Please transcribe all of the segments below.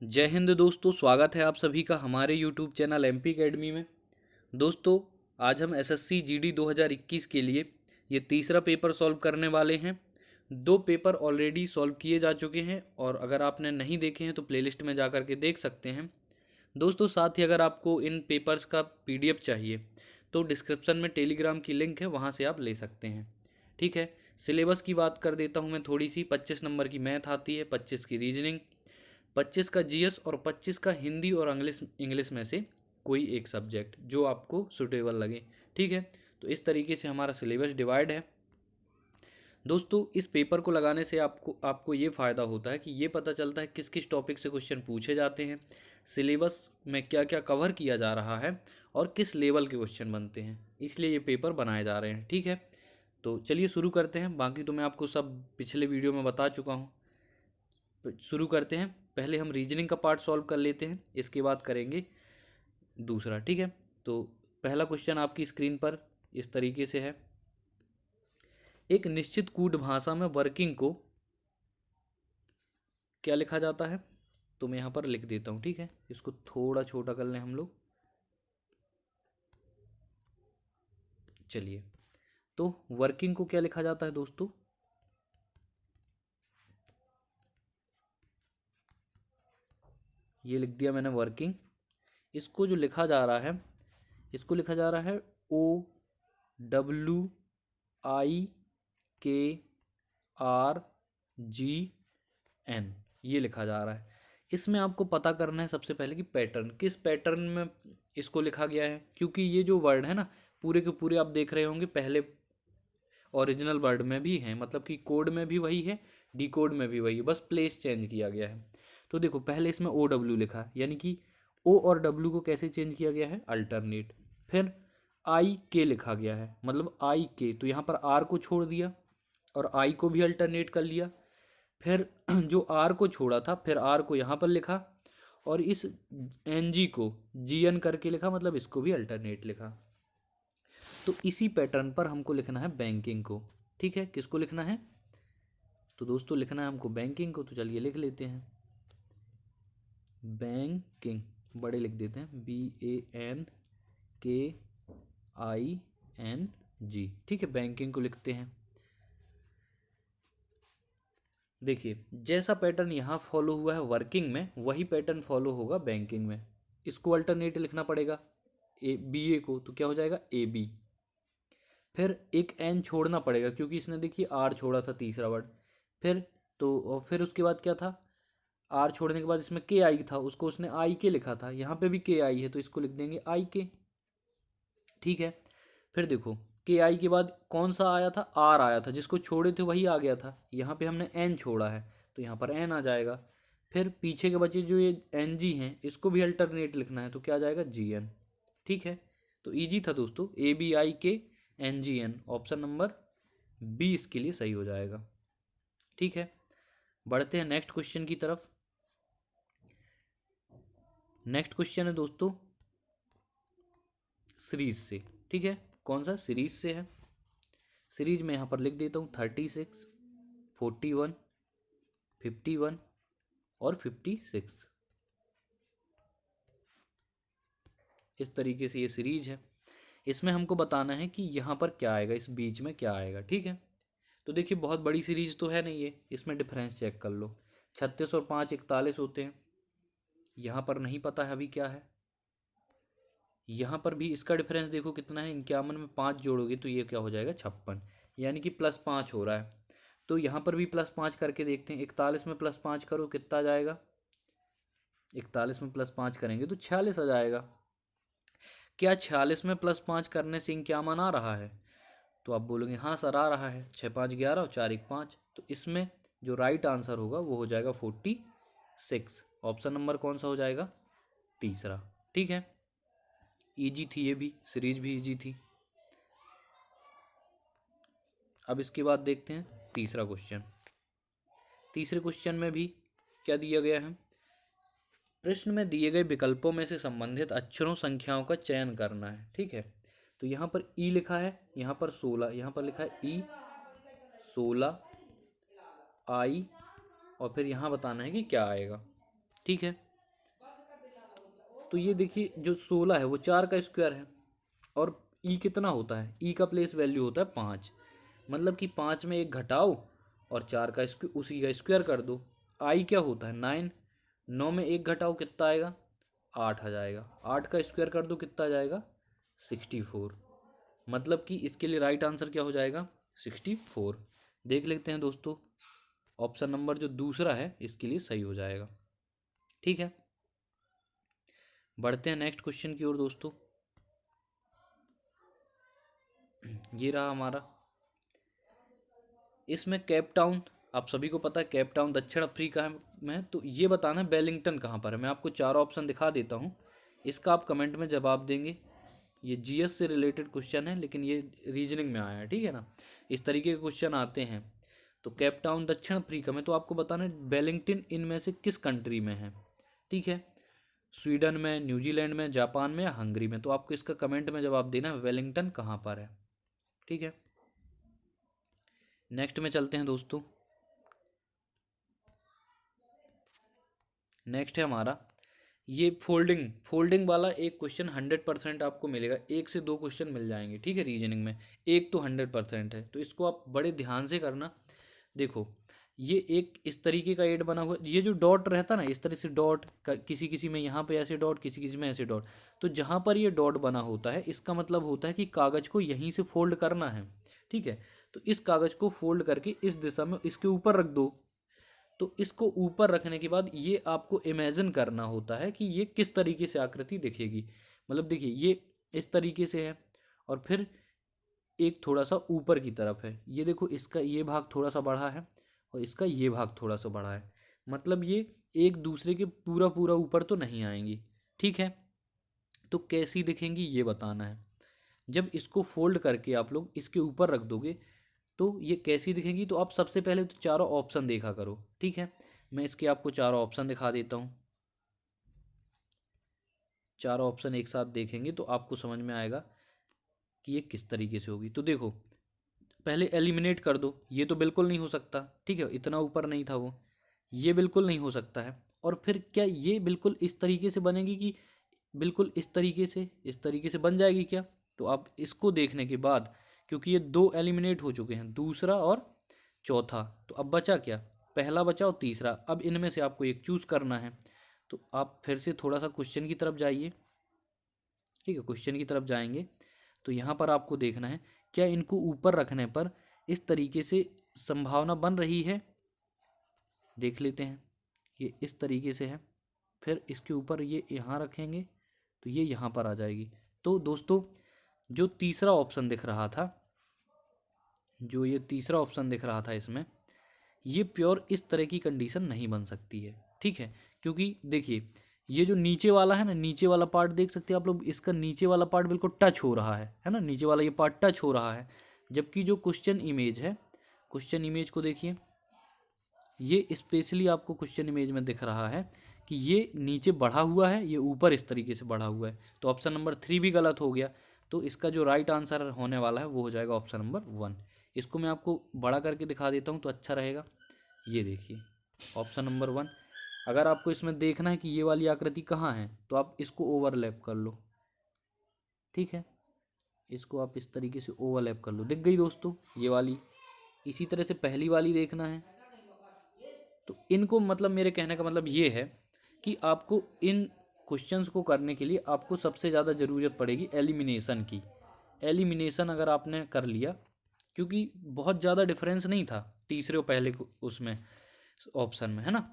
जय हिंद दोस्तों, स्वागत है आप सभी का हमारे यूट्यूब चैनल एमपी एकेडमी में। दोस्तों, आज हम एसएससी जीडी 2021 के लिए ये तीसरा पेपर सॉल्व करने वाले हैं। दो पेपर ऑलरेडी सॉल्व किए जा चुके हैं और अगर आपने नहीं देखे हैं तो प्लेलिस्ट में जा कर के देख सकते हैं। दोस्तों, साथ ही अगर आपको इन पेपर्स का पीडीएफ चाहिए तो डिस्क्रिप्शन में टेलीग्राम की लिंक है, वहाँ से आप ले सकते हैं। ठीक है, सिलेबस की बात कर देता हूँ मैं थोड़ी सी। 25 नंबर की मैथ आती है, 25 की रीजनिंग, 25 का जीएस और 25 का हिंदी और इंग्लिश इंग्लिश में से कोई एक सब्जेक्ट जो आपको सुटेबल लगे। ठीक है, तो इस तरीके से हमारा सिलेबस डिवाइड है। दोस्तों, इस पेपर को लगाने से आपको आपको ये फ़ायदा होता है कि ये पता चलता है किस किस टॉपिक से क्वेश्चन पूछे जाते हैं, सिलेबस में क्या क्या कवर किया जा रहा है और किस लेवल के क्वेश्चन बनते हैं, इसलिए ये पेपर बनाए जा रहे हैं। ठीक है, तो चलिए शुरू करते हैं। बाकी तो मैं आपको सब पिछले वीडियो में बता चुका हूँ। तो शुरू करते हैं। पहले हम रीजनिंग का पार्ट सॉल्व कर लेते हैं, इसके बाद करेंगे दूसरा। ठीक है, तो पहला क्वेश्चन आपकी स्क्रीन पर इस तरीके से है। एक निश्चित कूट भाषा में वर्किंग को क्या लिखा जाता है? तो मैं यहाँ पर लिख देता हूँ। ठीक है, इसको थोड़ा छोटा कर लें हम लोग। चलिए, तो वर्किंग को क्या लिखा जाता है दोस्तों? ये लिख दिया मैंने वर्किंग। इसको जो लिखा जा रहा है, इसको लिखा जा रहा है OWIKRGN, ये लिखा जा रहा है। इसमें आपको पता करना है सबसे पहले कि पैटर्न, किस पैटर्न में इसको लिखा गया है, क्योंकि ये जो वर्ड है ना, पूरे के पूरे आप देख रहे होंगे पहले ओरिजिनल वर्ड में भी है, मतलब कि कोड में भी वही है, डी कोड में भी वही है, बस प्लेस चेंज किया गया है। तो देखो, पहले इसमें OW लिखा है, यानी कि O और W को कैसे चेंज किया गया है? अल्टरनेट। फिर IK लिखा गया है, मतलब IK, तो यहाँ पर R को छोड़ दिया और I को भी अल्टरनेट कर लिया। फिर जो R को छोड़ा था, फिर R को यहाँ पर लिखा और इस NG को GN करके लिखा, मतलब इसको भी अल्टरनेट लिखा। तो इसी पैटर्न पर हमको लिखना है बैंकिंग को। ठीक है, किसको लिखना है? तो दोस्तों, लिखना है हमको बैंकिंग को। तो चलिए लिख लेते हैं बैंकिंग, बड़े लिख देते हैं, BANKING। ठीक है, बैंकिंग को लिखते हैं। देखिए, जैसा पैटर्न यहाँ फॉलो हुआ है वर्किंग में, वही पैटर्न फॉलो होगा बैंकिंग में। इसको अल्टरनेट लिखना पड़ेगा, BA को, तो क्या हो जाएगा? AB। फिर एक एन छोड़ना पड़ेगा, क्योंकि इसने देखिए आर छोड़ा था, तीसरा वर्ड। फिर तो और फिर उसके बाद क्या था? आर छोड़ने के बाद इसमें के आई था, उसको उसने आई के लिखा था, यहाँ पे भी के आई है तो इसको लिख देंगे आई के। ठीक है, फिर देखो, के आई के बाद कौन सा आया था? आर आया था, जिसको छोड़े थे वही आ गया था। यहाँ पे हमने एन छोड़ा है तो यहाँ पर एन आ जाएगा। फिर पीछे के बचे जो ये एन जी हैं, इसको भी अल्टरनेट लिखना है, तो क्या आ जाएगा? GN। ठीक है, तो ईजी था दोस्तों, ABIKNGN, ऑप्शन नंबर बी इसके लिए सही हो जाएगा। ठीक है, बढ़ते हैं नेक्स्ट क्वेश्चन की तरफ। नेक्स्ट क्वेश्चन है दोस्तों सीरीज से। ठीक है, कौन सा? सीरीज से है। सीरीज में यहाँ पर लिख देता हूँ 36, 41, 51 और 56। इस तरीके से ये सीरीज है। इसमें हमको बताना है कि यहाँ पर क्या आएगा, इस बीच में क्या आएगा। ठीक है, तो देखिए, बहुत बड़ी सीरीज तो है नहीं ये, इसमें डिफरेंस चेक कर लो। 36 और 5 41 होते हैं। यहाँ पर नहीं पता है अभी क्या है। यहाँ पर भी इसका डिफरेंस देखो कितना है, 51 में 5 जोड़ोगे तो ये क्या हो जाएगा? 56, यानी कि +5 हो रहा है। तो यहाँ पर भी +5 करके देखते हैं। 41 में +5 करो, कितना आ जाएगा? 41 में +5 करेंगे तो 46 आ जाएगा। क्या 46 में +5 करने से 51 आ रहा है? तो आप बोलोगे हाँ सर आ रहा है, 6 5 11 और 4 1 5। तो इसमें जो राइट आंसर होगा वो हो जाएगा 46। ऑप्शन नंबर कौन सा हो जाएगा? तीसरा। ठीक है, इजी थी, ये भी सीरीज भी इजी थी। अब इसके बाद देखते हैं तीसरा क्वेश्चन। तीसरे क्वेश्चन में भी क्या दिया गया है? प्रश्न में दिए गए विकल्पों में से संबंधित अक्षरों संख्याओं का चयन करना है। ठीक है, तो यहाँ पर ई लिखा है, यहाँ पर 16, यहाँ पर लिखा है ई 16 आई, और फिर यहाँ बताना है कि क्या आएगा। ठीक है, तो ये देखिए जो 16 है वो 4 का स्क्वायर है, और ई कितना होता है, ई का प्लेस वैल्यू होता है 5, मतलब कि 5 में एक घटाओ और 4 का उसी का स्क्वायर कर दो। आई क्या होता है 9, 9 में एक घटाओ कितना आएगा 8 आ जाएगा, 8 का स्क्वायर कर दो कितना आ जाएगा 64। मतलब कि इसके लिए राइट आंसर क्या हो जाएगा 64। देख लेते हैं दोस्तों, ऑप्शन नंबर जो दूसरा है इसके लिए सही हो जाएगा। ठीक है, बढ़ते हैं नेक्स्ट क्वेश्चन की ओर दोस्तों। ये रहा हमारा, इसमें केप टाउन, आप सभी को पता है केप टाउन दक्षिण अफ्रीका में है, तो ये बताना है वेलिंगटन कहाँ पर है। मैं आपको 4 ऑप्शन दिखा देता हूँ, इसका आप कमेंट में जवाब देंगे। ये जीएस से रिलेटेड क्वेश्चन है, लेकिन ये रीजनिंग में आया है, ठीक है ना, इस तरीके के क्वेश्चन आते हैं। तो केप टाउन दक्षिण अफ्रीका में, तो आपको बताना है वेलिंगटन इनमें से किस कंट्री में है। ठीक है, स्वीडन में, न्यूजीलैंड में, जापान में या हंगरी में। तो आपको इसका कमेंट में जवाब देना है वेलिंगटन कहाँ पर है। ठीक है, नेक्स्ट में चलते हैं दोस्तों। नेक्स्ट है हमारा ये फोल्डिंग, फोल्डिंग वाला एक क्वेश्चन 100% आपको मिलेगा, 1 से 2 क्वेश्चन मिल जाएंगे। ठीक है, रीजनिंग में एक तो 100% है, तो इसको आप बड़े ध्यान से करना। देखो ये एक इस तरीके का एड बना हुआ, ये जो डॉट रहता ना इस तरह से डॉट, किसी किसी में यहाँ पे ऐसे डॉट, किसी किसी में ऐसे डॉट, तो जहाँ पर ये डॉट बना होता है इसका मतलब होता है कि कागज़ को यहीं से फोल्ड करना है। ठीक है, तो इस कागज़ को फोल्ड करके इस दिशा में इसके ऊपर रख दो। तो इसको ऊपर रखने के बाद ये आपको इमेजिन करना होता है कि ये किस तरीके से आकृति दिखेगी। मतलब देखिए ये इस तरीके से है, और फिर एक थोड़ा सा ऊपर की तरफ है, ये देखो इसका ये भाग थोड़ा सा बढ़ा है और इसका ये भाग थोड़ा सा बढ़ा है, मतलब ये एक दूसरे के पूरा पूरा ऊपर तो नहीं आएंगी। ठीक है, तो कैसी दिखेंगी ये बताना है। जब इसको फोल्ड करके आप लोग इसके ऊपर रख दोगे तो ये कैसी दिखेंगी, तो आप सबसे पहले तो चारों ऑप्शन देखा करो। ठीक है, मैं इसके आपको चारों ऑप्शन दिखा देता हूँ। चारों ऑप्शन एक साथ देखेंगे तो आपको समझ में आएगा कि ये किस तरीके से होगी। तो देखो पहले एलिमिनेट कर दो, ये तो बिल्कुल नहीं हो सकता। ठीक है, इतना ऊपर नहीं था वो, ये बिल्कुल नहीं हो सकता है। और फिर क्या ये बिल्कुल इस तरीके से बनेगी कि बिल्कुल इस तरीके से बन जाएगी क्या। तो आप इसको देखने के बाद, क्योंकि ये 2 एलिमिनेट हो चुके हैं, दूसरा और चौथा, तो अब बचा क्या, पहला बचा और तीसरा। अब इनमें से आपको एक चूज़ करना है। तो आप फिर से थोड़ा सा क्वेश्चन की तरफ जाइए। ठीक है, क्वेश्चन की तरफ जाएंगे तो यहाँ पर आपको देखना है क्या इनको ऊपर रखने पर इस तरीके से संभावना बन रही है। देख लेते हैं, ये इस तरीके से है, फिर इसके ऊपर ये यहाँ रखेंगे तो ये यहाँ पर आ जाएगी। तो दोस्तों जो तीसरा ऑप्शन दिख रहा था, जो ये तीसरा ऑप्शन दिख रहा था इसमें, ये प्योर इस तरह की कंडीशन नहीं बन सकती है। ठीक है, क्योंकि देखिए ये जो नीचे वाला है ना, नीचे वाला पार्ट देख सकते हैं आप लोग, इसका नीचे वाला पार्ट बिल्कुल टच हो रहा है ना, नीचे वाला ये पार्ट टच हो रहा है। जबकि जो क्वेश्चन इमेज है, क्वेश्चन इमेज को देखिए, ये स्पेशली आपको क्वेश्चन इमेज में दिख रहा है कि ये नीचे बढ़ा हुआ है, ये ऊपर इस तरीके से बढ़ा हुआ है। तो ऑप्शन नंबर 3 भी गलत हो गया। तो इसका जो राइट आंसर होने वाला है वो हो जाएगा ऑप्शन नंबर 1। इसको मैं आपको बड़ा करके दिखा देता हूँ तो अच्छा रहेगा। ये देखिए ऑप्शन नंबर 1। अगर आपको इसमें देखना है कि ये वाली आकृति कहाँ है तो आप इसको ओवरलैप कर लो। ठीक है, इसको आप इस तरीके से ओवरलैप कर लो, दिख गई दोस्तों ये वाली। इसी तरह से पहली वाली देखना है। तो इनको मतलब मेरे कहने का मतलब ये है कि आपको इन क्वेश्चंस को करने के लिए आपको सबसे ज़्यादा ज़रूरत पड़ेगी एलिमिनेशन की। एलिमिनेशन अगर आपने कर लिया, क्योंकि बहुत ज़्यादा डिफरेंस नहीं था तीसरे और पहले को उसमें ऑप्शन में, है ना।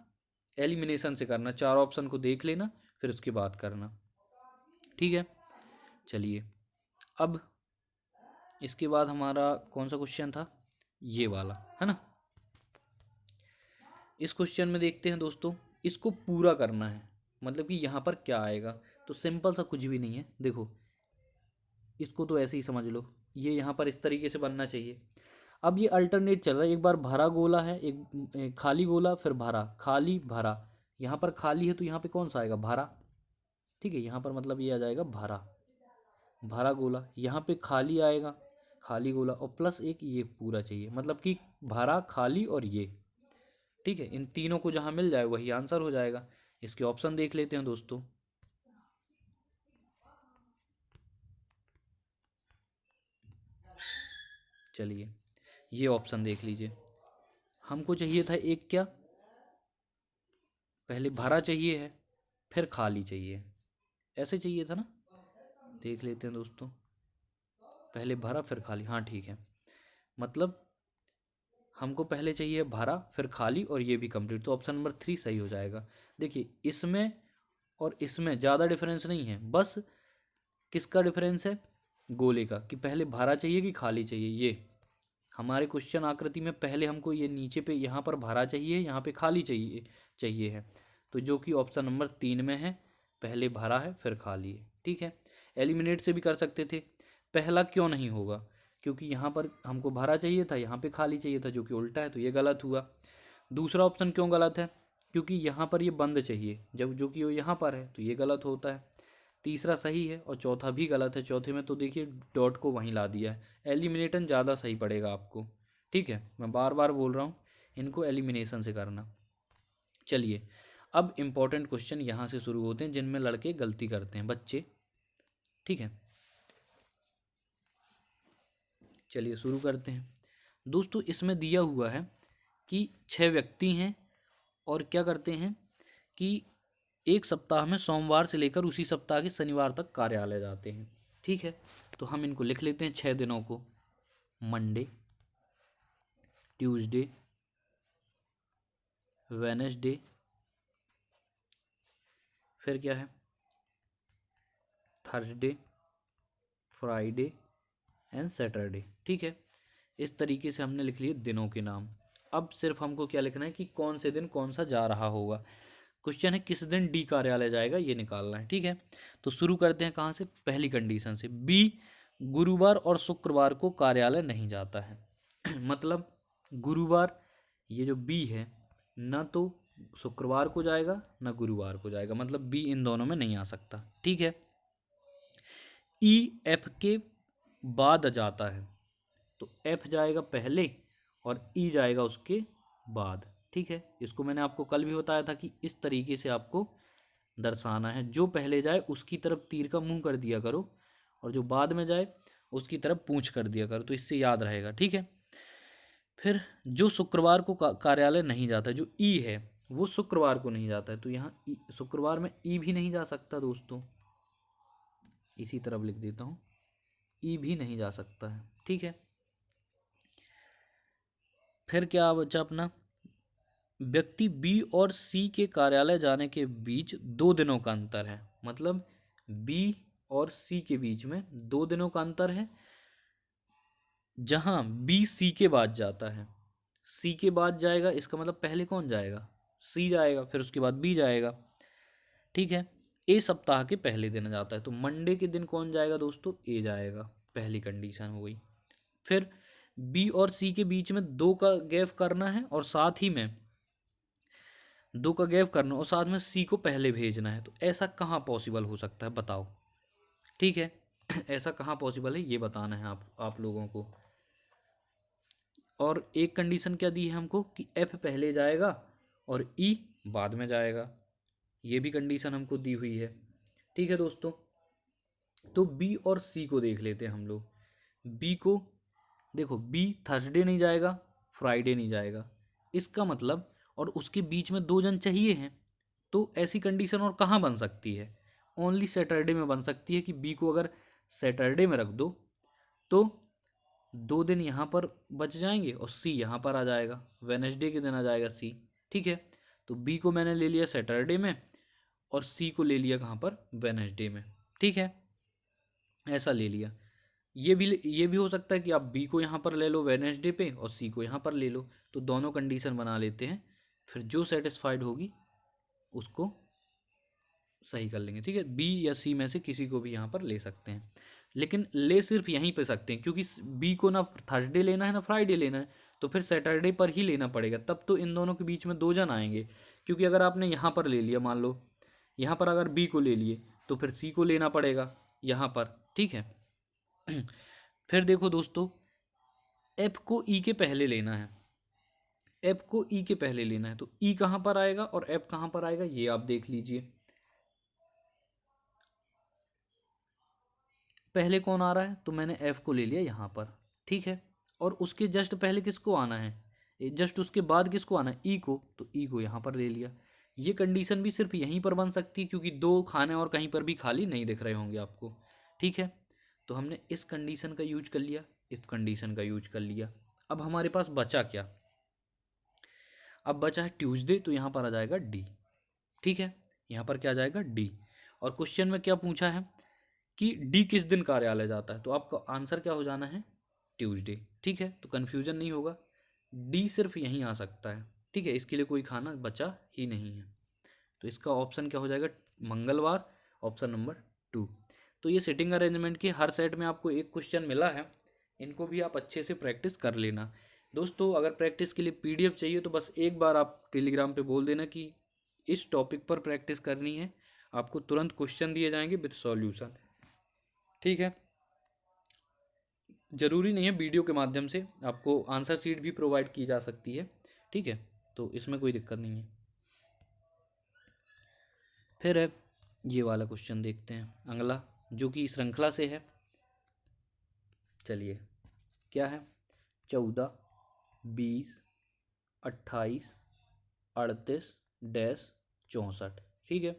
एलिमिनेशन से करना, 4 ऑप्शन को देख लेना फिर उसके बाद करना। ठीक है, चलिए अब इसके बाद हमारा कौन सा क्वेश्चन था, ये वाला है ना। इस क्वेश्चन में देखते हैं दोस्तों, इसको पूरा करना है, मतलब कि यहाँ पर क्या आएगा। तो सिंपल सा कुछ भी नहीं है, देखो इसको तो ऐसे ही समझ लो, ये यहाँ पर इस तरीके से बनना चाहिए। अब ये अल्टरनेट चल रहा है, एक बार भरा गोला है, एक खाली गोला, फिर भरा खाली भरा। यहाँ पर खाली है तो यहाँ पे कौन सा आएगा, भरा। ठीक है, यहाँ पर मतलब ये आ जाएगा भरा, भरा गोला। यहाँ पे खाली आएगा, खाली गोला, और प्लस एक ये पूरा चाहिए, मतलब कि भरा खाली और ये। ठीक है, इन तीनों को जहाँ मिल जाए वही आंसर हो जाएगा। इसके ऑप्शन देख लेते हैं दोस्तों। चलिए ये ऑप्शन देख लीजिए, हमको चाहिए था एक क्या, पहले भरा चाहिए है फिर खाली चाहिए, ऐसे चाहिए था ना। देख लेते हैं दोस्तों, पहले भरा फिर खाली, हाँ ठीक है। मतलब हमको पहले चाहिए भरा फिर खाली और ये भी कंप्लीट, तो ऑप्शन नंबर 3 सही हो जाएगा। देखिए इसमें और इसमें ज़्यादा डिफरेंस नहीं है, बस किसका डिफरेंस है, गोले का, कि पहले भरा चाहिए कि खाली चाहिए। ये हमारे क्वेश्चन आकृति में पहले हमको ये नीचे पे यहाँ पर भरा चाहिए, यहाँ पे खाली चाहिए चाहिए है, तो जो कि ऑप्शन नंबर 3 में है, पहले भरा है फिर खाली है। ठीक है, एलिमिनेट से भी कर सकते थे, पहला क्यों नहीं होगा, क्योंकि यहाँ पर हमको भरा चाहिए था, यहाँ पे खाली चाहिए था, जो कि उल्टा है, तो ये गलत हुआ। दूसरा ऑप्शन क्यों गलत है, क्योंकि यहाँ पर ये बंद चाहिए, जब जो कि वो यहाँ पर है, तो ये गलत होता है। तीसरा सही है और चौथा भी गलत है, चौथे में तो देखिए डॉट को वहीं ला दिया है। एलिमिनेटन ज़्यादा सही पड़ेगा आपको। ठीक है, मैं बार बार बोल रहा हूँ, इनको एलिमिनेशन से करना। चलिए अब इम्पोर्टेंट क्वेश्चन यहाँ से शुरू होते हैं जिनमें लड़के गलती करते हैं, बच्चे। ठीक है, चलिए शुरू करते हैं दोस्तों। इसमें दिया हुआ है कि 6 व्यक्ति हैं और क्या करते हैं कि एक सप्ताह में सोमवार से लेकर उसी सप्ताह के शनिवार तक कार्यालय जाते हैं। ठीक है, तो हम इनको लिख लेते हैं 6 दिनों को, मंडे, ट्यूसडे, वेडनेसडे, फिर क्या है, थर्सडे, फ्राइडे एंड सैटरडे। ठीक है, इस तरीके से हमने लिख लिए दिनों के नाम। अब सिर्फ हमको क्या लिखना है कि कौन से दिन कौन सा जा रहा होगा। क्वेश्चन है किस दिन डी कार्यालय जाएगा, ये निकालना है। ठीक है, तो शुरू करते हैं कहाँ से, पहली कंडीशन से, बी गुरुवार और शुक्रवार को कार्यालय नहीं जाता है। मतलब गुरुवार, ये जो बी है, ना तो शुक्रवार को जाएगा ना गुरुवार को जाएगा, मतलब बी इन दोनों में नहीं आ सकता। ठीक है, ई एफ के बाद जाता है, तो एफ जाएगा पहले और ई जाएगा उसके बाद। ठीक है, इसको मैंने आपको कल भी बताया था कि इस तरीके से आपको दर्शाना है, जो पहले जाए उसकी तरफ तीर का मुंह कर दिया करो और जो बाद में जाए उसकी तरफ पूंछ कर दिया करो, तो इससे याद रहेगा। ठीक है, फिर जो शुक्रवार को कार्यालय नहीं जाता, जो ई है वो शुक्रवार को नहीं जाता है, तो यहाँ शुक्रवार में ई भी नहीं जा सकता दोस्तों, इसी तरफ लिख देता हूँ, ई भी नहीं जा सकता है। ठीक है, फिर क्या बचा अपना, व्यक्ति बी और सी के कार्यालय जाने के बीच 2 दिनों का अंतर है, मतलब बी और सी के बीच में 2 दिनों का अंतर है, जहां बी सी के बाद जाता है। सी के बाद जाएगा, इसका मतलब पहले कौन जाएगा, सी जाएगा, फिर उसके बाद बी जाएगा। ठीक है, ए सप्ताह के पहले दिन जाता है, तो मंडे के दिन कौन जाएगा दोस्तों, ए जाएगा, पहली कंडीशन हो गई। फिर बी और सी के बीच में 2 का गैप करना है और साथ ही में 2 का गैप करना और साथ में सी को पहले भेजना है, तो ऐसा कहाँ पॉसिबल हो सकता है बताओ। ठीक है, ऐसा कहाँ पॉसिबल है ये बताना है आप लोगों को। और एक कंडीशन क्या दी है हमको कि एफ पहले जाएगा और ई बाद में जाएगा, ये भी कंडीशन हमको दी हुई है। ठीक है दोस्तों, तो बी और सी को देख लेते हैं हम लोग। बी को देखो, बी थर्सडे नहीं जाएगा, फ्राइडे नहीं जाएगा, इसका मतलब, और उसके बीच में 2 जन चाहिए हैं, तो ऐसी कंडीशन और कहाँ बन सकती है, ओनली सैटरडे में बन सकती है कि बी को अगर सैटरडे में रख दो तो 2 दिन यहाँ पर बच जाएंगे और सी यहाँ पर आ जाएगा, वेनसडे के दिन आ जाएगा सी। ठीक है, तो बी को मैंने ले लिया सैटरडे में और सी को ले लिया कहाँ पर, वेनसडे में। ठीक है, ऐसा ले लिया। ये भी हो सकता है कि आप बी को यहाँ पर ले लो वेडनेसडे पे और सी को यहाँ पर ले लो, तो दोनों कंडीशन बना लेते हैं, फिर जो सेटिस्फाइड होगी उसको सही कर लेंगे। ठीक है, बी या सी में से किसी को भी यहाँ पर ले सकते हैं, लेकिन ले सिर्फ यहीं पे सकते हैं, क्योंकि बी को ना थर्सडे लेना है ना फ्राइडे लेना है, तो फिर सैटरडे पर ही लेना पड़ेगा, तब तो इन दोनों के बीच में 2 जन आएंगे। क्योंकि अगर आपने यहाँ पर ले लिया, मान लो यहाँ पर अगर बी को ले लिए तो फिर सी को लेना पड़ेगा यहाँ पर। ठीक है, फिर देखो दोस्तों, एफ को ई के पहले लेना है, एफ को ई के पहले लेना है, तो ई कहाँ पर आएगा और एफ कहाँ पर आएगा ये आप देख लीजिए। पहले कौन आ रहा है, तो मैंने एफ को ले लिया यहाँ पर। ठीक है, और उसके जस्ट पहले किसको आना है, जस्ट उसके बाद किसको आना है, ई को, तो ई को यहाँ पर ले लिया। ये कंडीशन भी सिर्फ यहीं पर बन सकती है क्योंकि दो खाने और कहीं पर भी खाली नहीं दिख रहे होंगे आपको। ठीक है, तो हमने इस कंडीशन का यूज कर लिया, इस कंडीशन का यूज कर लिया। अब हमारे पास बचा क्या, अब बचा है ट्यूसडे, तो यहाँ पर आ जाएगा डी। ठीक है, यहाँ पर क्या आ जाएगा, डी। और क्वेश्चन में क्या पूछा है कि डी किस दिन कार्यालय जाता है, तो आपका आंसर क्या हो जाना है, ट्यूसडे। ठीक है, तो कन्फ्यूजन नहीं होगा, डी सिर्फ यहीं आ सकता है। ठीक है, इसके लिए कोई खाना बचा ही नहीं है, तो इसका ऑप्शन क्या हो जाएगा, मंगलवार, ऑप्शन नंबर 2। तो ये सिटिंग अरेंजमेंट की हर सेट में आपको एक क्वेश्चन मिला है, इनको भी आप अच्छे से प्रैक्टिस कर लेना। दोस्तों अगर प्रैक्टिस के लिए पीडीएफ चाहिए तो बस एक बार आप टेलीग्राम पे बोल देना कि इस टॉपिक पर प्रैक्टिस करनी है, आपको तुरंत क्वेश्चन दिए जाएंगे विद सॉल्यूशन। ठीक है, ज़रूरी नहीं है वीडियो के माध्यम से, आपको आंसर शीट भी प्रोवाइड की जा सकती है। ठीक है, तो इसमें कोई दिक्कत नहीं है। फिर है ये वाला क्वेश्चन देखते हैं अगला, जो कि श्रृंखला से है। चलिए क्या है, 14, 20, 28, 38 डैश 64। ठीक है,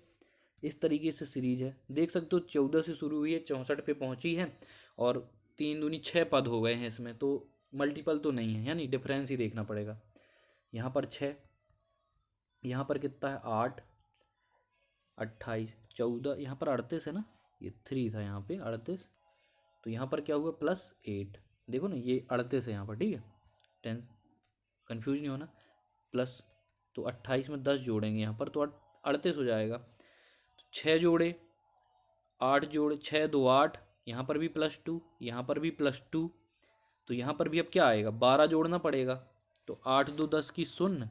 इस तरीके से सीरीज है, देख सकते हो 14 से शुरू हुई है, 64 पे पहुंची है, और 3 दूनी 6 पद हो गए हैं इसमें, तो मल्टीपल तो नहीं है, यानी डिफरेंस ही देखना पड़ेगा। यहाँ पर 6, यहाँ पर कितना है 8, 28, 14, यहाँ पर 38 है ना, ये 3 था यहाँ पे 38, तो यहाँ पर क्या हुआ +8, देखो ना ये 38 है यहाँ पर। ठीक है, 10, कन्फ्यूज नहीं होना, प्लस, तो 28 में 10 जोड़ेंगे यहाँ पर तो 38 हो जाएगा। तो 6 जोड़े, 8 जोड़े, 6 2 8, यहाँ पर भी +2, यहाँ पर भी +2, तो यहाँ पर भी अब क्या आएगा, 12 जोड़ना पड़ेगा, तो 8 2 10 की 0,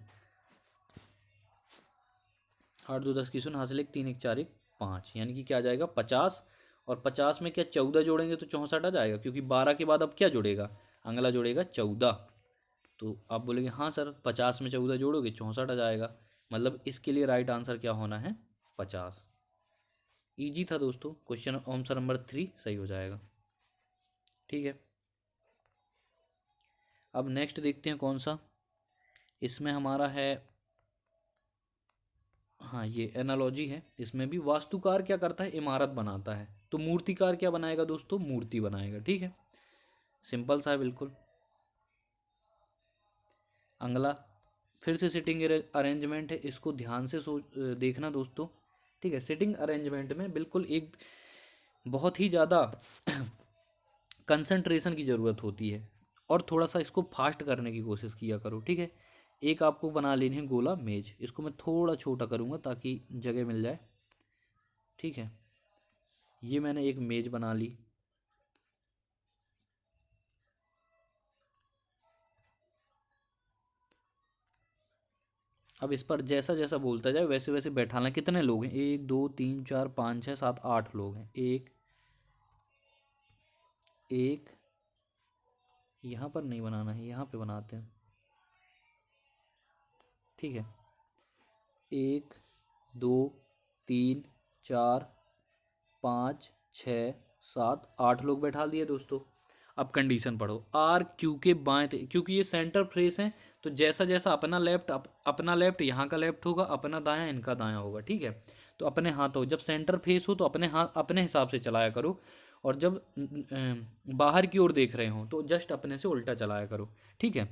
8 2 10 की 0, हासिल 1 3 1 4 1 5, यानी कि क्या आ जाएगा 50। और 50 में क्या 14 जोड़ेंगे तो 64 आ जाएगा, क्योंकि 12 के बाद अब क्या जुड़ेगा, अगला जुड़ेगा 14। तो आप बोलेंगे हाँ सर 50 में 14 जोड़ोगे 64 आ जाएगा, मतलब इसके लिए राइट आंसर क्या होना है, 50। इजी था दोस्तों, क्वेश्चन आंसर नंबर 3 सही हो जाएगा। ठीक है, अब नेक्स्ट देखते हैं कौन सा, इसमें हमारा है, हाँ ये एनालॉजी है, इसमें भी वास्तुकार क्या करता है, इमारत बनाता है, तो मूर्तिकार क्या बनाएगा दोस्तों, मूर्ति बनाएगा। ठीक है, सिंपल सा है बिल्कुल। अगला फिर से सिटिंग अरेंजमेंट है, इसको ध्यान से देखना दोस्तों। ठीक है, सिटिंग अरेंजमेंट में बिल्कुल एक बहुत ही ज़्यादा कंसंट्रेशन की ज़रूरत होती है, और थोड़ा सा इसको फास्ट करने की कोशिश किया करो। ठीक है, एक आपको बना लेनी है गोला मेज, इसको मैं थोड़ा छोटा करूँगा ताकि जगह मिल जाए। ठीक है, ये मैंने एक मेज बना ली। अब इस पर जैसा जैसा बोलता जाए वैसे वैसे बैठाना। कितने लोग हैं, 1 2 3 4 5 6 7 8 लोग हैं, एक एक, यहाँ पर नहीं बनाना है, यहाँ पे बनाते हैं। ठीक है, 1 2 3 4 5 6 7 8 लोग बैठा दिए दोस्तों। अब कंडीशन पढ़ो, आर क्यू के बाएं क्योंकि ये सेंटर फ्रेस हैं, तो जैसा जैसा अपना लेफ्ट अपना लेफ्ट यहाँ का लेफ्ट होगा, अपना दायां इनका दायां होगा। ठीक है, तो अपने हाथों, जब सेंटर फेस हो तो अपने हाथ अपने हिसाब से चलाया करो, और जब बाहर की ओर देख रहे हो तो जस्ट अपने से उल्टा चलाया करो। ठीक है,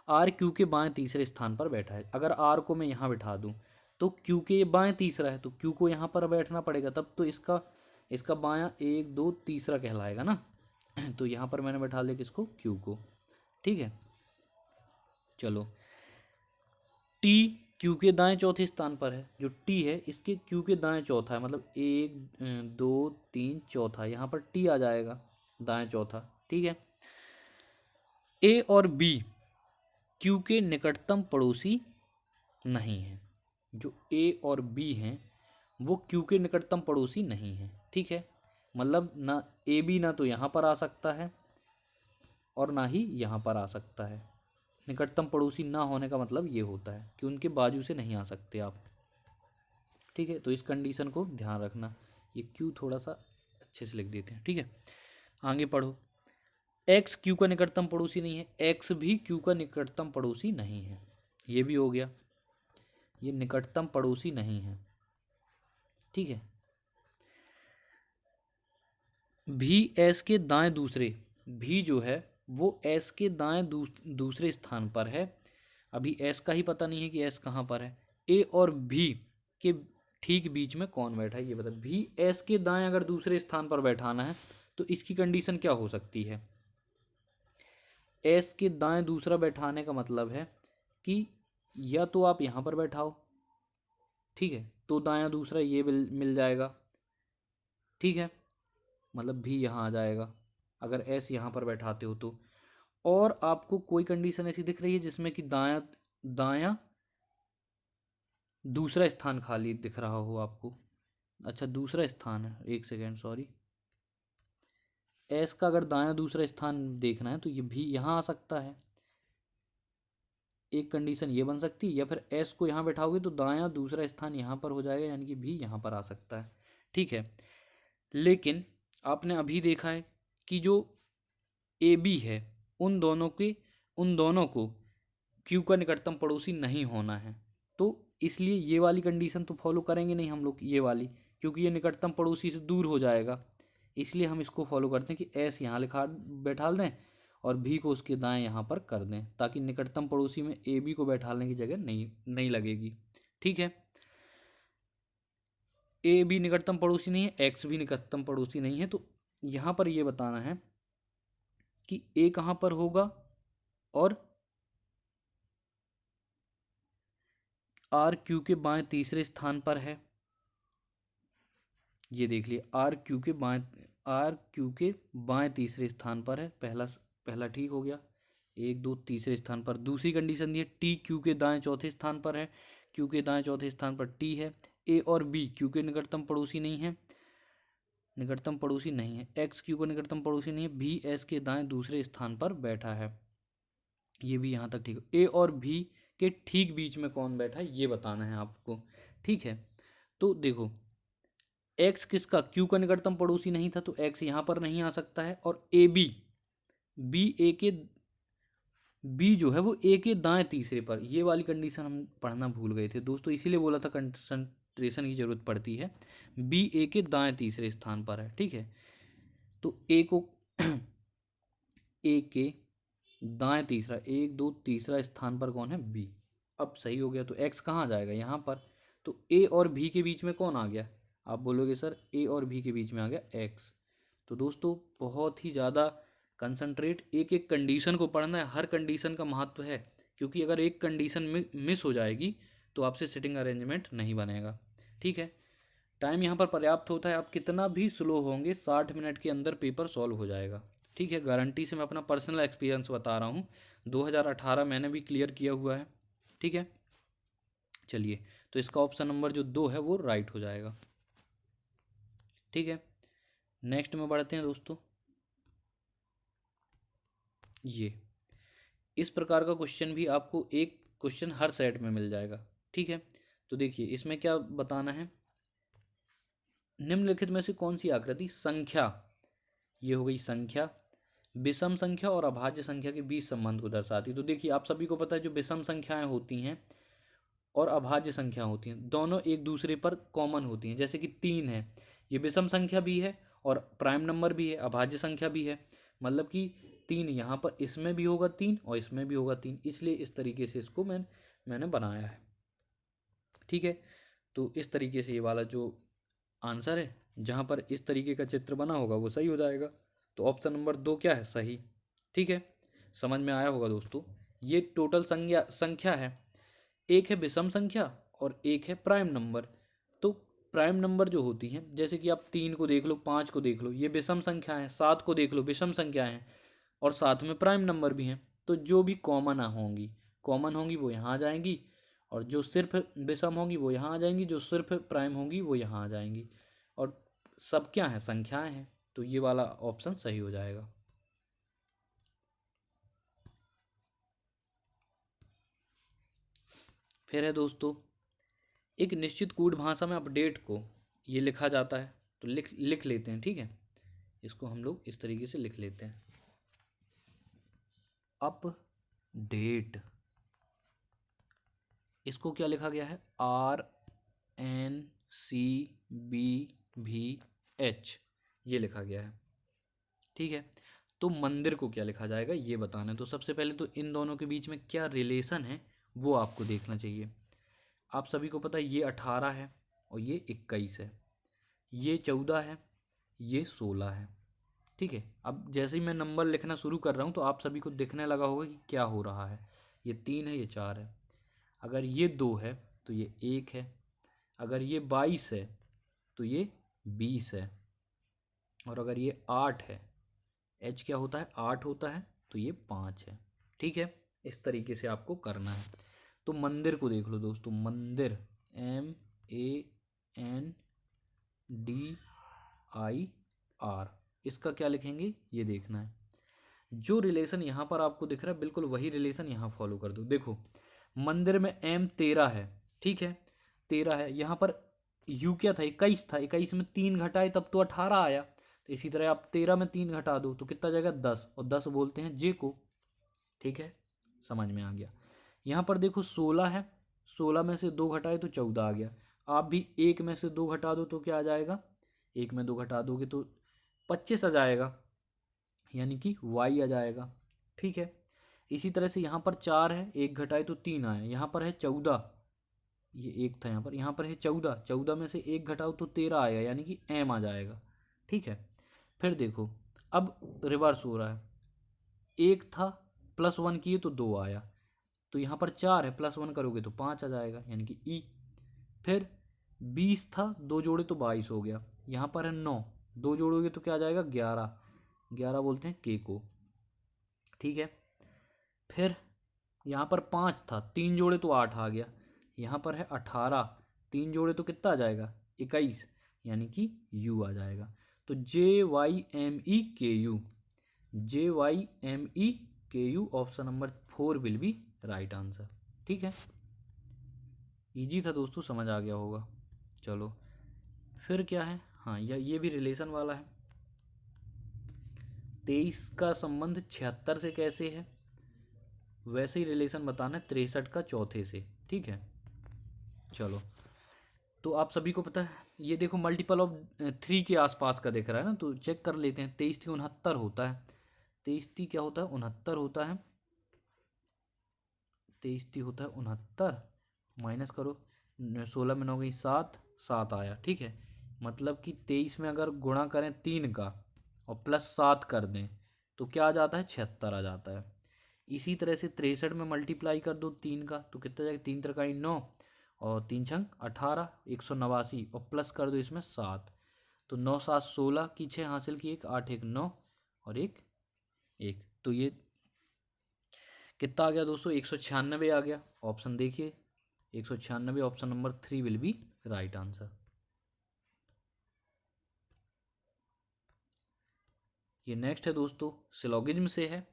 आर क्यू के बाएं तीसरे स्थान पर बैठा है, अगर आर को मैं यहाँ बैठा दूँ तो क्यू के बाएं तीसरा है, तो क्यू को यहाँ पर बैठना पड़ेगा, तब तो इसका इसका बायां 1 2 तीसरा कहलाएगा ना। तो यहाँ पर मैंने बैठा लिया किसको, क्यू को। ठीक है, चलो टी क्यू के दाएं चौथे स्थान पर है, जो टी है इसके क्यू के दाएं चौथा है, मतलब 1 2 3 चौथा, यहाँ पर टी आ जाएगा दाएं चौथा। ठीक है, ए और बी क्यू के निकटतम पड़ोसी नहीं है, जो ए और बी हैं वो क्यू के निकटतम पड़ोसी नहीं है। ठीक है, मतलब ना ए बी ना तो यहाँ पर आ सकता है और ना ही यहाँ पर आ सकता है। निकटतम पड़ोसी ना होने का मतलब ये होता है कि उनके बाजू से नहीं आ सकते आप। ठीक है, तो इस कंडीशन को ध्यान रखना, ये क्यू थोड़ा सा अच्छे से लिख देते हैं। ठीक है, आगे पढ़ो, एक्स क्यू का निकटतम पड़ोसी नहीं है, एक्स भी क्यू का निकटतम पड़ोसी नहीं है, ये भी हो गया, ये निकटतम पड़ोसी नहीं है। ठीक है, भी एस के दाएं दूसरे, भी जो है वो एस के दाएं दूसरे स्थान पर है। अभी एस का ही पता नहीं है कि एस कहाँ पर है। ए और भी के ठीक बीच में कौन बैठा है ये बता। भी एस के दाएं अगर दूसरे स्थान पर बैठाना है तो इसकी कंडीशन क्या हो सकती है। एस के दाएं दूसरा बैठाने का मतलब है कि या तो आप यहाँ पर बैठाओ, ठीक है, तो दायां दूसरा ये मिल जाएगा, ठीक है, मतलब भी यहाँ आ जाएगा अगर एस यहाँ पर बैठाते हो तो। और आपको कोई कंडीशन ऐसी दिख रही है जिसमें कि दायां दायां दूसरा स्थान खाली दिख रहा हो आपको। अच्छा दूसरा स्थान है, एक सेकेंड सॉरी, एस का अगर दायां दूसरा स्थान देखना है तो ये भी यहाँ आ सकता है। एक कंडीशन ये बन सकती है, या फिर एस को यहाँ बैठाओगे तो दायां दूसरा स्थान यहाँ पर हो जाएगा, यानी कि भी यहाँ पर आ सकता है। ठीक है, लेकिन आपने अभी देखा है कि जो ए बी है उन दोनों को क्यू का निकटतम पड़ोसी नहीं होना है। तो इसलिए ये वाली कंडीशन तो फॉलो करेंगे नहीं हम लोग, ये वाली, क्योंकि ये निकटतम पड़ोसी से दूर हो जाएगा। इसलिए हम इसको फॉलो करते हैं कि एस यहाँ लिखा बैठा दें और भी को उसके दाएं यहाँ पर कर दें, ताकि निकटतम पड़ोसी में ए बी को बैठाने की जगह नहीं लगेगी। ठीक है, ए बी निकटतम पड़ोसी नहीं है, एक्स भी निकटतम पड़ोसी नहीं है, तो यहाँ पर ये बताना है कि ए कहाँ पर होगा और आर क्यू के बाएं तीसरे स्थान पर है। ये देख लिए, आर क्यू के बाएं तीसरे स्थान पर है। पहला ठीक हो गया, एक दो तीसरे स्थान पर। दूसरी कंडीशन दी है टी क्यू के दाएं चौथे स्थान पर है, क्यू के दाएं चौथे स्थान पर टी है। ए और बी क्यू के निकटतम पड़ोसी नहीं है, एक्स क्यू का निकटतम पड़ोसी नहीं है, भी एस के दाएं दूसरे स्थान पर बैठा है। ये भी यहाँ तक ठीक है। ए और भी के ठीक बीच में कौन बैठा है ये बताना है आपको। ठीक है, तो देखो एक्स किसका, क्यू का निकटतम पड़ोसी नहीं था तो एक्स यहाँ पर नहीं आ सकता है। और ए बी बी जो है वो ए के दाएं तीसरे पर, ये वाली कंडीशन हम पढ़ना भूल गए थे दोस्तों, इसीलिए बोला था कंसंट्रेशन की जरूरत पड़ती है। बी ए के दाएं तीसरे स्थान पर है। ठीक है, तो ए को ए के दाएं तीसरा, एक दो तीसरा स्थान पर कौन है, बी। अब सही हो गया, तो एक्स कहाँ आ जाएगा यहाँ पर। तो ए और भी के बीच में कौन आ गया, आप बोलोगे सर ए और भी के बीच में आ गया एक्स। तो दोस्तों बहुत ही ज़्यादा कंसंट्रेट, एक एक कंडीशन को पढ़ना है, हर कंडीशन का महत्व है, क्योंकि अगर एक कंडीशन मिस हो जाएगी तो आपसे सिटिंग अरेंजमेंट नहीं बनेगा। ठीक है, टाइम यहाँ पर पर्याप्त होता है, आप कितना भी स्लो होंगे 60 मिनट के अंदर पेपर सॉल्व हो जाएगा। ठीक है, गारंटी से मैं अपना पर्सनल एक्सपीरियंस बता रहा हूँ, 2018 मैंने भी क्लियर किया हुआ है। ठीक है, चलिए, तो इसका ऑप्शन नंबर जो 2 है वो राइट हो जाएगा। ठीक है, नेक्स्ट में बढ़ते हैं दोस्तों। ये इस प्रकार का क्वेश्चन भी आपको एक क्वेश्चन हर सेट में मिल जाएगा। ठीक है, तो देखिए इसमें क्या बताना है, निम्नलिखित में से कौन सी आकृति संख्या, ये हो गई संख्या, विषम संख्या और अभाज्य संख्या के बीच संबंध को दर्शाती है। तो देखिए आप सभी को पता है जो विषम संख्याएं होती हैं और अभाज्य संख्या होती हैं दोनों एक दूसरे पर कॉमन होती हैं। जैसे कि 3 है, ये विषम संख्या भी है और प्राइम नंबर भी है, अभाज्य संख्या भी है, मतलब कि 3 यहाँ पर इसमें भी होगा 3 और इसमें भी होगा 3, इसलिए इस तरीके से इसको मैंने बनाया है। ठीक है, तो इस तरीके से ये वाला जो आंसर है जहाँ पर इस तरीके का चित्र बना होगा वो सही हो जाएगा। तो ऑप्शन नंबर 2 क्या है, सही। ठीक है, समझ में आया होगा दोस्तों। ये टोटल संख्या है, एक है विषम संख्या और एक है प्राइम नंबर। तो प्राइम नंबर जो होती हैं, जैसे कि आप 3 को देख लो, 5 को देख लो, ये विषम संख्या है, 7 को देख लो विषम संख्या है और साथ में प्राइम नंबर भी हैं। तो जो भी कॉमन होंगी वो यहाँ आ जाएंगी, और जो सिर्फ विषम होंगी वो यहाँ आ जाएंगी, जो सिर्फ प्राइम होंगी वो यहाँ आ जाएंगी। और सब क्या है, संख्याएं हैं, तो ये वाला ऑप्शन सही हो जाएगा। फिर है दोस्तों, एक निश्चित कूट भाषा में अपडेट को ये लिखा जाता है, तो लिख लेते हैं। ठीक है, इसको हम लोग इस तरीके से लिख लेते हैं। अपडेट, इसको क्या लिखा गया है, RNCBVH, ये लिखा गया है। ठीक है, तो मंदिर को क्या लिखा जाएगा ये बताना है। तो सबसे पहले तो इन दोनों के बीच में क्या रिलेशन है वो आपको देखना चाहिए। आप सभी को पता है ये 18 है और ये 21 है, ये 14 है, ये 16 है। ठीक है, अब जैसे ही मैं नंबर लिखना शुरू कर रहा हूँ तो आप सभी को दिखने लगा होगा कि क्या हो रहा है। ये 3 है, ये 4 है, अगर ये 2 है तो ये 1 है, अगर ये 22 है तो ये 20 है, और अगर ये 8 है, एच क्या होता है 8 होता है, तो ये 5 है। ठीक है, इस तरीके से आपको करना है। तो मंदिर को देख लो दोस्तों, मंदिर MANDIR, इसका क्या लिखेंगे ये देखना है। जो रिलेशन यहाँ पर आपको दिख रहा है बिल्कुल वही रिलेशन यहाँ फॉलो कर दो। देखो मंदिर में M 13 है, ठीक है 13 है, यहाँ पर U क्या था 21 था, 21 में 3 घटाए तब तो 18 आया। तो इसी तरह आप 13 में 3 घटा दो तो कितना जाएगा 10, और 10 बोलते हैं J को। ठीक है, समझ में आ गया। यहाँ पर देखो 16 है, 16 में से 2 घटाए तो 14 आ गया। आप भी 1 में से 2 घटा दो तो क्या आ जाएगा, 1 में 2 घटा दोगे तो 25 आ जाएगा, यानी कि Y आ जाएगा। ठीक है, इसी तरह से यहाँ पर 4 है, 1 घटाए तो 3 आया। यहाँ पर है 14, ये 1 था यहाँ पर है 14, 14 में से 1 घटाओ तो 13 आएगा, यानी कि M आ जाएगा। ठीक है, फिर देखो अब रिवर्स हो रहा है, 1 था +1 किए तो 2 आया, तो यहाँ पर 4 है, +1 करोगे तो 5 आ जाएगा, यानी कि E। फिर 20 था, 2 जोड़े तो 22 हो गया। यहाँ पर है 9, 2 जोड़ोगे तो क्या आ जाएगा 11, 11 बोलते हैं K को। ठीक है, फिर यहाँ पर 5 था, 3 जोड़े तो 8 आ गया। यहाँ पर है 18, 3 जोड़े तो कितना आ जाएगा 21, यानी कि U आ जाएगा। तो JYMEKU, JYMEKU option number 4 will be right answer. ठीक है, इजी था दोस्तों, समझ आ गया होगा। चलो फिर क्या है, हाँ ये भी रिलेशन वाला है। 23 का संबंध 76 से कैसे है, वैसे ही रिलेशन बताना है 63 का चौथे से। ठीक है, चलो तो आप सभी को पता है ये देखो मल्टीपल ऑफ 3 के आसपास का दिख रहा है ना, तो चेक कर लेते हैं। 23 3 69 होता है, 23 3 क्या होता है 69 होता है, 23 3 होता है 69, माइनस करो 16 में 9 गई 7, 7 आया। ठीक है, मतलब कि 23 में अगर गुणा करें 3 का और +7 कर दें तो क्या आ जाता है 76 आ जाता है। इसी तरह से 63 में मल्टीप्लाई कर दो 3 का तो कितना जाएगा, 3 3 9 और 3 छंग 18, 189, और प्लस कर दो इसमें 7, तो 9 7 16 की 6 हासिल की 1, 8 1 9 और 1 1, तो ये कितना आ गया दोस्तों 196 आ गया। ऑप्शन देखिए 196, option number 3 will be right answer. ये नेक्स्ट है दोस्तों, सिलोगिज्म से है।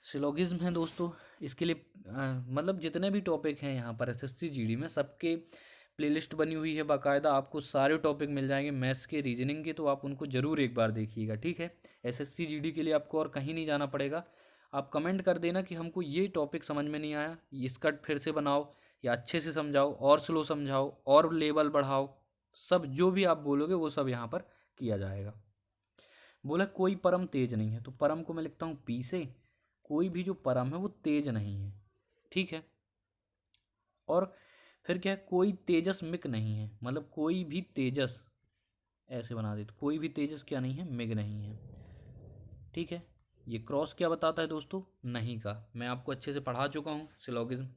सिलोगिज्म है दोस्तों, इसके लिए मतलब जितने भी टॉपिक हैं यहाँ पर एसएससी जीडी में सबके प्लेलिस्ट बनी हुई है बाकायदा, आपको सारे टॉपिक मिल जाएंगे मैथ्स के रीजनिंग के, तो आप उनको ज़रूर एक बार देखिएगा। ठीक है, एसएससी जीडी के लिए आपको और कहीं नहीं जाना पड़ेगा। आप कमेंट कर देना कि हमको ये टॉपिक समझ में नहीं आया, इसका फिर से बनाओ या अच्छे से समझाओ और स्लो समझाओ और लेवल बढ़ाओ, सब जो भी आप बोलोगे वो सब यहाँ पर किया जाएगा। बोला कोई परम तेज नहीं है, तो परम को मैं लिखता हूँ पी से, कोई भी जो परम है वो तेज नहीं है। ठीक है, और फिर क्या है, कोई तेजस मिग नहीं है, मतलब कोई भी तेजस, ऐसे बना दे तो कोई भी तेजस क्या नहीं है, मिग नहीं है। ठीक है, ये क्रॉस क्या बताता है दोस्तों, नहीं का, मैं आपको अच्छे से पढ़ा चुका हूँ सिलोगिज्म।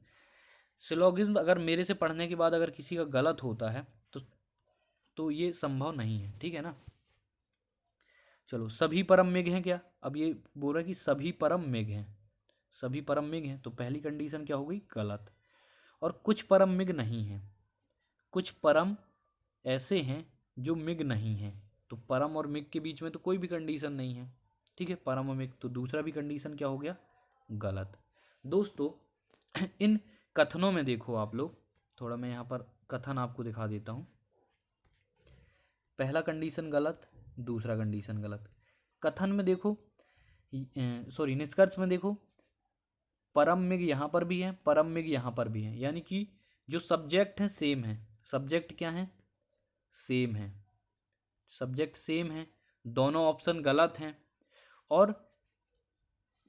सिलोगिज्म अगर मेरे से पढ़ने के बाद अगर किसी का गलत होता है तो ये संभव नहीं है। ठीक है ना, चलो सभी परम मेघ हैं क्या, अब ये बोल रहा है कि सभी परम मेघ हैं, सभी परम मेघ हैं, तो पहली कंडीशन क्या हो गई गलत। और कुछ परम मिग नहीं है, कुछ परम ऐसे हैं जो मिग नहीं हैं, तो परम और मिग के बीच में तो कोई भी कंडीशन नहीं है। ठीक है, परम और मिग, तो दूसरा भी कंडीशन क्या हो गया गलत। दोस्तों इन कथनों में देखो आप लोग, थोड़ा मैं यहाँ पर कथन आपको दिखा देता हूँ। पहला कंडीशन गलत, दूसरा कंडीशन गलत। कथन में देखो सॉरी निष्कर्ष में देखो, परम मिग यहाँ पर भी है, परम मिग यहाँ पर भी है, यानी कि जो सब्जेक्ट है सेम है। सब्जेक्ट क्या है? सेम है। सब्जेक्ट सेम है, दोनों ऑप्शन गलत हैं, और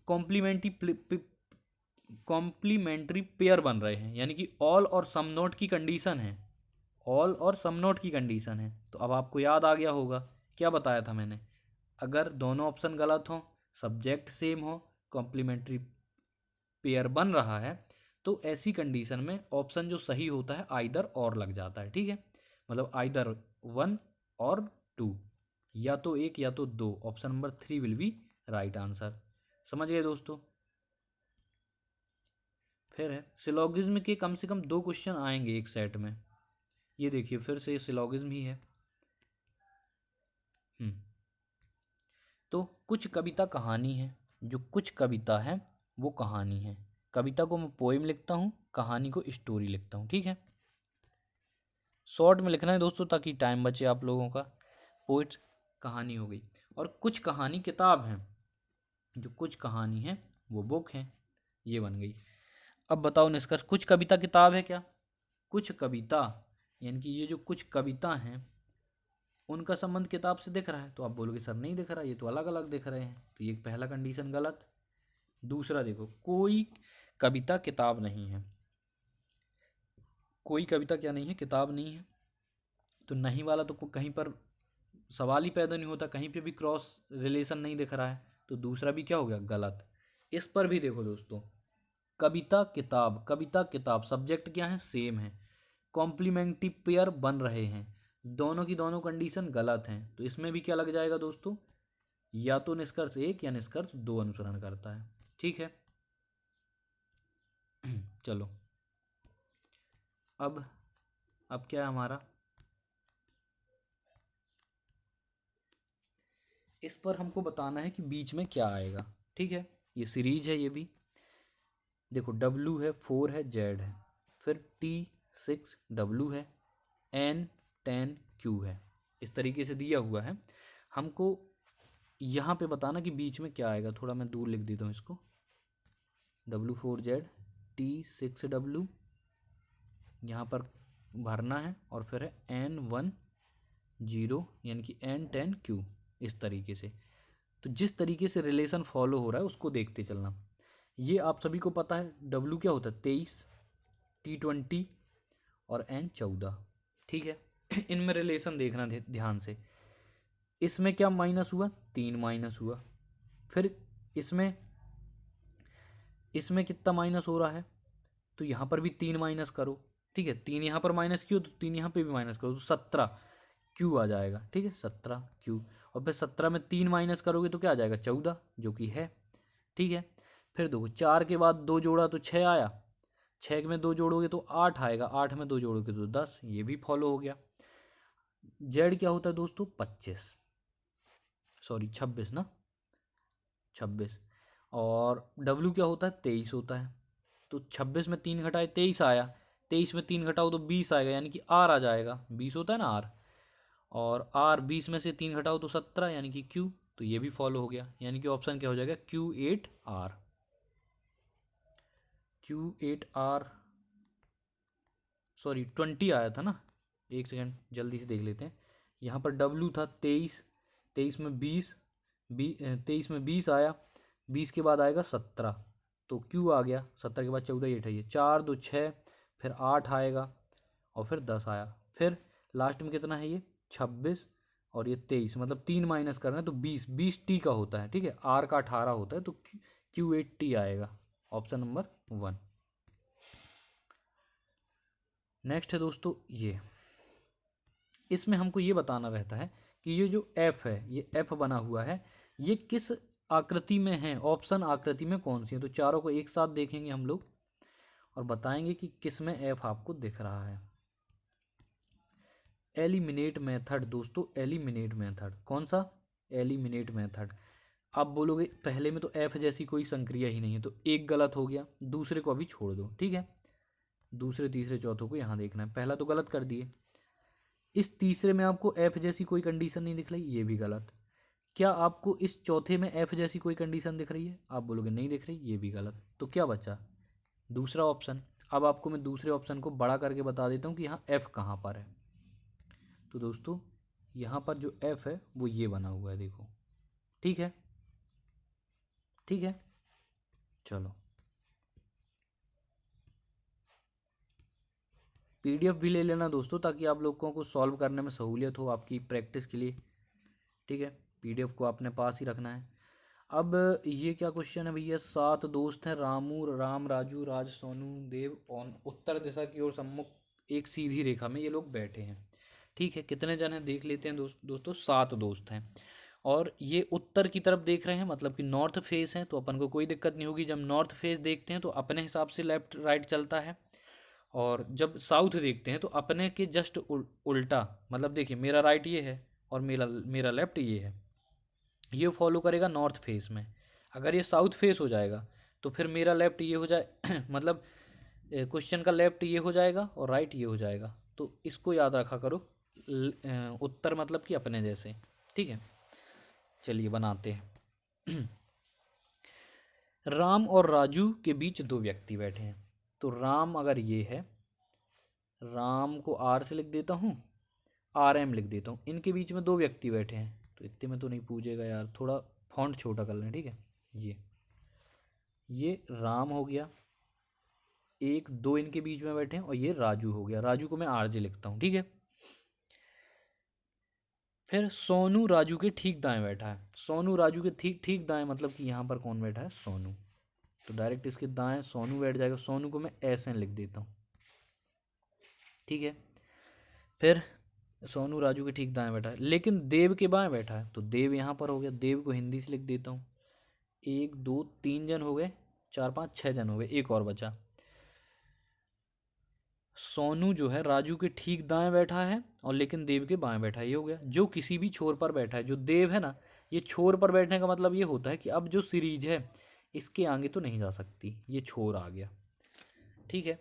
कॉम्प्लीमेंट्री पेयर बन रहे हैं, यानी कि ऑल और सम नोट की कंडीशन है। ऑल और सम नोट की कंडीशन है। तो अब आपको याद आ गया होगा क्या बताया था मैंने। अगर दोनों ऑप्शन गलत हो, सब्जेक्ट सेम हो, कॉम्प्लीमेंट्री पेयर बन रहा है, तो ऐसी कंडीशन में ऑप्शन जो सही होता है आइदर और लग जाता है। ठीक है, मतलब आइदर 1 और 2, या तो एक या तो दो। Option number 3 will be right answer. समझ गए दोस्तों? फिर है सिलोगिज्म के कम से कम 2 क्वेश्चन आएंगे एक सेट में। ये देखिए फिर से ये सिलोगिज्म ही है। तो कुछ कविता कहानी है, जो कुछ कविता है वो कहानी है। कविता को मैं पोएम लिखता हूँ, कहानी को स्टोरी लिखता हूँ। ठीक है, शॉर्ट में लिखना है दोस्तों ताकि टाइम बचे आप लोगों का। पोइट कहानी हो गई, और कुछ कहानी किताब है, जो कुछ कहानी है वो बुक है। ये बन गई। अब बताओ निष्कर्ष, कुछ कविता किताब है क्या? कुछ कविता यानी कि ये जो कुछ कविता हैं उनका संबंध किताब से दिख रहा है, तो आप बोलोगे सर नहीं दिख रहा, ये तो अलग अलग दिख रहे हैं। तो ये पहला कंडीशन गलत। दूसरा देखो, कोई कविता किताब नहीं है। कोई कविता क्या नहीं है? किताब नहीं है। तो नहीं वाला तो कहीं पर सवाल ही पैदा नहीं होता, कहीं पे भी क्रॉस रिलेशन नहीं दिख रहा है। तो दूसरा भी क्या हो गया? गलत। इस पर भी देखो दोस्तों, कविता किताब, कविता किताब, सब्जेक्ट क्या है? सेम है। कॉम्प्लीमेंट्री पेयर बन रहे हैं, दोनों की दोनों कंडीशन गलत हैं। तो इसमें भी क्या लग जाएगा दोस्तों? या तो निष्कर्ष 1 या निष्कर्ष 2 अनुसरण करता है। ठीक है चलो, अब क्या है हमारा, इस पर हमको बताना है कि बीच में क्या आएगा। ठीक है, ये सीरीज है। ये भी देखो, W है, 4 है, Z है, फिर T 6 W है, N 10 Q है। इस तरीके से दिया हुआ है। हमको यहाँ पे बताना कि बीच में क्या आएगा। थोड़ा मैं दूर लिख देता हूँ इसको। W4Z T 6W यहाँ पर भरना है, और फिर है N10 यानी कि N10Q। इस तरीके से, तो जिस तरीके से रिलेशन फॉलो हो रहा है उसको देखते चलना। ये आप सभी को पता है, W क्या होता है? 23, T20 और N14। ठीक है इनमें रिलेशन देखना ध्यान से। इसमें क्या माइनस हुआ? 3 माइनस हुआ। फिर इसमें इसमें कितना माइनस हो रहा है? तो यहाँ पर भी 3 माइनस करो। ठीक है, 3 यहाँ पर माइनस क्यू, तो 3 यहाँ पे भी माइनस करो, तो 17 क्यू आ जाएगा। ठीक है, 17 क्यू। और फिर 17 में 3 माइनस करोगे तो क्या आ जाएगा? 14, जो कि है। ठीक है, फिर देखो 4 के बाद 2 जोड़ा तो 6 आया, 6 में 2 जोड़ोगे तो 8 आएगा, 8 में 2 जोड़ोगे तो 10। ये भी फॉलो हो गया। जेड क्या होता है दोस्तों? 25, सॉरी 26 ना, 26। और डब्ल्यू क्या होता है? 23 होता है। तो 26 में 3 घटाए 23 आया, 23 में 3 घटाओ तो 20 आएगा, यानी कि आर आ जाएगा। 20 होता है ना आर, और आर 20 में से 3 घटाओ तो 17, यानी कि क्यू। तो ये भी फॉलो हो गया, यानी कि ऑप्शन क्या हो जाएगा? Q8R। Q8R, सॉरी 20 आया था ना, एक सेकेंड जल्दी से देख लेते हैं। यहाँ पर W था 23, 23 में 20, 23 में 20 आया, 20 के बाद आएगा 17, तो Q आ गया। 17 के बाद 14, ये अठाइए, 4 2 6, फिर 8 आएगा, और फिर 10 आया। फिर लास्ट में कितना है? ये 26 और ये 23, मतलब 3 माइनस करना है तो 20, 20 T का होता है। ठीक है, R का 18 होता है, तो Q8T आएगा। Option number 1। नेक्स्ट है दोस्तों, ये इसमें हमको ये बताना रहता है कि ये जो F है, ये F बना हुआ है, ये किस आकृति में है, ऑप्शन आकृति में कौन सी है। तो चारों को एक साथ देखेंगे हम लोग और बताएंगे कि किस में F आपको दिख रहा है। एलिमिनेट मेथड दोस्तों, एलिमिनेट मेथड कौन सा? Eliminate method. आप बोलोगे पहले में तो F जैसी कोई संक्रिया ही नहीं है, तो एक गलत हो गया, दूसरे को अभी छोड़ दो। ठीक है, दूसरे तीसरे चौथों को यहाँ देखना है, पहला तो गलत कर दिए। इस तीसरे में आपको F जैसी कोई कंडीशन नहीं दिख रही, ये भी गलत। क्या आपको इस चौथे में एफ जैसी कोई कंडीशन दिख रही है? आप बोलोगे नहीं दिख रही, ये भी गलत। तो क्या बचा? दूसरा ऑप्शन। अब आपको मैं दूसरे ऑप्शन को बड़ा करके बता देता हूँ कि यहाँ एफ कहाँ पर है। तो दोस्तों यहाँ पर जो एफ है वो ये बना हुआ है, देखो। ठीक है, ठीक है, चलो पीडीएफ भी ले लेना दोस्तों, ताकि आप लोगों को सॉल्व करने में सहूलियत हो आपकी प्रैक्टिस के लिए। ठीक है, पीडीएफ को अपने पास ही रखना है। अब ये क्या क्वेश्चन है भैया? 7 दोस्त हैं, रामू, राम, राजू, राज, सोनू, देव और उत्तर दिशा की ओर सम्मुख एक सीधी रेखा में ये लोग बैठे हैं। ठीक है, कितने जन हैं देख लेते हैं दोस्तों। 7 दोस्त हैं और ये उत्तर की तरफ देख रहे हैं, मतलब कि नॉर्थ फेस हैं, तो अपन को कोई दिक्कत नहीं होगी। जब नॉर्थ फेस देखते हैं तो अपने हिसाब से लेफ्ट राइट चलता है, और जब साउथ देखते हैं तो अपने के जस्ट उल्टा। मतलब देखिए, मेरा राइट ये है और मेरा मेरा लेफ्ट ये है, ये फॉलो करेगा नॉर्थ फेस में। अगर ये साउथ फेस हो जाएगा तो फिर मेरा लेफ्ट ये हो जाए मतलब क्वेश्चन का लेफ्ट ये हो जाएगा और राइट ये हो जाएगा। तो इसको याद रखा करो, उत्तर मतलब कि अपने जैसे। ठीक है, चलिए बनाते हैं। राम और राजू के बीच 2 व्यक्ति बैठे हैं। तो राम अगर ये है, राम को आर से लिख देता हूँ, आर एम लिख देता हूँ। इनके बीच में 2 व्यक्ति बैठे हैं, तो इतने में तो नहीं पूछेगा यार, थोड़ा फॉन्ट छोटा कर लें। ठीक है, ये राम हो गया, 1 2 इनके बीच में बैठे हैं, और ये राजू हो गया। राजू को मैं आर जे लिखता हूँ। ठीक है, फिर सोनू राजू के ठीक दाएं बैठा है। सोनू राजू के ठीक ठीक दाएं मतलब कि यहाँ पर कौन बैठा है? सोनू। तो डायरेक्ट इसके दाएं सोनू बैठ जाएगा। सोनू को मैं एस एन लिख देता हूँ। ठीक है, फिर सोनू राजू के ठीक दाएं बैठा है, लेकिन देव के बाएं बैठा है, तो देव यहाँ पर हो गया। देव को हिंदी से लिख देता हूँ। 1 2 3 जन हो गए, 4 5 6 जन हो गए, एक और बचा। सोनू जो है राजू के ठीक दाएं बैठा है और लेकिन देव के बाएं बैठा है, ये हो गया। जो किसी भी छोर पर बैठा है, जो देव है ना, ये छोर पर बैठने का मतलब ये होता है कि अब जो सीरीज है इसके आगे तो नहीं जा सकती, ये छोर आ गया। ठीक है,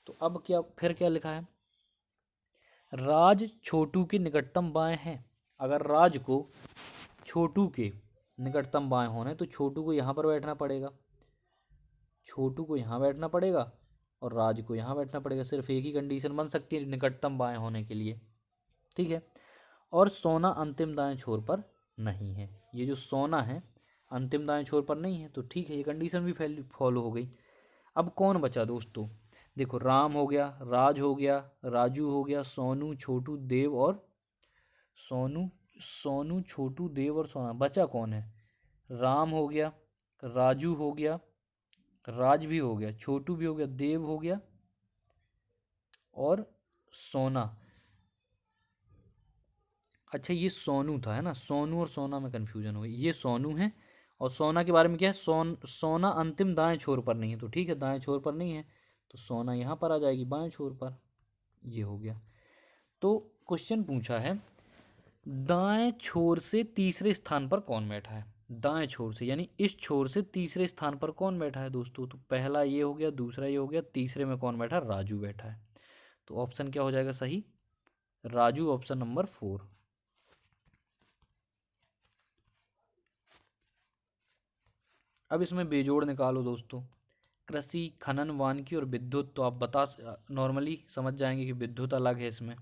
तो अब क्या, फिर क्या लिखा है? राज छोटू के निकटतम बाएं हैं। अगर राज को छोटू के निकटतम बाएं होने तो छोटू को यहाँ पर बैठना पड़ेगा, छोटू को यहाँ बैठना पड़ेगा और राज को यहाँ बैठना पड़ेगा। सिर्फ एक ही कंडीशन बन सकती है निकटतम बाएं होने के लिए। ठीक है, और सोना अंतिम दाएं छोर पर नहीं है। ये जो सोना है अंतिम दाएं छोर पर नहीं है, तो ठीक है, ये कंडीशन भी फॉलो हो गई। अब कौन बचा दोस्तों? देखो, राम हो गया, राज हो गया, राजू हो गया, सोनू, छोटू, देव और सोनू। सोनू, छोटू, देव और सोना। बचा कौन है? राम हो गया, राजू हो गया, राज भी हो गया, छोटू भी हो गया, देव हो गया और सोना। अच्छा, ये सोनू था, है ना? सोनू और सोना में कन्फ्यूजन हो गई। ये सोनू है और सोना के बारे में क्या है? सोना अंतिम दाएं छोर पर नहीं है, तो ठीक है, दाएं छोर पर नहीं है तो सोना यहाँ पर आ जाएगी बाएं छोर पर। ये हो गया। तो क्वेश्चन पूछा है, दाएं छोर से तीसरे स्थान पर कौन बैठा है? दाएं छोर से यानी इस छोर से तीसरे स्थान पर कौन बैठा है दोस्तों? तो पहला ये हो गया, दूसरा ये हो गया, तीसरे में कौन बैठा? राजू बैठा है। तो ऑप्शन क्या हो जाएगा सही? Raju, option number 4। अब इसमें बेजोड़ निकालो दोस्तों। कृषि, खनन, वानिकी और विद्युत। तो आप बता नॉर्मली समझ जाएंगे कि विद्युत अलग है इसमें।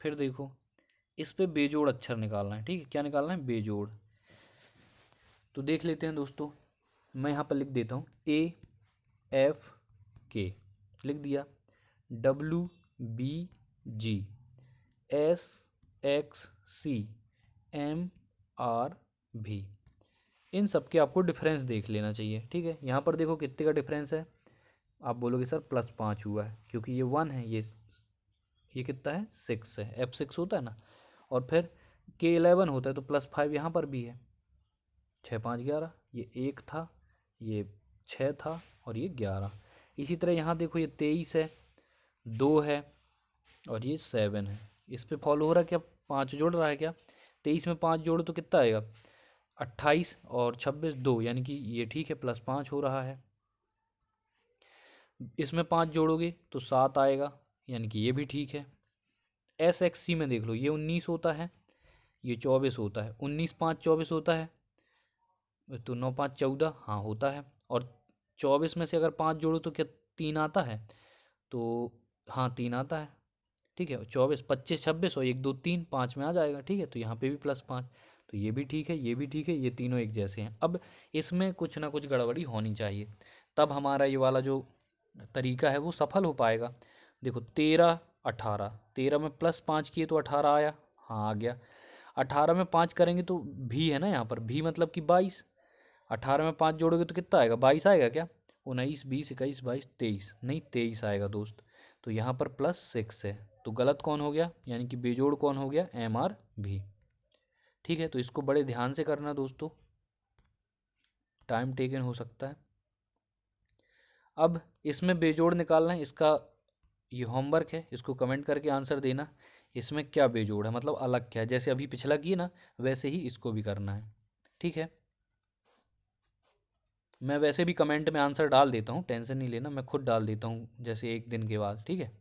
फिर देखो, इस पे बेजोड़ अक्षर निकालना है। ठीक है, क्या निकालना है? बेजोड़। तो देख लेते हैं दोस्तों, मैं यहाँ पर लिख देता हूँ AFK लिख दिया, WBG, SXC, MRV। इन सब के आपको डिफरेंस देख लेना चाहिए। ठीक है, यहाँ पर देखो कितने का डिफरेंस है। आप बोलोगे सर +5 हुआ है, क्योंकि ये 1 है, ये कितना है? 6 है। F6 होता है ना, और फिर K11 होता है, तो +5 यहाँ पर भी है। 6 5 11, ये 1 था, ये 6 था और ये 11। इसी तरह यहाँ देखो, ये 23 है, 2 है और ये 7 है। इस पे फॉलो हो रहा है क्या? 5 जोड़ रहा है क्या? 23 में 5 जोड़ो तो कितना आएगा? 28 और 26 2, यानी कि ये ठीक है, +5 हो रहा है। इसमें 5 जोड़ोगे तो 7 आएगा, यानी कि ये भी ठीक है। SXC में देख लो, ये 19 होता है, ये 24 होता है, 19 5 24 होता है, तो 9 5 14, हाँ होता है। और 24 में से अगर 5 जोड़ो तो क्या 3 आता है? तो हाँ 3 आता है, ठीक है। 24 25 26 और 1 2 3 5 में आ जाएगा, ठीक है। तो यहाँ पे भी +5, तो ये भी ठीक है, ये भी ठीक है, ये तीनों एक जैसे हैं। अब इसमें कुछ ना कुछ गड़बड़ी होनी चाहिए, तब हमारा ये वाला जो तरीका है वो सफल हो पाएगा। देखो 13 18, 13 में +5 किए तो 18 आया, हाँ आ गया। 18 में 5 करेंगे तो भी है ना, यहाँ पर भी मतलब कि 22। 18 में 5 जोड़ोगे तो कितना आएगा? 22 आएगा क्या? 19 20 21 22 23, नहीं 23 आएगा दोस्त। तो यहाँ पर +6 है, तो गलत कौन हो गया, यानी कि बेजोड़ कौन हो गया? MR भी। ठीक है, तो इसको बड़े ध्यान से करना दोस्तों, टाइम टेकन हो सकता है। अब इसमें बेजोड़ निकालना है, इसका ये होमवर्क है, इसको कमेंट करके आंसर देना। इसमें क्या बेजोड़ है, मतलब अलग क्या है? जैसे अभी पिछला किए ना, वैसे ही इसको भी करना है, ठीक है। मैं वैसे भी कमेंट में आंसर डाल देता हूँ, टेंशन नहीं लेना, मैं खुद डाल देता हूँ जैसे 1 दिन के बाद, ठीक है।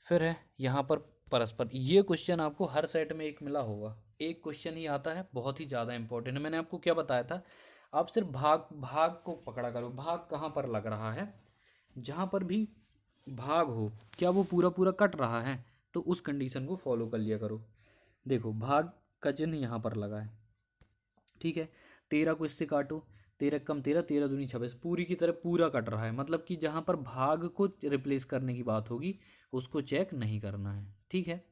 फिर है यहाँ पर परस्पर, ये क्वेश्चन आपको हर सेट में एक मिला होगा, एक क्वेश्चन ही आता है, बहुत ही ज़्यादा इंपॉर्टेंट है। मैंने आपको क्या बताया था, आप सिर्फ भाग भाग को पकड़ा करो, भाग कहाँ पर लग रहा है, जहाँ पर भी भाग हो, क्या वो पूरा पूरा कट रहा है, तो उस कंडीशन को फॉलो कर लिया करो। देखो भाग का चिन्ह यहाँ पर लगा है, ठीक है। 13 को इससे काटो, 13 कम 13, 13 दूनी 26, पूरी की तरह पूरा कट रहा है, मतलब कि जहाँ पर भाग को रिप्लेस करने की बात होगी उसको चेक नहीं करना है, ठीक है।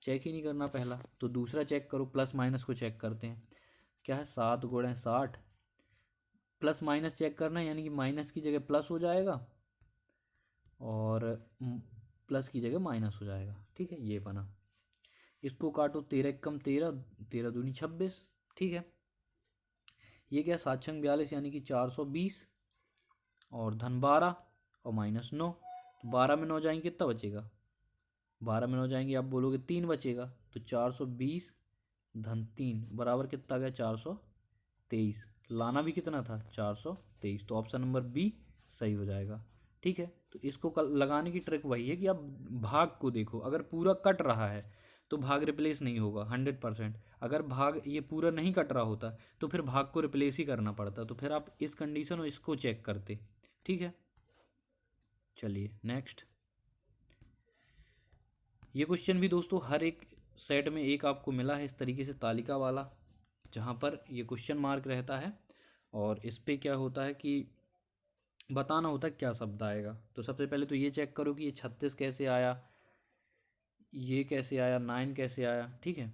चेक ही नहीं करना पहला, तो दूसरा चेक करो, प्लस माइनस को चेक करते हैं। क्या है, 7 × 60, प्लस माइनस चेक करना है, यानी कि माइनस की जगह प्लस हो जाएगा और प्लस की जगह माइनस हो जाएगा, ठीक है। ये बना, इसको काटो, 13 कम 13, 13 दूनी 26, ठीक है। ये क्या, 7×42 यानी कि 420, और धन 12 और -9, तो 12 में 9 जाएंगे कितना बचेगा? 12 में 9 जाएंगे, आप बोलोगे 3 बचेगा, तो 420 धन 3 बराबर कितना आ गया? 423। लाना भी कितना था? 423, तो ऑप्शन नंबर बी सही हो जाएगा, ठीक है। तो इसको लगाने की ट्रिक वही है कि आप भाग को देखो, अगर पूरा कट रहा है तो भाग रिप्लेस नहीं होगा 100%। अगर भाग ये पूरा नहीं कट रहा होता तो फिर भाग को रिप्लेस ही करना पड़ता, तो फिर आप इस कंडीशन और इसको चेक करते, ठीक है। चलिए नेक्स्ट, ये क्वेश्चन भी दोस्तों हर एक सेट में एक आपको मिला है इस तरीके से तालिका वाला, जहाँ पर ये क्वेश्चन मार्क रहता है और इस पे क्या होता है कि बताना होता है क्या शब्द आएगा। तो सबसे पहले तो ये चेक करो कि ये 36 कैसे आया, ये कैसे आया, 9 कैसे आया, ठीक है।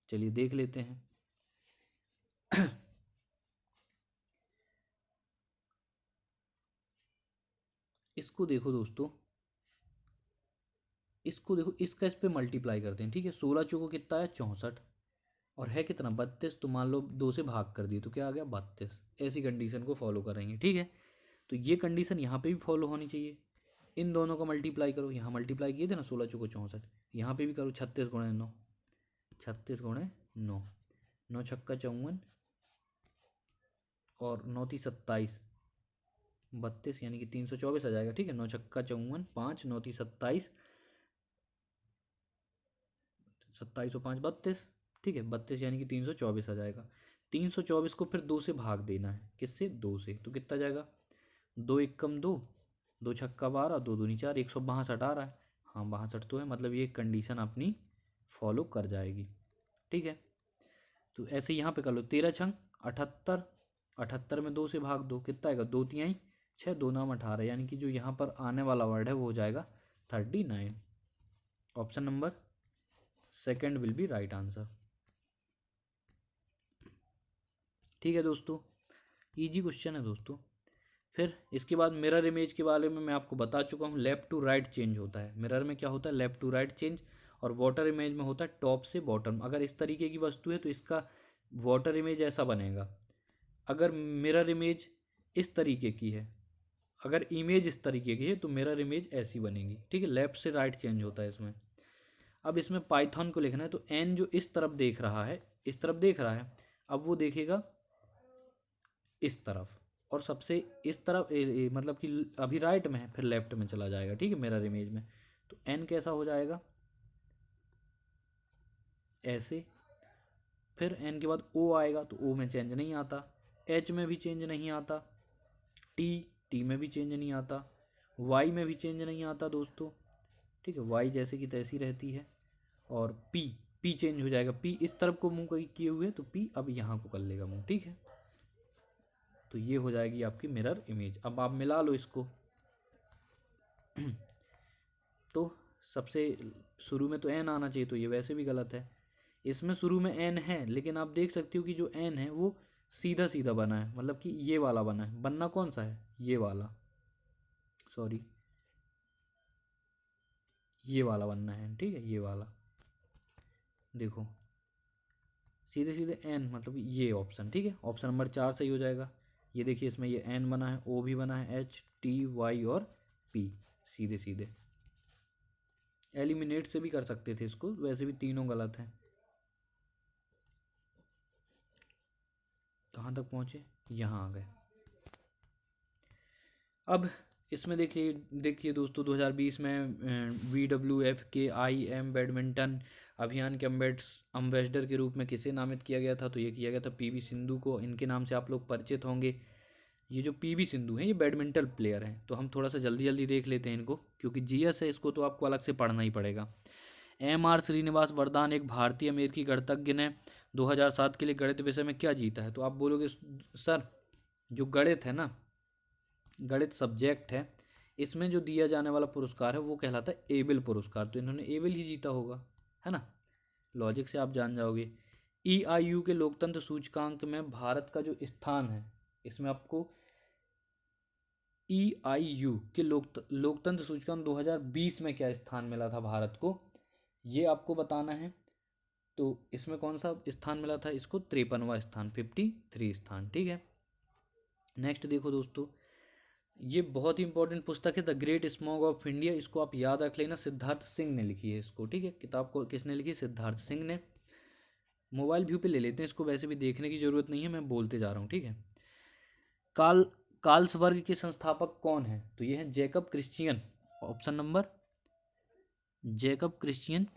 चलिए देख लेते हैं। इसको देखो दोस्तों, इसको देखो, इसका इस पे मल्टीप्लाई करते हैं, ठीक है। 16 चौको कितना है? 64, और है कितना? 32, तो मान लो 2 से भाग कर दिए तो क्या आ गया? 32। ऐसी कंडीशन को फॉलो करेंगे, ठीक है। तो ये कंडीशन यहाँ पे भी फॉलो होनी चाहिए। इन दोनों का मल्टीप्लाई करो, यहाँ मल्टीप्लाई किए थे ना 16 चौको 64, यहाँ पे भी करो 36 × 9, 36 × 9, 9 × 6 = 54, और 9 × 3 = 27, 32 यानी कि 324 आ जाएगा, ठीक है। 9 × 6 = 54, 5 9 × 3 = 27, 27 और 5 32, ठीक है। 32 यानी कि 324 आ जाएगा। 324 को फिर 2 से भाग देना है, किससे? 2 से, तो कितना जाएगा? 2 1 कम 2, 2 छक्का 12, 2 दूनी 4, 162 आ रहा है, हाँ 62 तो है, मतलब ये कंडीशन अपनी फॉलो कर जाएगी, ठीक है। तो ऐसे यहाँ पे कर लो, 13 × 78, 78 में 2 से भाग दो, कितना आएगा? 2 × 3 = 6, 2 9 18, यानी कि जो यहाँ पर आने वाला वर्ड है वो हो जाएगा 39। Option number second will be right answer, ठीक है दोस्तों। इजी क्वेश्चन है दोस्तों। फिर इसके बाद मिरर इमेज के बारे में मैं आपको बता चुका हूँ, लेफ्ट टू राइट चेंज होता है मिरर में। क्या होता है? Left to right change. और वाटर इमेज में होता है टॉप से बॉटम। अगर इस तरीके की वस्तु है तो इसका वाटर इमेज ऐसा बनेगा। अगर मिरर इमेज इस तरीके की है, अगर इमेज इस तरीके की है तो मिरर इमेज ऐसी बनेगी, ठीक है। लेफ्ट से राइट चेंज होता है इसमें। अब इसमें पाइथन को लिखना है, तो एन जो इस तरफ देख रहा है, इस तरफ देख रहा है, अब वो देखेगा इस तरफ, और सबसे इस तरफ मतलब कि अभी राइट में है, फिर लेफ्ट में चला जाएगा, ठीक है, मिरर इमेज में। तो एन कैसा हो जाएगा? ऐसे, फिर एन के बाद ओ आएगा तो ओ में चेंज नहीं आता, एच में भी चेंज नहीं आता, टी में भी चेंज नहीं आता, वाई में भी चेंज नहीं आता दोस्तों। ठीक है, वाई जैसे कि तैसी रहती है। और पी चेंज हो जाएगा, पी इस तरफ को मुंह किए हुए तो पी अब यहाँ को कर लेगा मुंह। ठीक है, तो ये हो जाएगी आपकी मिरर इमेज। अब आप मिला लो इसको। तो सबसे शुरू में तो एन आना चाहिए, तो ये वैसे भी गलत है। इसमें शुरू में एन है, लेकिन आप देख सकते हो कि जो एन है वो सीधा सीधा बना है, मतलब कि ये वाला बना है। बनना कौन सा है, ये वाला, सॉरी ये वाला बनना है। ठीक है, ये वाला देखो सीधे सीधे एन, मतलब ये ऑप्शन। ठीक है, ऑप्शन नंबर 4 सही हो जाएगा। ये देखिए इसमें ये एन बना है, ओ भी बना है, एच टी वाई और पी सीधे सीधे। एलिमिनेट से भी कर सकते थे इसको, वैसे भी तीनों गलत हैं। कहाँ तक पहुँचे, यहाँ आ गए। अब इसमें देखिए दोस्तों 2020 में WWF बैडमिंटन अभियान के अम्बेसडर के रूप में किसे नामित किया गया था, तो ये किया गया था पीवी सिंधु को। इनके नाम से आप लोग परिचित होंगे। ये जो पीवी सिंधु हैं ये बैडमिंटन प्लेयर हैं, तो हम थोड़ा सा जल्दी जल्दी देख लेते हैं इनको, क्योंकि जीएस है, इसको तो आपको अलग से पढ़ना ही पड़ेगा। MR श्रीनिवास वरदान एक भारतीय अमेरिकी गणितज्ञ ने 2007 के लिए गणित विषय में क्या जीता है। तो आप बोलोगे सर जो गणित है ना, गणित सब्जेक्ट है, इसमें जो दिया जाने वाला पुरस्कार है वो कहलाता है एबेल पुरस्कार, तो इन्होंने एबेल ही जीता होगा, है ना। लॉजिक से आप जान जाओगे। EIU के लोकतंत्र सूचकांक में भारत का जो स्थान है, इसमें आपको EIU के लोकतंत्र सूचकांक 2020 में क्या स्थान मिला था भारत को, ये आपको बताना है। तो इसमें कौन सा स्थान मिला था इसको, 53वां स्थान, 53 स्थान। ठीक है, नेक्स्ट देखो दोस्तों, ये बहुत ही इंपॉर्टेंट पुस्तक है the great smog of India, इसको आप याद रख लेना। सिद्धार्थ सिंह ने लिखी है इसको। ठीक है, किताब को किसने लिखी, सिद्धार्थ सिंह ने। मोबाइल व्यू पे ले लेते हैं इसको, वैसे भी देखने की ज़रूरत नहीं है, मैं बोलते जा रहा हूँ। ठीक है, कार्ल्सबर्ग के संस्थापक कौन है, तो ये है Jacob Christian. Option number Jacob Christian,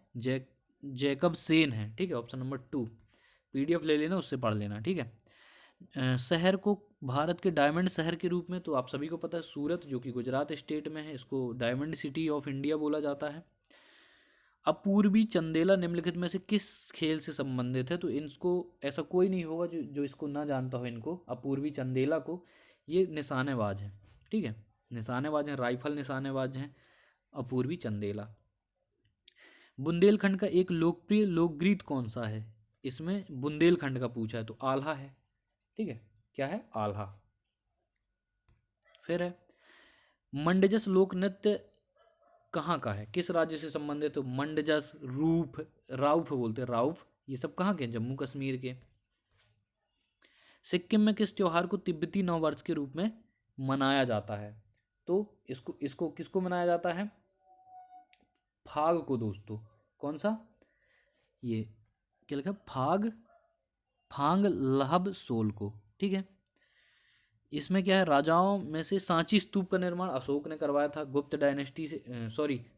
Jacob Sen है। ठीक है, ऑप्शन नंबर 2। PDF ले लेना, उससे पढ़ लेना। ठीक है, शहर को भारत के डायमंड शहर के रूप में, तो आप सभी को पता है सूरत, जो कि गुजरात स्टेट में है, इसको डायमंड सिटी ऑफ इंडिया बोला जाता है। अपूर्वी चंदेला निम्नलिखित में से किस खेल से संबंधित है, तो इनको ऐसा कोई नहीं होगा जो इसको ना जानता हो। इनको अपूर्वी चंदेला को, ये निशानेबाज हैं। ठीक है, निशानेबाज हैं, राइफल निशानेबाज हैं अपूर्वी चंदेला। बुंदेलखंड का एक लोकप्रिय लोकगीत कौन सा है, इसमें बुंदेलखंड का पूछा है, तो आल्हा है। ठीक है, क्या है, आल्हा। फिर है मंडजस लोक नृत्य कहाँ का है, किस राज्य से संबंधित, तो मंडजस, रूफ, राउफ बोलते हैं, राउफ, ये सब कहाँ के हैं, जम्मू कश्मीर के। सिक्किम में किस त्योहार को तिब्बती नववर्ष के रूप में मनाया जाता है, तो इसको इसको किसको मनाया जाता है, फाग को दोस्तों। कौन सा, ये क्या लिखा है, फांग लहब सोल को। ठीक है, इसमें क्या है, राजाओं में से सांची स्तूप का निर्माण अशोक ने करवाया था। गुप्त डायनेस्टी से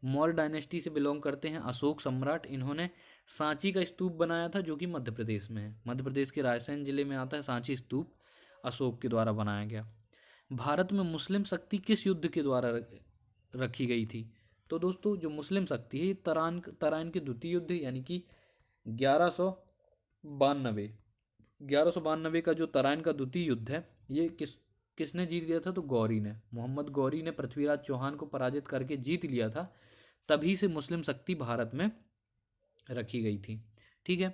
मौर्य डायनेस्टी से बिलोंग करते हैं अशोक सम्राट, इन्होंने सांची का स्तूप बनाया था, जो कि मध्य प्रदेश में है। मध्य प्रदेश के रायसेन जिले में आता है सांची स्तूप, अशोक के द्वारा बनाया गया। भारत में मुस्लिम शक्ति किस युद्ध के द्वारा रखी गई थी, तो दोस्तों जो मुस्लिम शक्ति है ये तराइन के द्वितीय युद्ध, यानी कि 1192 का जो तराइन का द्वितीय युद्ध है, ये किसने जीत लिया था, तो गौरी ने, मोहम्मद गौरी ने पृथ्वीराज चौहान को पराजित करके जीत लिया था। तभी से मुस्लिम शक्ति भारत में रखी गई थी। ठीक है,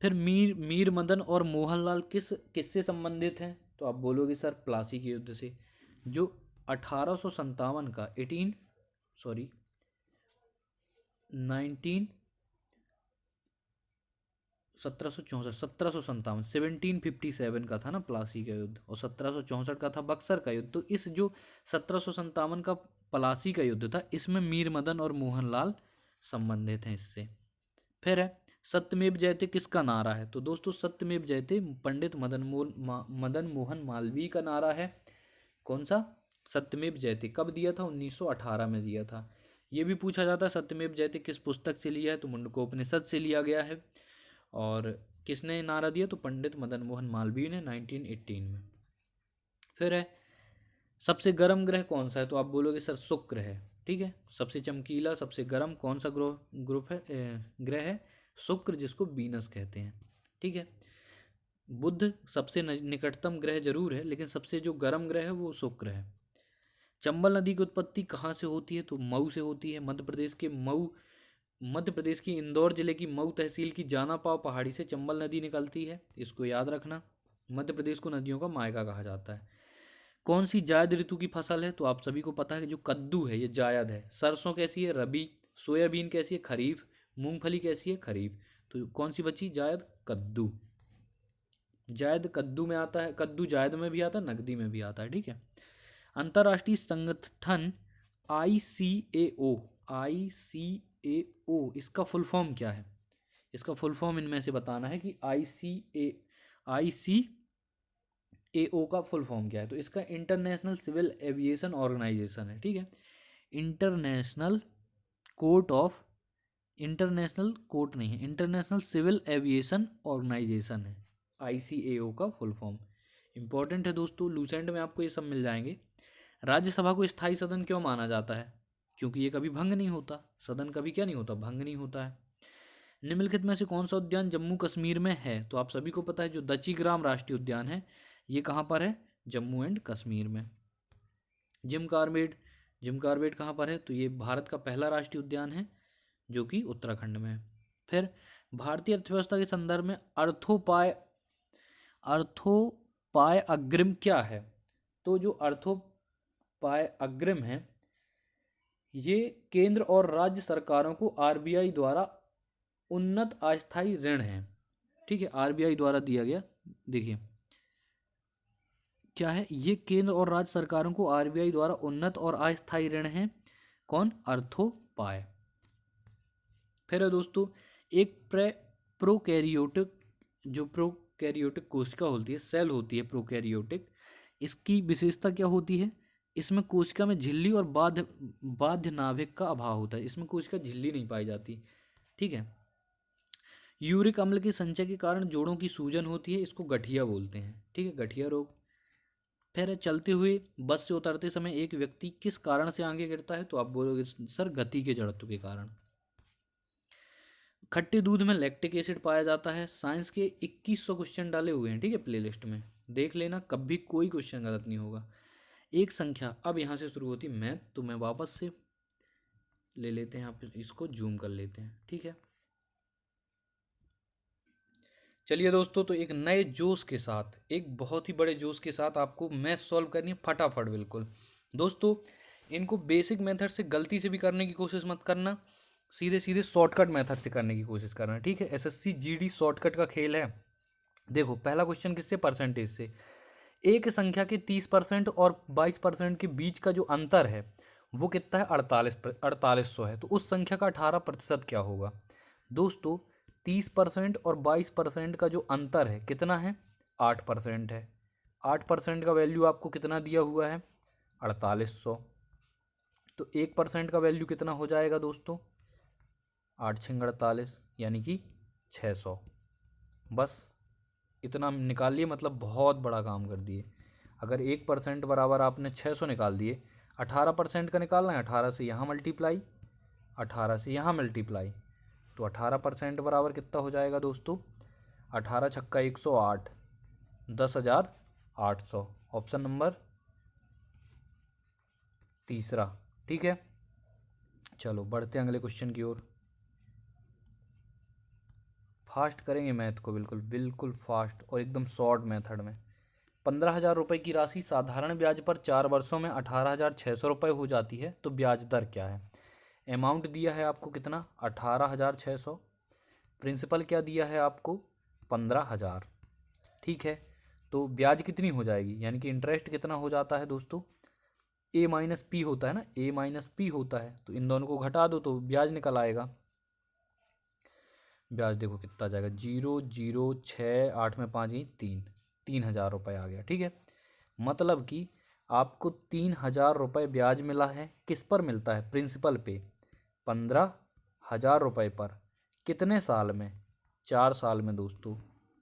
फिर मीर मदन और मोहनलाल किससे संबंधित हैं, तो आप बोलोगे सर प्लासी के युद्ध से, जो 1857 का 1757 का था ना प्लासी का युद्ध, और 1764 का था बक्सर का युद्ध। तो इस जो 1757 का प्लासी का युद्ध था, इसमें मीर मदन और मोहनलाल संबंधित हैं इससे। फिर है सत्यमेव जयते किसका नारा है, तो दोस्तों सत्यमेव जयते पंडित मदन मोहन मालवीय का नारा है। कौन सा, सत्यमेव जयते, कब दिया था, 1918 में दिया था। ये भी पूछा जाता है सत्यमेव जयते किस पुस्तक से लिया है, तो मुंडकोपनिषद से लिया गया है। और किसने नारा दिया? तो पंडित मदन मोहन मालवीय ने 1918 में। फिर है सबसे गर्म ग्रह कौन सा है? तो आप बोलोगे सर शुक्र है। ठीक है, सबसे चमकीला सबसे गर्म कौन सा ग्रह है? शुक्र, जिसको वीनस कहते हैं। ठीक है, बुध सबसे निकटतम ग्रह जरूर है, लेकिन सबसे जो गर्म ग्रह है वो शुक्र है। चंबल नदी की उत्पत्ति कहाँ से होती है? तो मऊ से होती है। मध्य प्रदेश की इंदौर जिले की मऊ तहसील की जानापाव पहाड़ी से चंबल नदी निकलती है, इसको याद रखना। मध्य प्रदेश को नदियों का मायका कहा जाता है। कौन सी जायद ऋतु की फसल है? तो आप सभी को पता है कि जो कद्दू है ये जायद है। सरसों कैसी है? रबी। सोयाबीन कैसी है? खरीफ। मूंगफली कैसी है? खरीफ। तो कौन सी बची? जायद कद्दू। जायद कद्दू में आता है, कद्दू जायद में भी आता है, नकदी में भी आता है। ठीक है, अंतर्राष्ट्रीय संगठन ICAO, ICAO इसका फुल फॉर्म क्या है? इसका फुल फॉर्म इनमें से बताना है कि ICAO का फुल फॉर्म क्या है? तो इसका इंटरनेशनल सिविल एविएशन ऑर्गेनाइजेशन है। ठीक है, international court of international court नहीं है, इंटरनेशनल सिविल एविएशन ऑर्गेनाइजेशन है ICAO का फुल फॉर्म। इंपॉर्टेंट है दोस्तों, लूसेंट में आपको ये सब मिल जाएंगे। राज्यसभा को स्थायी सदन क्यों माना जाता है? क्योंकि ये कभी भंग नहीं होता, सदन कभी क्या नहीं होता? भंग नहीं होता है। निम्नलिखित में से कौन सा उद्यान जम्मू कश्मीर में है? तो आप सभी को पता है जो दचीग्राम राष्ट्रीय उद्यान है ये कहाँ पर है? जम्मू एंड कश्मीर में। जिम कार्बेट, जिम कार्बेट कहाँ पर है? तो ये भारत का पहला राष्ट्रीय उद्यान है जो कि उत्तराखंड में है। फिर भारतीय अर्थव्यवस्था के संदर्भ में अर्थोपाय अग्रिम क्या है? तो जो अर्थोपाय अग्रिम है ये केंद्र और राज्य सरकारों को RBI द्वारा उन्नत अस्थायी ऋण है। ठीक है, RBI द्वारा दिया गया, देखिए क्या है ये, केंद्र और राज्य सरकारों को RBI द्वारा उन्नत और अस्थायी ऋण है। कौन? अर्थोपाय। फिर है दोस्तों एक प्रोकैरियोटिक, जो प्रोकैरियोटिक कोशिका होती है, सेल होती है प्रोकैरियोटिक, इसकी विशेषता क्या होती है? इसमें कोशिका में झिल्ली और बाध्य नाभिक का अभाव होता है, इसमें कोशिका झिल्ली नहीं पाई जाती। ठीक है, यूरिक अम्ल के संचय के कारण जोड़ों की सूजन होती है, इसको गठिया बोलते हैं। ठीक है, गठिया रोग। फिर चलते हुए बस से उतरते समय एक व्यक्ति किस कारण से आगे गिरता है? तो आप बोलोगे सर गति के जड़त्व के कारण। खट्टे दूध में लैक्टिक एसिड पाया जाता है। साइंस के 2100 क्वेश्चन डाले हुए हैं। ठीक है, प्लेलिस्ट में देख लेना, कभी कोई क्वेश्चन गलत नहीं होगा। एक संख्या अब यहाँ से शुरू होती मैथ, तो मैं वापस से ले लेते हैं, आप इसको जूम कर लेते हैं। ठीक है, चलिए दोस्तों, तो एक नए जोश के साथ, एक बहुत ही बड़े जोश के साथ आपको मैथ सॉल्व करनी है फटाफट। बिल्कुल दोस्तों, इनको बेसिक मेथड से गलती से भी करने की कोशिश मत करना, सीधे सीधे शॉर्टकट मेथड से करने की कोशिश करना। ठीक है, SSC GD शॉर्टकट का खेल है। देखो पहला क्वेश्चन किससे? परसेंटेज से। एक संख्या के 30% और 22% के बीच का जो अंतर है वो कितना है? 4800 है। तो उस संख्या का 18% क्या होगा? दोस्तों 30% और 22% का जो अंतर है कितना है? 8% है। 8% का वैल्यू आपको कितना दिया हुआ है? 4800। तो 1% का वैल्यू कितना हो जाएगा दोस्तों? 8 छंग 48, यानी कि 600। बस इतना निकाल लिए, मतलब बहुत बड़ा काम कर दिए। अगर 1% बराबर आपने 600 निकाल दिए, 18% का निकालना है, 18 से यहाँ मल्टीप्लाई, 18 से यहाँ मल्टीप्लाई, तो 18% बराबर कितना हो जाएगा दोस्तों? 18 छक्का 108, 10,800। ऑप्शन नंबर तीसरा। ठीक है, चलो बढ़ते हैं अगले क्वेश्चन की ओर। फास्ट करेंगे मैथ को, बिल्कुल बिल्कुल फास्ट और एकदम शॉर्ट मेथड में। 15,000 रुपये की राशि साधारण ब्याज पर 4 वर्षों में 18,600 रुपये हो जाती है, तो ब्याज दर क्या है? अमाउंट दिया है आपको कितना? 18,600। प्रिंसिपल क्या दिया है आपको? 15,000। ठीक है, तो ब्याज कितनी हो जाएगी, यानी कि इंटरेस्ट कितना हो जाता है दोस्तों? A-P होता है ना, A-P होता है, तो इन दोनों को घटा दो तो ब्याज निकल आएगा। ब्याज देखो कितना आ जाएगा, 0,068 में 5 3, 3,000 रुपये आ गया। ठीक है, मतलब कि आपको 3,000 रुपये ब्याज मिला है। किस पर मिलता है? प्रिंसिपल पे। 15,000 रुपये पर कितने साल में? 4 साल में दोस्तों।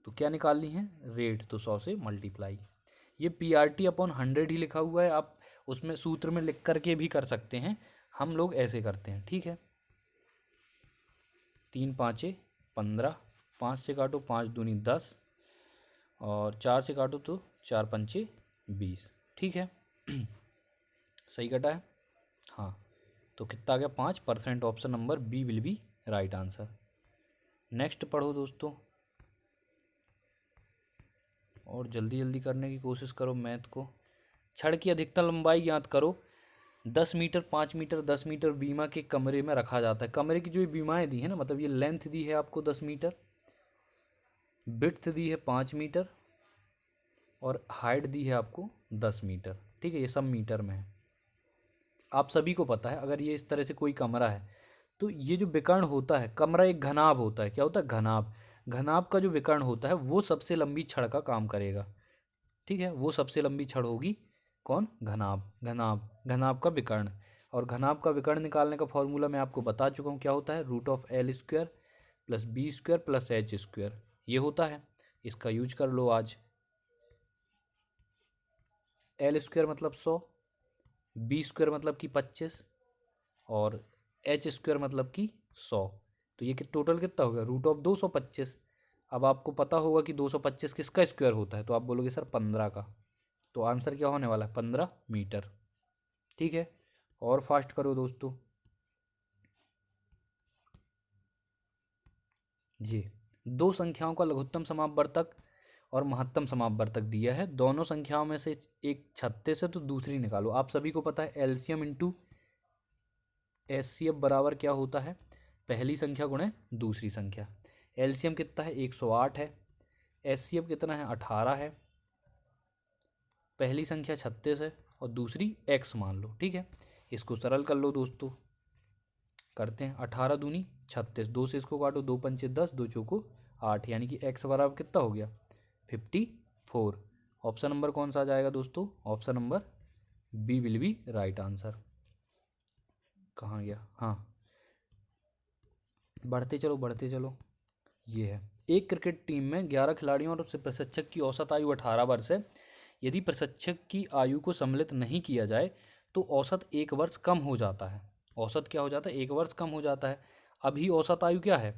तो क्या निकालनी है रेट, तो 100 से मल्टीप्लाई। ये PRT/100 ही लिखा हुआ है, आप उसमें सूत्र में लिख करके भी कर सकते हैं, हम लोग ऐसे करते हैं, ठीक है। 3 5 15, 5 से काटो 5 दूनी 10, और 4 से काटो तो 4 पंचे 20, ठीक है। सही कटा है, हाँ। तो कितना आ गया 5%। Option number B will be right answer. Next पढ़ो दोस्तों, और जल्दी जल्दी करने की कोशिश करो मैथ को। छड़ की अधिकतम लंबाई ज्ञात करो। 10 मीटर, 5 मीटर, 10 मीटर बीमा के कमरे में रखा जाता है। कमरे की जो ये बीमाएँ दी है ना, मतलब ये लेंथ दी है आपको 10 मीटर, विड्थ दी है 5 मीटर, और हाइट दी है आपको 10 मीटर, ठीक है। ये सब मीटर में है, आप सभी को पता है। अगर ये इस तरह से कोई कमरा है तो ये जो विकर्ण होता है, कमरा एक घनाभ होता है। क्या होता है घनाभ, घनाभ का जो विकर्ण होता है वो सबसे लंबी छड़ का काम करेगा, ठीक है। वो सबसे लंबी छड़ होगी कौन, घनाभ, घनाभ, घनाभ का विकर्ण। और घनाभ का विकर्ण निकालने का फॉर्मूला मैं आपको बता चुका हूँ, क्या होता है √L² + B² + H², ये होता है। इसका यूज कर लो आज। L² मतलब 100, B² मतलब कि 25, और H² मतलब कि 100। तो ये टोटल कितना हो गया √225। अब आपको पता होगा कि 225 किसका स्क्वायर होता है, तो आप बोलोगे सर 15 का। तो आंसर क्या होने वाला है 15 मीटर, ठीक है। और फास्ट करो दोस्तों जी। दो संख्याओं का लघुत्तम समापवर्तक और महत्तम समापवर्तक दिया है। दोनों संख्याओं में से एक 36 है तो दूसरी निकालो। आप सभी को पता है एलसीएम इंटू एचसीएफ बराबर क्या होता है, पहली संख्या गुणे दूसरी संख्या। एलसीएम कितना है 108 है, एचसीएफ कितना है 18 है। पहली संख्या 36 है और दूसरी x मान लो, ठीक है। इसको सरल कर लो दोस्तों, करते हैं। 18 दूनी 36, 2 से इसको काटो, 2 पंचे 10, 2 चौको 8, यानी कि x बराबर कितना हो गया 54। ऑप्शन नंबर कौन सा आ जाएगा दोस्तों, option number B will be right answer. कहाँ गया, हाँ बढ़ते चलो बढ़ते चलो। ये है, एक क्रिकेट टीम में 11 खिलाड़ियों और उससे प्रशिक्षक की औसत आयु 18 वर्ष है। यदि प्रशिक्षक की आयु को सम्मिलित नहीं किया जाए तो औसत 1 वर्ष कम हो जाता है। औसत क्या हो जाता है 1 वर्ष कम हो जाता है। अभी औसत आयु क्या है,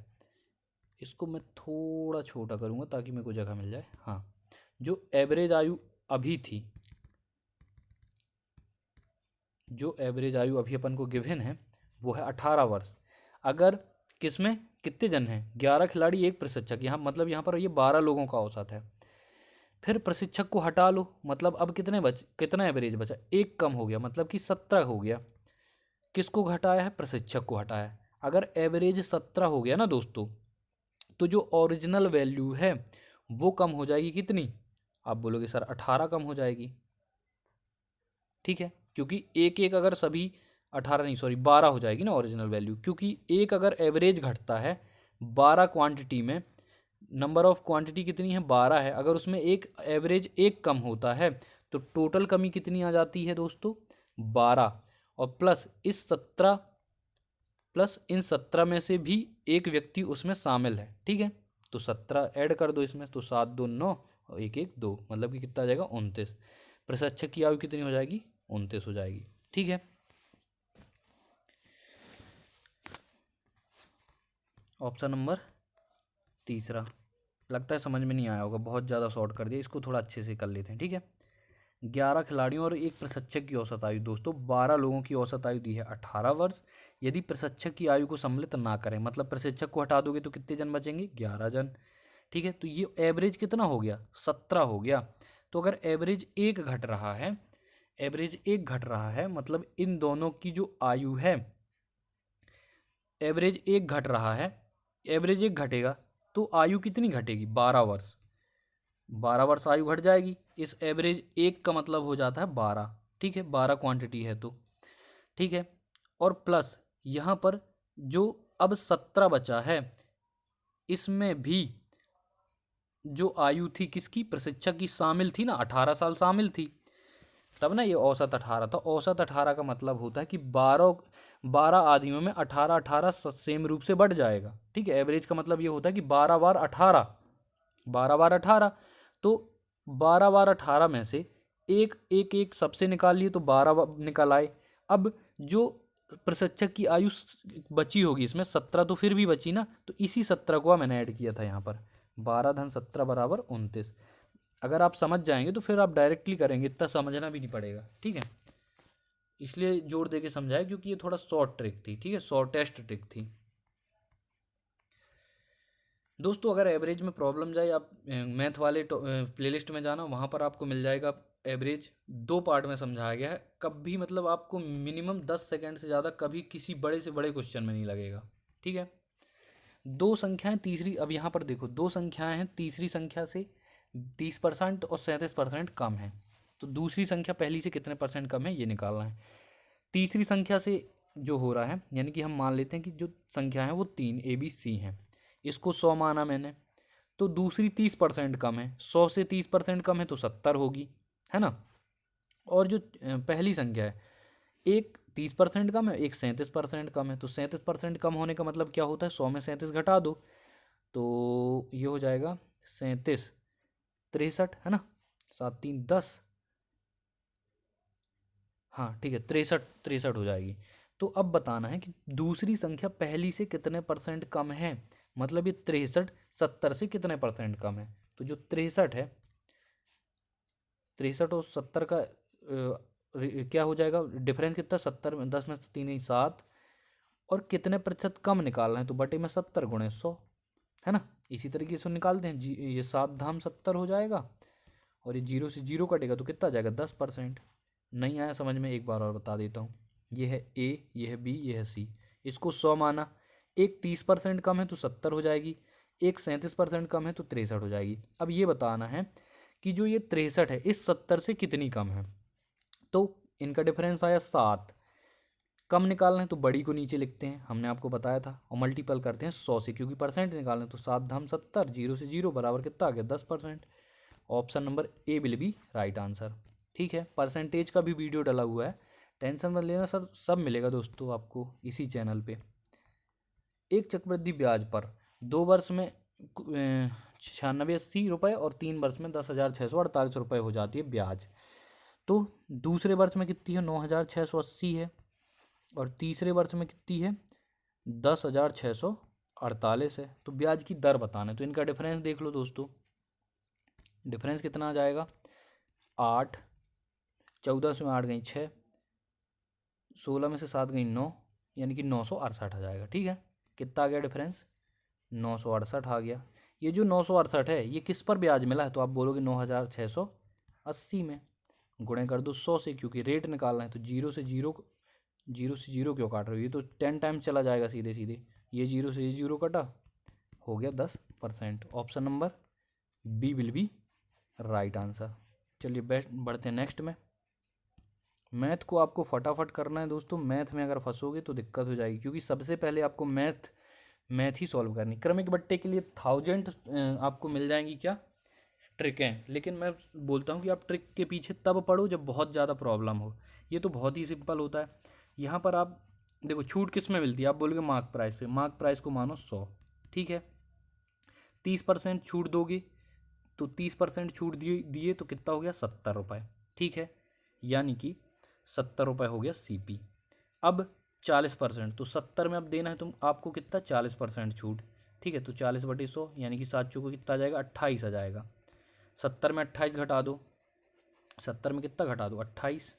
इसको मैं थोड़ा छोटा करूँगा ताकि मेरे को जगह मिल जाए। हाँ, जो एवरेज आयु अभी थी, जो एवरेज आयु अभी अपन को गिवन है वो है 18 वर्ष। अगर किसमें कितने जन हैं, 11 खिलाड़ी एक प्रशिक्षक, यहाँ मतलब यहाँ पर ये 12 लोगों का औसत है। फिर प्रशिक्षक को हटा लो, मतलब अब कितना एवरेज बचा, एक कम हो गया, मतलब कि 17 हो गया। किसको घटाया है, प्रशिक्षक को हटाया है। अगर एवरेज 17 हो गया ना दोस्तों, तो जो ओरिजिनल वैल्यू है वो कम हो जाएगी कितनी, आप बोलोगे सर 18 कम हो जाएगी, ठीक है। क्योंकि एक एक अगर सभी 18 नहीं सॉरी 12 हो जाएगी ना ओरिजिनल वैल्यू, क्योंकि एक अगर एवरेज घटता है 12 क्वांटिटी में, नंबर ऑफ क्वांटिटी कितनी है 12 है, अगर उसमें एक एवरेज एक कम होता है तो टोटल कमी कितनी आ जाती है दोस्तों 12, और प्लस इन 17 में से भी एक व्यक्ति उसमें शामिल है, ठीक है। तो 17 ऐड कर दो इसमें, तो 7 2 9 और 1 1 2, मतलब कि कितना आ जाएगा 29। प्रशिक्षक की आयु कितनी हो जाएगी 29 हो जाएगी, ठीक है। ऑप्शन नंबर तीसरा। लगता है समझ में नहीं आया होगा, बहुत ज़्यादा शॉर्ट कर दिया, इसको थोड़ा अच्छे से कर लेते हैं, ठीक है। 11 खिलाड़ियों और एक प्रशिक्षक की औसत आयु दोस्तों, 12 लोगों की औसत आयु दी है 18 वर्ष। यदि प्रशिक्षक की आयु को सम्मिलित ना करें, मतलब प्रशिक्षक को हटा दोगे तो कितने जन बचेंगे 11 जन, ठीक है। तो ये एवरेज कितना हो गया 17 हो गया। तो अगर एवरेज एक घट रहा है, एवरेज एक घट रहा है, मतलब इन दोनों की जो आयु है, एवरेज एक घट रहा है, एवरेज एक घटेगा तो आयु कितनी घटेगी 12 वर्ष, 12 वर्ष आयु घट जाएगी। इस एवरेज एक का मतलब हो जाता है 12, ठीक है, 12 क्वांटिटी है तो, ठीक है। और प्लस यहाँ पर जो अब 17 बचा है, इसमें भी जो आयु थी किसकी, प्रशिक्षक की शामिल थी ना, 18 साल शामिल थी, तब ना ये औसत 18 था। औसत 18 का मतलब होता है कि 12 आदियों में 18 18 सेम रूप से बढ़ जाएगा। ठीक है, एवरेज का मतलब ये होता है कि 12 बार 18, 12 बार 18, तो 12 बार 18 में से एक एक एक सबसे निकाल लिए तो 12 निकल आए। अब जो प्रशिक्षक की आयु बची होगी इसमें 17 तो फिर भी बची ना, तो इसी 17 को मैंने ऐड किया था यहाँ पर, 12 धन 17 बराबर 29। अगर आप समझ जाएंगे तो फिर आप डायरेक्टली करेंगे, इतना समझना भी नहीं पड़ेगा। ठीक है, इसलिए जोर दे के समझाया क्योंकि ये थोड़ा शॉर्ट ट्रिक थी। ठीक है, शॉर्टेस्ट ट्रिक थी दोस्तों। अगर एवरेज में प्रॉब्लम जाए, आप मैथ वाले प्लेलिस्ट में जाना, वहाँ पर आपको मिल जाएगा एवरेज। 2 पार्ट में समझाया गया है। कभी मतलब आपको मिनिमम 10 सेकंड से ज़्यादा कभी किसी बड़े से बड़े क्वेश्चन में नहीं लगेगा। ठीक है, दो संख्याएं तीसरी, अब यहाँ पर देखो, दो संख्याएं हैं, तीसरी संख्या से 30% और 37% कम है, तो दूसरी संख्या पहली से कितने परसेंट कम है ये निकालना है। तीसरी संख्या से जो हो रहा है, यानी कि हम मान लेते हैं कि जो संख्या है वो 3 ABC हैं, इसको 100 माना मैंने, तो दूसरी 30% कम है, 100 से 30% कम है तो 70 होगी, है ना। और जो पहली संख्या है, एक 30% कम है, एक 37% कम है, तो 37% कम होने का मतलब क्या होता है, 100 में 37 घटा दो तो ये हो जाएगा 37 63, है ना, 7 3 10, हाँ ठीक है, 63 63 हो जाएगी। तो अब बताना है कि दूसरी संख्या पहली से कितने परसेंट कम है, मतलब ये 63 70 से कितने परसेंट कम है। तो जो 63 है, 63 और 70 का क्या हो जाएगा डिफरेंस कितना, 70 में 10 में से 3 ही 7, और कितने प्रतिशत कम निकालना है तो बटे में 70 गुणे 100, है ना। इसी तरीके से निकालते हैं ये 7 धाम 70 हो जाएगा, और ये 0 से 0 कटेगा तो कितना आ जाएगा 10%। नहीं आया समझ में, एक बार और बता देता हूँ। ये है ए, ये है बी, ये है सी, इसको 100 माना, एक 30% कम है तो 70 हो जाएगी, एक 37% कम है तो 63 हो जाएगी। अब ये बताना है कि जो ये 63 है इस 70 से कितनी कम है, तो इनका डिफरेंस आया 7। कम निकालना है तो बड़ी को नीचे लिखते हैं, हमने आपको बताया था, और मल्टीपल करते हैं 100 से, क्योंकि परसेंट निकालना है, तो 7 धाम 70, 0 से 0 बराबर कितना आ गया 10%। Option number A will be right answer. ठीक है, परसेंटेज का भी वीडियो डला हुआ है, टेंशन मत लेना सर, सब मिलेगा दोस्तों आपको इसी चैनल पे। एक चक्रवृद्धि ब्याज पर 2 वर्ष में 9680 रुपये और 3 वर्ष में 10,648 रुपये हो जाती है ब्याज। तो दूसरे वर्ष में कितनी है, 9,680 है, और तीसरे वर्ष में कितनी है, 10,648 है। तो ब्याज की दर बताना है, तो इनका डिफरेंस देख लो दोस्तों, डिफरेंस कितना आ जाएगा 8, 14 में 8 गई 6, 16 में से 7 गई 9, यानी कि 968 आ जाएगा। ठीक है, कितना आ गया डिफरेंस, 968 आ गया। ये जो 968 है ये किस पर ब्याज मिला है, तो आप बोलोगे 9,680 में, गुणे कर दो 100 से, क्योंकि रेट निकालना है, तो 0 से 0, 0 से 0 क्यों काट रहे हो, ये तो 10 टाइम चला जाएगा सीधे सीधे, ये 0 से ये 0 कटा, हो गया 10%। Option number B will be right answer. चलिए बेस्ट बढ़ते हैं नेक्स्ट में। मैथ को आपको फटाफट करना है दोस्तों, मैथ में अगर फंसोगे तो दिक्कत हो जाएगी, क्योंकि सबसे पहले आपको मैथ ही सॉल्व करनी। क्रमिक बट्टे के लिए 1000 आपको मिल जाएंगी क्या ट्रिकें, लेकिन मैं बोलता हूँ कि आप ट्रिक के पीछे तब पढ़ो जब बहुत ज़्यादा प्रॉब्लम हो। ये तो बहुत ही सिंपल होता है। यहाँ पर आप देखो छूट किस में मिलती है, आप बोलोगे मार्क प्राइस पे, मार्क प्राइस को मानो 100, ठीक है, 30% छूट दोगे तो 30% छूट दिए दिए तो कितना हो गया 70 रुपये, ठीक है, यानी कि 70 रुपये हो गया CP। अब 40%, तो 70 में अब देना है तुम आपको कितना 40% छूट, ठीक है, तो 40/100 यानी कि 7 चौको कितना आ जाएगा 28 आ जाएगा। 70 में 28 घटा दो, 70 में कितना घटा दो 28,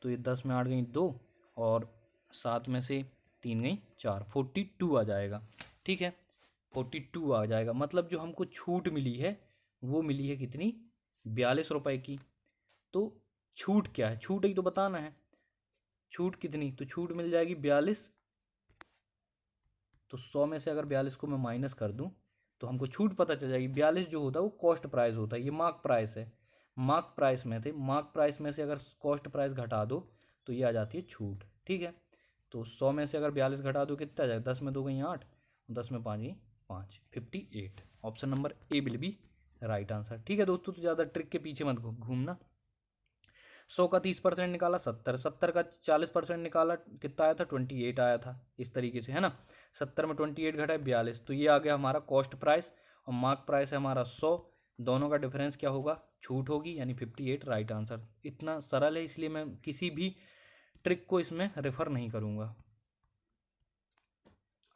तो ये 10 में 8 गई 2, और 7 में से 3 गई 4, 42 आ जाएगा। ठीक है, 42 आ जाएगा, मतलब जो हमको छूट मिली है वो मिली है कितनी 42 रुपये की। तो छूट क्या है, छूट ही तो बताना है, छूट कितनी, तो छूट मिल जाएगी 42, तो 100 में से अगर 42 को मैं माइनस कर दूं तो हमको छूट पता चल जाएगी। 42 जो होता है वो कॉस्ट प्राइस होता है, ये मार्क प्राइस है, मार्क प्राइस में थे, मार्क प्राइस में से अगर कॉस्ट प्राइस घटा दो तो ये आ जाती है छूट। ठीक है, तो 100 में से अगर 42 घटा दो कितना आ जाएगा, 10 में 2 गई 8, 10 में 5 गई 5, 58। Option number A will be right answer. ठीक है दोस्तों, तो ज़्यादा ट्रिक के पीछे मत घूमना। 100 का 30% निकाला 70, 70 का 40% निकाला कितना आया था 28 आया था, इस तरीके से है ना। 70 में 28 घटा 42, तो ये आ गया हमारा कॉस्ट प्राइस और मार्क प्राइस है हमारा 100। दोनों का डिफरेंस क्या होगा, छूट होगी, यानी 58 राइट आंसर। इतना सरल है, इसलिए मैं किसी भी ट्रिक को इसमें रेफर नहीं करूँगा।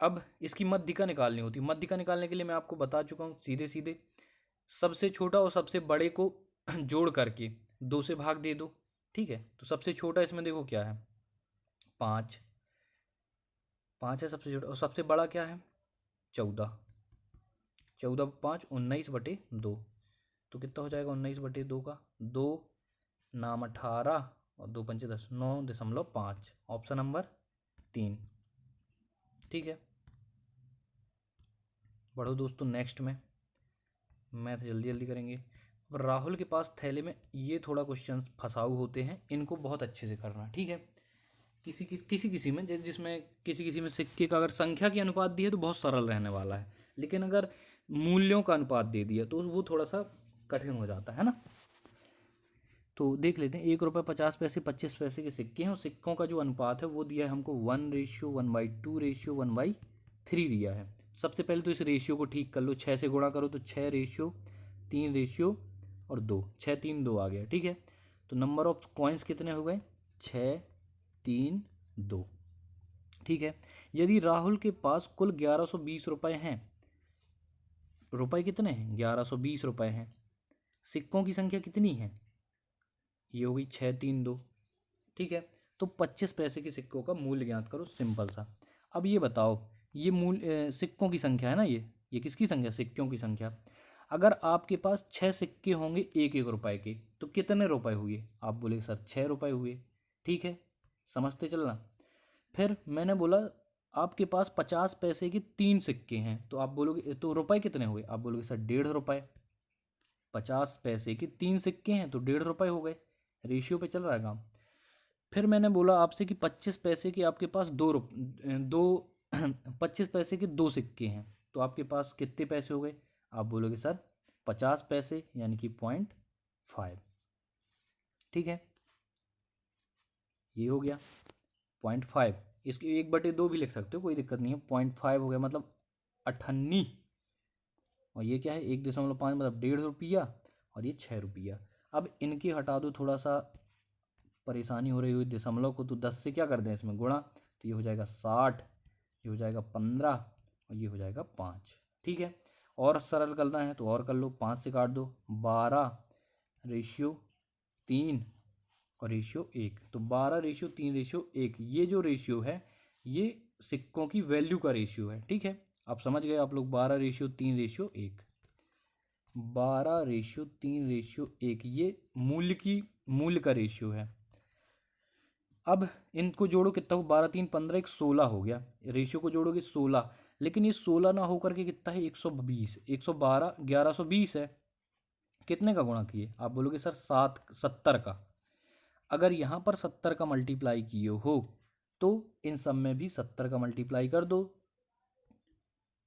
अब इसकी मध्यिका निकालनी होती है। मध्यिका निकालने के लिए मैं आपको बता चुका हूँ, सीधे सीधे सबसे छोटा और सबसे बड़े को जोड़ करके 2 से भाग दे दो, ठीक है। तो सबसे छोटा इसमें देखो क्या है, 5, 5 है सबसे छोटा, और सबसे बड़ा क्या है 14, 14 5 19/2, तो कितना हो जाएगा 19/2 का 2 नाम 18 और 2 पंचे 10, 9.5, ऑप्शन नंबर 3, ठीक है। बढ़ो दोस्तों नेक्स्ट में, मैथ जल्दी जल्दी करेंगे। अब राहुल के पास थैले में ये थोड़ा क्वेश्चन फंसाऊ होते हैं, इनको बहुत अच्छे से करना, ठीक है। किसी में जिसमें किसी में सिक्के का अगर संख्या की अनुपात दी है तो बहुत सरल रहने वाला है, लेकिन अगर मूल्यों का अनुपात दे दिया तो वो थोड़ा सा कठिन हो जाता है ना। तो देख लेते हैं, 1 रुपये 50 पैसे 25 पैसे के सिक्के हैं और सिक्कों का जो अनुपात है वो दिया है हमको 1:1/2:1/3 दिया है। सबसे पहले तो इस रेशियो को ठीक कर लो, 6 से गुणा करो तो 6:3:2 6 3 2 आ गया, ठीक है। तो नंबर ऑफ कॉइन्स कितने हो गए 6 3 2, ठीक है। यदि राहुल के पास कुल 1120 रुपये हैं, रुपये कितने हैं 1120 रुपये हैं, सिक्कों की संख्या कितनी है, ये हो गई 6 3 2, ठीक है। तो 25 पैसे के सिक्कों का मूल्य ज्ञात करो, सिंपल सा। अब ये बताओ, ये सिक्कों की संख्या है ना, ये किसकी संख्या, सिक्कों की संख्या। अगर आपके पास 6 सिक्के होंगे 1 1 रुपए के, तो कितने रुपए हुए, आप बोले सर 6 रुपए हुए, ठीक है, समझते चलना। फिर मैंने बोला आपके पास 50 पैसे के 3 सिक्के हैं, तो आप बोलोगे तो रुपए कितने हुए, आप बोलोगे सर 1.5 रुपए। 50 पैसे के 3 सिक्के हैं तो 1.5 रुपए हो गए, रेशियो पे चल रहा है काम। फिर मैंने बोला आपसे कि 25 पैसे के आपके पास दो 25 पैसे के 2 सिक्के हैं, तो आपके पास कितने पैसे हो गए, आप बोलोगे सर 50 पैसे, यानी कि 0.5, ठीक है। ये हो गया 0.5, इसकी 1/2 भी लिख सकते हो, कोई दिक्कत नहीं है। 0.5 हो गया मतलब 98, और ये क्या है 1.5 मतलब 1.5 रुपया, और ये 6 रुपया। अब इनके हटा दो, थोड़ा सा परेशानी हो रही हुई दशमलव को, तो 10 से क्या कर दें इसमें गुणा, तो ये हो जाएगा 60, ये हो जाएगा 15, और ये हो जाएगा 5, ठीक है। और सरल करना है तो और कर लो, 5 से काट दो, 12:3 और रेशियो 1, तो 12:3:1, ये जो रेशियो है ये सिक्कों की वैल्यू का रेशियो है, ठीक है। आप समझ गए आप लोग, 12:3:1, 12:3:1, ये मूल्य का रेशियो है। अब इनको जोड़ो, कितना हो 12 3 15, 16 हो गया, रेशियो को जोड़ोगे 16, लेकिन ये 16 ना होकर के कितना है 120, 112 1120 है, कितने का गुणा किए, आप बोलोगे सर 70 का। अगर यहाँ पर 70 का मल्टीप्लाई किए हो तो इन सब में भी 70 का मल्टीप्लाई कर दो,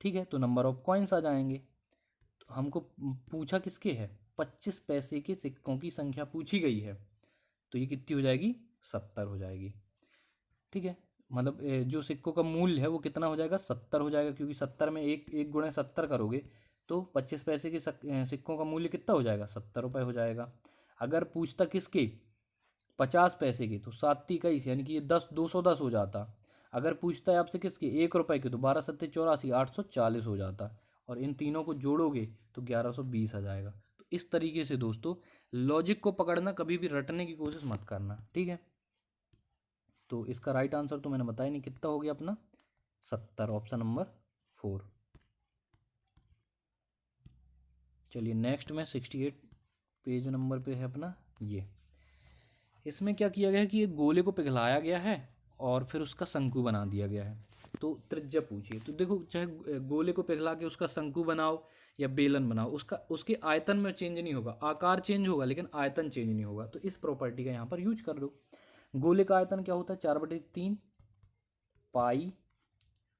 ठीक है, तो नंबर ऑफ कॉइन्स आ जाएंगे। तो हमको पूछा किसके है, 25 पैसे के सिक्कों की संख्या पूछी गई है, तो ये कितनी हो जाएगी 70 हो जाएगी, ठीक है। मतलब जो सिक्कों का मूल्य है वो कितना हो जाएगा 70 हो जाएगा, क्योंकि 70 में एक एक गुणे 70 करोगे तो 25 पैसे के सिक्कों का मूल्य कितना हो जाएगा 70 रुपये हो जाएगा। अगर पूछता किसके 50 पैसे के, तो 7 × 21 यानी कि ये 210 हो जाता। अगर पूछता है आपसे किसके 1 रुपये के, तो 12 7 84 840 हो जाता, और इन तीनों को जोड़ोगे तो 1120 आ जाएगा। तो इस तरीके से दोस्तों लॉजिक को पकड़ना, कभी भी रटने की कोशिश मत करना, ठीक है। तो इसका राइट आंसर तो मैंने बताया नहीं, कितना हो गया अपना 70, ऑप्शन नंबर 4। चलिए नेक्स्ट में 68 पेज नंबर पे है अपना ये। इसमें क्या किया गया है कि एक गोले को पिघलाया गया है और फिर उसका शंकु बना दिया गया है। तो त्रिज्या पूछिए, तो देखो चाहे गोले को पिघला के उसका शंकु बनाओ या बेलन बनाओ, उसके आयतन में चेंज नहीं होगा, आकार चेंज होगा लेकिन आयतन चेंज नहीं होगा। तो इस प्रॉपर्टी का यहाँ पर यूज कर लो। गोले का आयतन क्या होता है 4/3 पाई,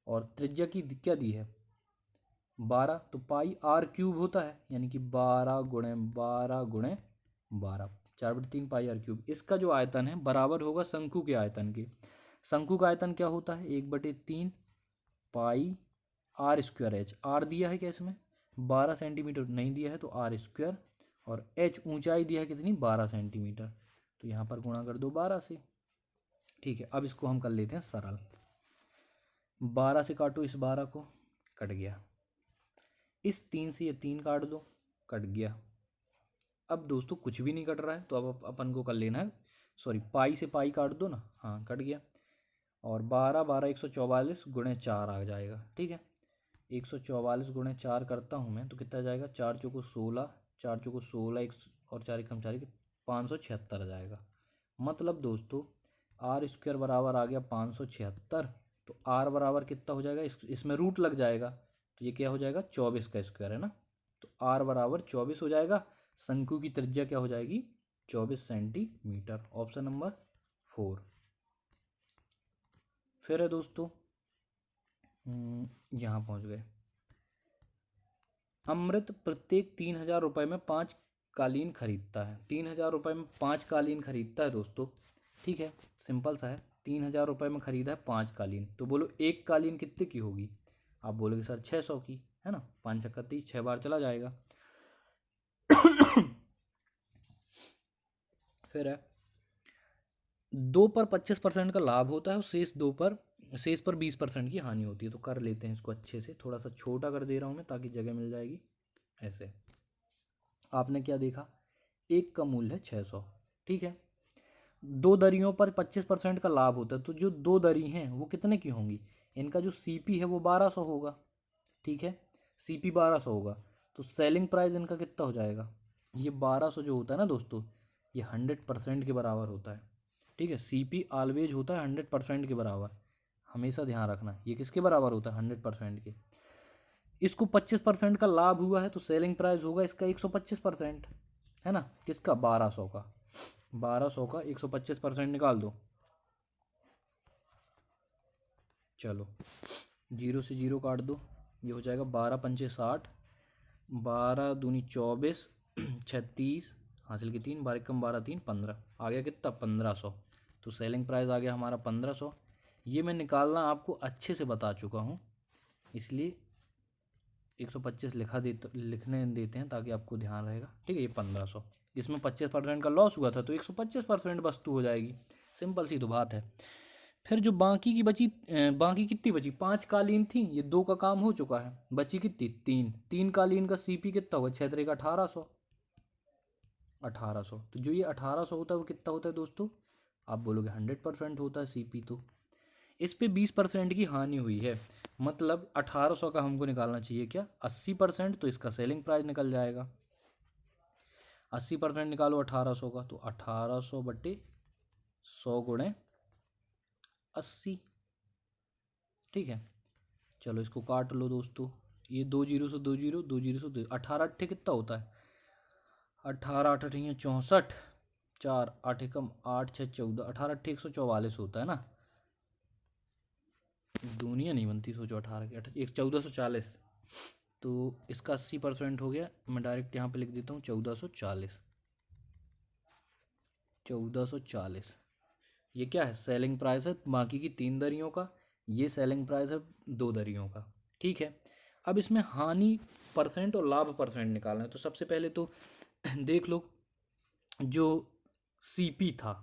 और त्रिज्या की क्या दी है 12, तो पाई r³ होता है, यानी कि 12 × 12 × 12, 4/3 पाई आर क्यूब। इसका जो आयतन है बराबर होगा शंकु के आयतन के। शंकु का आयतन क्या होता है? 1/3 पाई आर स्क्वायर एच। आर दिया है क्या इसमें? 12 सेंटीमीटर नहीं दिया है तो आर स्क्वायर, और एच ऊंचाई दिया है कितनी? 12 सेंटीमीटर। तो यहाँ पर गुणा कर दो 12 से। ठीक है, अब इसको हम कर लेते हैं सरल। 12 से काटो इस 12 को, कट गया। इस 3 से ये 3 काट दो, कट गया। अब दोस्तों कुछ भी नहीं कट रहा है तो अब अपन को कर लेना है, सॉरी पाई से पाई काट दो ना, हाँ कट गया। और 12 12 144 गुणे 4 आ जाएगा। ठीक है, 144 गुणे 4 करता हूँ मैं तो कितना जाएगा? 4 चौको 16, 4 चौको 16, एक और 4 एकम 4, 576 आ जाएगा। मतलब दोस्तों आर स्क्वायर बराबर आ गया 576। तो आर बराबर कितना हो जाएगा? इसमें रूट लग जाएगा तो ये क्या हो जाएगा? 24 का स्क्वायर है ना, तो आर बराबर 24 हो जाएगा। शंकु की त्रिज्या क्या हो जाएगी? 24 सेंटीमीटर। Option number 4। फिर है दोस्तों यहाँ पहुँच गए। अमृत प्रत्येक 3,000 रुपये में 5 कालीन खरीदता है। 3,000 रुपये में 5 कालीन खरीदता है दोस्तों। ठीक है, सिंपल सा है। 3,000 रुपये में खरीदा है 5 कालीन, तो बोलो एक कालीन कितने की होगी? आप बोलोगे सर 600 की, है ना। 5 चक्का 30, 6 बार चला जाएगा। फिर है 2 पर 25% का लाभ होता है और शेष पर 20% की हानि होती है। तो कर लेते हैं इसको अच्छे से, थोड़ा सा छोटा कर दे रहा हूँ मैं ताकि जगह मिल जाएगी। ऐसे आपने क्या देखा? एक का मूल्य है 600। ठीक है, 2 दरियों पर 25% का लाभ होता है, तो जो 2 दरी हैं वो कितने की होंगी? इनका जो सीपी है वो 1200 होगा। ठीक है, सीपी 1200 होगा, तो सेलिंग प्राइस इनका कितना हो जाएगा? ये 1200 जो होता है ना दोस्तों, ये 100% के बराबर होता है। ठीक है, सीपी ऑलवेज होता है 100% के बराबर, हमेशा ध्यान रखना। ये किसके बराबर होता है? 100% के। इसको 25% का लाभ हुआ है तो सेलिंग प्राइस होगा इसका 125%, है ना। किसका? 1200 का। 1200 का 125% निकाल दो। चलो 0 से 0 काट दो, ये हो जाएगा 12 पंचे 60, 12 दूनी 24, 36 हासिल की 3, 12 कम 12 3 15, आ गया कितना? 1500। तो सेलिंग प्राइस आ गया हमारा 1500। ये मैं निकालना आपको अच्छे से बता चुका हूँ, इसलिए 125 लिखने देते हैं ताकि आपको ध्यान रहेगा। ठीक है, ये 1500, इसमें 25% का लॉस हुआ था तो 125% वस्तु हो जाएगी। सिंपल सी तो बात है। फिर जो बाकी की बची, बाकी कितनी बची? 5 कालीन थी, ये 2 का काम हो चुका है, बची कितनी? 3 कालीन का सीपी कितना होगा? 6 का 1800। 1800, तो जो ये 1800 होता है वो कितना होता है दोस्तों? आप बोलोगे 100% होता है सीपी। तो इस पे 20% की हानि हुई है, मतलब 1800 का हमको निकालना चाहिए क्या? 80%। तो इसका सेलिंग प्राइस निकल जाएगा। 80% निकालो 1800 का, तो 1800 बटे 100 गुणे 80। ठीक है, चलो इसको काट लो दोस्तों। ये 2 जीरो से 2 जीरो, 2 जीरो से 2, 18 अट्ठे कितना होता है? 18 8 अठैया 64, 4 8 एकम 8 6 14, 18 अट्ठे 144 होता है ना। दुनिया नहीं बनती, सोचो 18 के 1440। तो इसका 80% हो गया। मैं डायरेक्ट यहाँ पे लिख देता हूँ 1440। 1440 ये क्या है? सेलिंग प्राइस है बाकी की 3 दरियों का, ये सेलिंग प्राइस है 2 दरियों का। ठीक है, अब इसमें हानि परसेंट और लाभ परसेंट निकालना है। तो सबसे पहले तो देख लो, जो सीपी था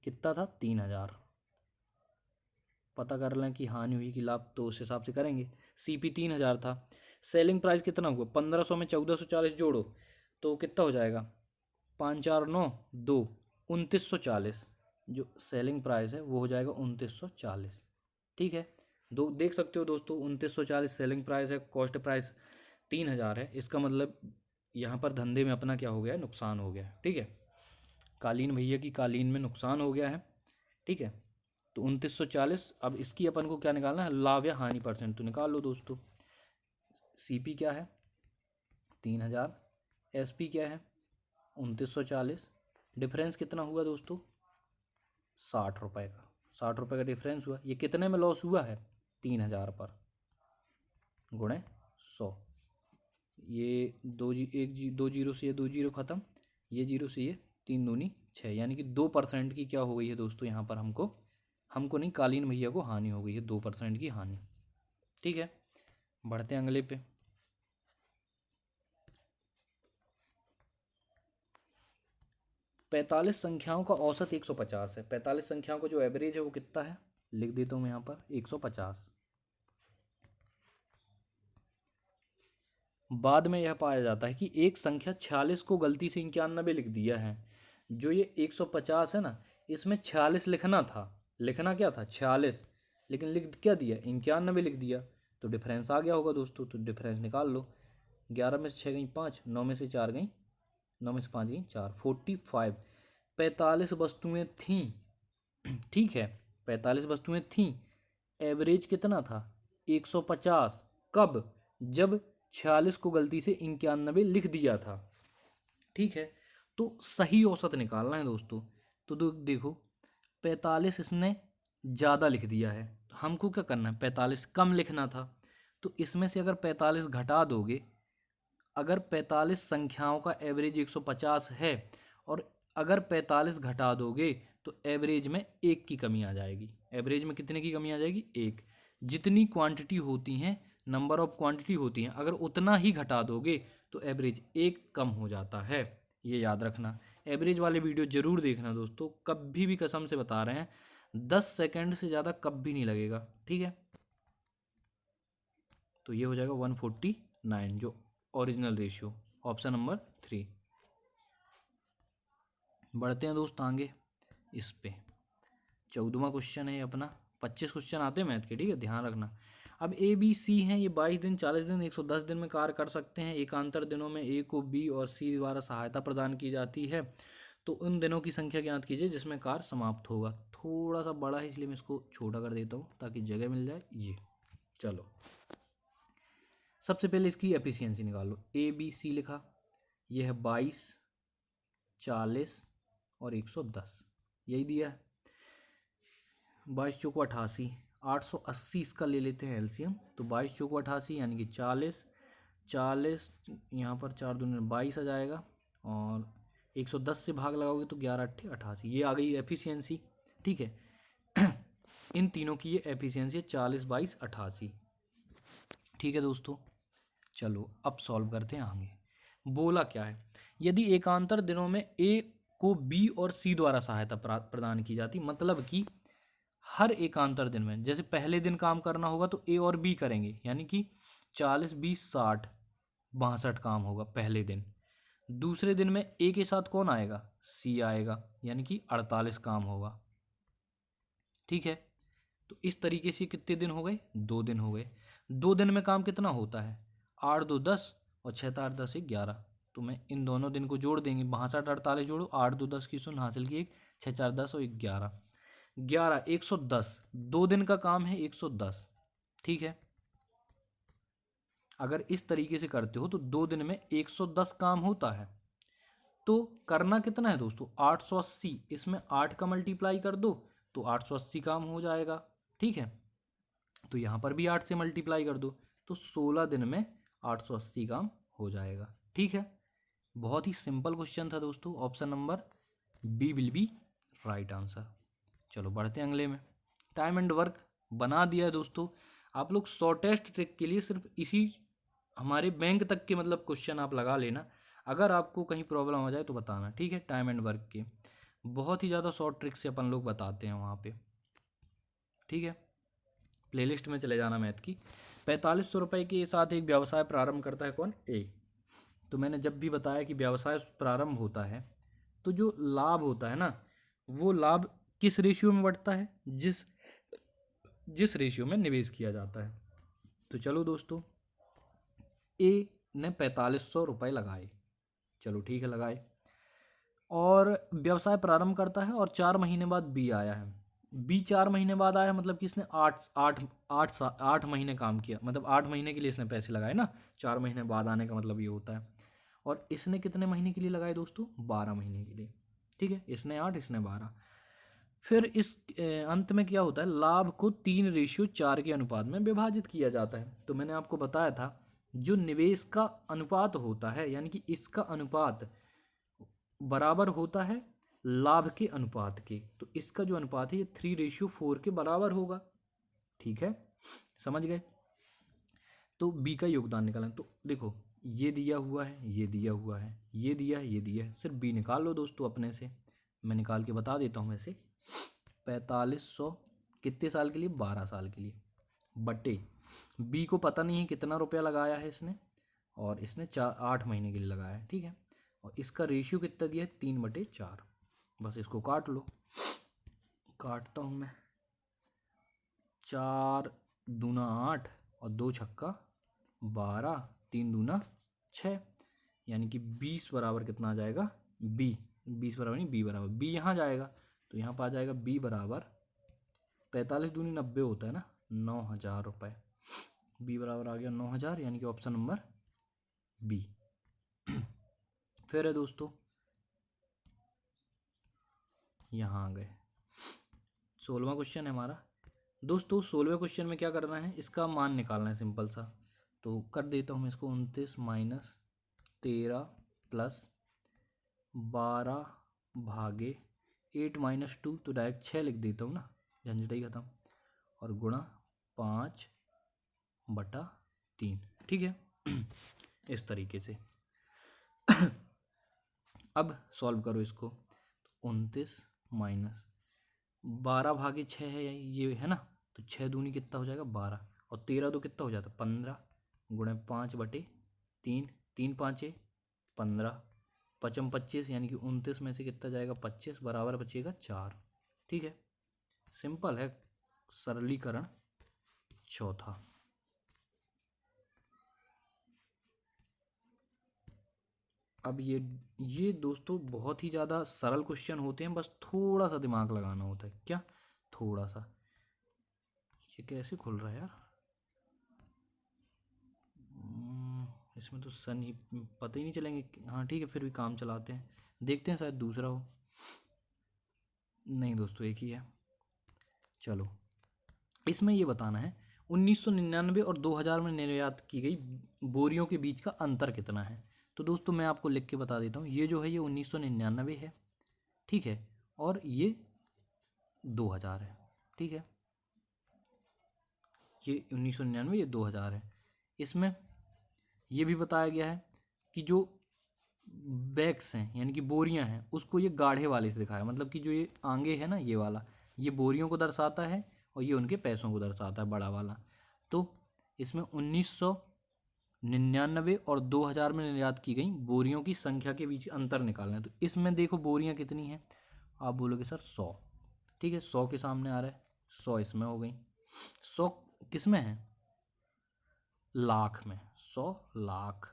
कितना था? 3000। पता कर लें कि हानि हुई कि लाभ, तो उस हिसाब से करेंगे। सीपी 3000 था, सेलिंग प्राइस कितना हुआ? 1500 में 1440 जोड़ो तो कितना हो जाएगा? 5 4 9 2, 2940। जो सेलिंग प्राइस है वो हो जाएगा 2940। ठीक है, दो देख सकते हो दोस्तों, 2940 सेलिंग प्राइस है, कॉस्ट प्राइस 3000 है। इसका मतलब यहाँ पर धंधे में अपना क्या हो गया? नुकसान हो गया। ठीक है, कालीन भैया की कालीन में नुकसान हो गया है। ठीक है, तो 2940। अब इसकी अपन को क्या निकालना है? लाभ या हानि परसेंट। तो निकाल लो दोस्तों। सीपी क्या है? 3000। एसपी क्या है? 2940। डिफरेंस कितना हुआ दोस्तों? 60 रुपये का। 60 रुपये का डिफरेंस हुआ। ये कितने में लॉस हुआ है? 3000 पर गुणे 100। ये 2 जीरो से ये 2 जीरो ख़त्म, ये 0 से ये 3 दूनी 6, यानी कि 2% की क्या हो गई है दोस्तों यहाँ पर हमको नहीं, कालीन भैया को हानि हो गई है, 2% की हानि। ठीक है, बढ़ते हैं अगले पे। पैंतालीस संख्याओं का औसत 150 है। 45 संख्याओं का जो एवरेज है वो कितना है, लिख देता हूँ मैं यहाँ पर 150। बाद में यह पाया जाता है कि एक संख्या 46 को गलती से 91 लिख दिया है। जो ये 150 है ना, इसमें 46 लिखना था, लिखना क्या था 46, लेकिन लिख क्या दिया 91 लिख दिया, तो डिफरेंस आ गया होगा दोस्तों। तो डिफरेंस निकाल लो, 11 में से 6 गई 5, 9 में से 4 गई, 9 में से 5 गई 4, 45। 45 वस्तुएं थीं, ठीक है, 45 वस्तुएं थीं, एवरेज कितना था 150। कब, जब 46 को गलती से 91 लिख दिया था। ठीक है, तो सही औसत निकालना है दोस्तों। तो देखो 45 इसने ज़्यादा लिख दिया है, तो हमको क्या करना है, 45 कम लिखना था। तो इसमें से अगर 45 घटा दोगे, अगर 45 संख्याओं का एवरेज 150 है और अगर 45 घटा दोगे तो एवरेज में एक की कमी आ जाएगी। एवरेज में कितने की कमी आ जाएगी, एक। जितनी क्वांटिटी होती हैं, नंबर ऑफ क्वांटिटी होती हैं, अगर उतना ही घटा दोगे तो एवरेज एक कम हो जाता है। ये याद रखना। एवरेज वाले वीडियो ज़रूर देखना दोस्तों, कभी भी कसम से बता रहे हैं 10 सेकंड से ज़्यादा कभी नहीं लगेगा। ठीक है, तो ये हो जाएगा 149 जो ओरिजिनल रेशियो, ऑप्शन नंबर 3। बढ़ते हैं दोस्त आगे इस पे। 14वां क्वेश्चन है अपना। 25 क्वेश्चन आते हैं मैथ के, ठीक है, ध्यान रखना। अब ए बी सी हैं, ये 22 दिन, 40 दिन, 110 दिन में कार्य कर सकते हैं। एकांतर दिनों में ए को बी और सी द्वारा सहायता प्रदान की जाती है। तो उन दिनों की संख्या ज्ञात कीजिए जिसमें कार्य समाप्त होगा। थोड़ा सा बड़ा है इसलिए मैं इसको छोटा कर देता हूँ ताकि जगह मिल जाए। ये चलो, सबसे पहले इसकी एफिशिएंसी निकालो। ए बी सी लिखा, ये है 22, 40 और 110, यही दिया है। 22 चौको 88, 880 इसका ले लेते हैं एलसीएम। तो 22 चौको 88 यानी कि 40, 40 यहाँ पर 4 दूनी 22 आ जाएगा, और 110 से भाग लगाओगे तो 11 अट्ठे 88। ये आ गई एफिशिएंसी। ठीक है, इन तीनों की ये एफिशिएंसी है 40, 22, 88। ठीक है दोस्तों, चलो अब सॉल्व करते हैं आगे। बोला क्या है, यदि एकांतर दिनों में ए को बी और सी द्वारा सहायता प्रदान की जाती, मतलब कि हर एकांतर दिन में, जैसे पहले दिन काम करना होगा तो ए और बी करेंगे, यानी कि 40, 20, 60, 62 काम होगा पहले दिन। दूसरे दिन में ए के साथ कौन आएगा, सी आएगा, यानी कि 48 काम होगा। ठीक है, तो इस तरीके से कितने दिन हो गए, 2 दिन हो गए। 2 दिन में काम कितना होता है, 8 2 10 और 6 4 10 11। तो मैं इन दोनों दिन को जोड़ देंगे, 62 48 जोड़ो, 8 2 10 की शून्य हासिल की 1, 6 4 10 और 11, 11 110। 2 दिन का काम है 110। ठीक है, अगर इस तरीके से करते हो तो 2 दिन में 110 काम होता है। तो करना कितना है दोस्तों, 880। इसमें 8 का मल्टीप्लाई कर दो तो 880 काम हो जाएगा। ठीक है, तो यहाँ पर भी 8 से मल्टीप्लाई कर दो तो 16 दिन में 880 काम हो जाएगा। ठीक है, बहुत ही सिंपल क्वेश्चन था दोस्तों। Option number B will be right answer. चलो बढ़ते हैं अगले में। टाइम एंड वर्क बना दिया है दोस्तों। आप लोग शॉर्टेस्ट ट्रिक के लिए सिर्फ इसी हमारे बैंक तक के मतलब क्वेश्चन आप लगा लेना। अगर आपको कहीं प्रॉब्लम हो जाए तो बताना। ठीक है, टाइम एंड वर्क के बहुत ही ज़्यादा शॉर्ट ट्रिक से अपन लोग बताते हैं वहाँ पे। ठीक है, प्लेलिस्ट में चले जाना मैथ की। 4500 रुपये के साथ एक व्यवसाय प्रारंभ करता है कौन, ए। तो मैंने जब भी बताया कि व्यवसाय प्रारंभ होता है तो जो लाभ होता है ना, वो लाभ किस रेशियो में बढ़ता है, जिस रेशियो में निवेश किया जाता है। तो चलो दोस्तों, ए ने 4500 रुपये लगाए, चलो ठीक है लगाए, और व्यवसाय प्रारंभ करता है और 4 महीने बाद बी आया है। बी 4 महीने बाद आया, मतलब कि इसने 8 महीने काम किया, मतलब 8 महीने के लिए इसने पैसे लगाए ना। 4 महीने बाद आने का मतलब ये होता है। और इसने कितने महीने के लिए लगाए दोस्तों, 12 महीने के लिए। ठीक है, इसने 8 इसने 12। फिर इस अंत में क्या होता है, लाभ को 3:4 के अनुपात में विभाजित किया जाता है। तो मैंने आपको बताया था जो निवेश का अनुपात होता है, यानी कि इसका अनुपात बराबर होता है लाभ के अनुपात के। तो इसका जो अनुपात है ये 3:4 के बराबर होगा। ठीक है, समझ गए। तो बी का योगदान निकालना, तो देखो ये दिया हुआ है, ये दिया हुआ है, ये दिया है, ये दिया है, सिर्फ बी निकाल लो दोस्तों अपने से। मैं निकाल के बता देता हूँ वैसे। 4500 कितने साल के लिए? 12 साल के लिए, बटे बी को पता नहीं है कितना रुपया लगाया है इसने, और इसने 8 महीने के लिए लगाया है। ठीक है, और इसका रेशियो कितना दिया है? 3/4। बस इसको काट लो। काटता हूँ मैं। 4 दूना 8 और 2 छक्का 12, 3 दूना 6, यानी कि 20 बराबर कितना आ जाएगा? बी। 20 बराबर नहीं, बी बराबर, बी यहाँ जाएगा तो यहाँ पर आ जाएगा बी बराबर 45 दूनी 90 होता है ना, 9,000 रुपये। बी बराबर आ गया 9,000, यानी कि ऑप्शन नंबर बी। फिर है दोस्तों, यहाँ आ गए 16वां क्वेश्चन है हमारा। दोस्तों 16वें क्वेश्चन में क्या करना है? इसका मान निकालना है सिंपल सा। तो कर देता हूँ मैं इसको। 29 माइनस 13 प्लस 12 भागे 8 माइनस 2, तो डायरेक्ट 6 लिख देता हूँ ना, झंझट ही खत्म, और गुणा 5/3। ठीक है, इस तरीके से। अब सॉल्व करो इसको। 29 माइनस 12 भागे 6 है ये, है ना, तो 6 दूनी कितना हो जाएगा? 12, और 13 दो कितना हो जाता? 15, गुणा 5/3, 3 5 15, 5 25, यानी कि 29 में से कितना जाएगा? 25, बराबर बचेगा 4। ठीक है, सिंपल है। सरलीकरण चौथा। अब ये दोस्तों बहुत ही ज़्यादा सरल क्वेश्चन होते हैं, बस थोड़ा सा दिमाग लगाना होता है। क्या? थोड़ा सा। ये कैसे खुल रहा है यार? इसमें तो सन ही पता ही नहीं चलेंगे। हाँ ठीक है, फिर भी काम चलाते हैं, देखते हैं शायद दूसरा हो। नहीं दोस्तों, एक ही है। चलो, इसमें ये बताना है 1999 और 2000 में निर्यात की गई बोरियों के बीच का अंतर कितना है। तो दोस्तों मैं आपको लिख के बता देता हूँ। ये जो है ये 1999 है, ठीक है, और ये 2000 है। ठीक है, ये 1999, ये 2000 है। इसमें ये भी बताया गया है कि जो बैग्स हैं यानी कि बोरियां हैं, उसको ये गाढ़े वाले से दिखाया, मतलब कि जो ये आगे है ना, ये वाला, ये बोरियों को दर्शाता है और ये उनके पैसों को दर्शाता है, बड़ा वाला। तो इसमें 1999 और 2000 में निर्यात की गई बोरियों की संख्या के बीच अंतर निकालना है। तो इसमें देखो बोरियां कितनी हैं? आप बोलोगे सर 100। ठीक है, 100 के सामने आ रहा है, 100 इसमें हो गई। 100 किस में है? लाख में, 100 लाख।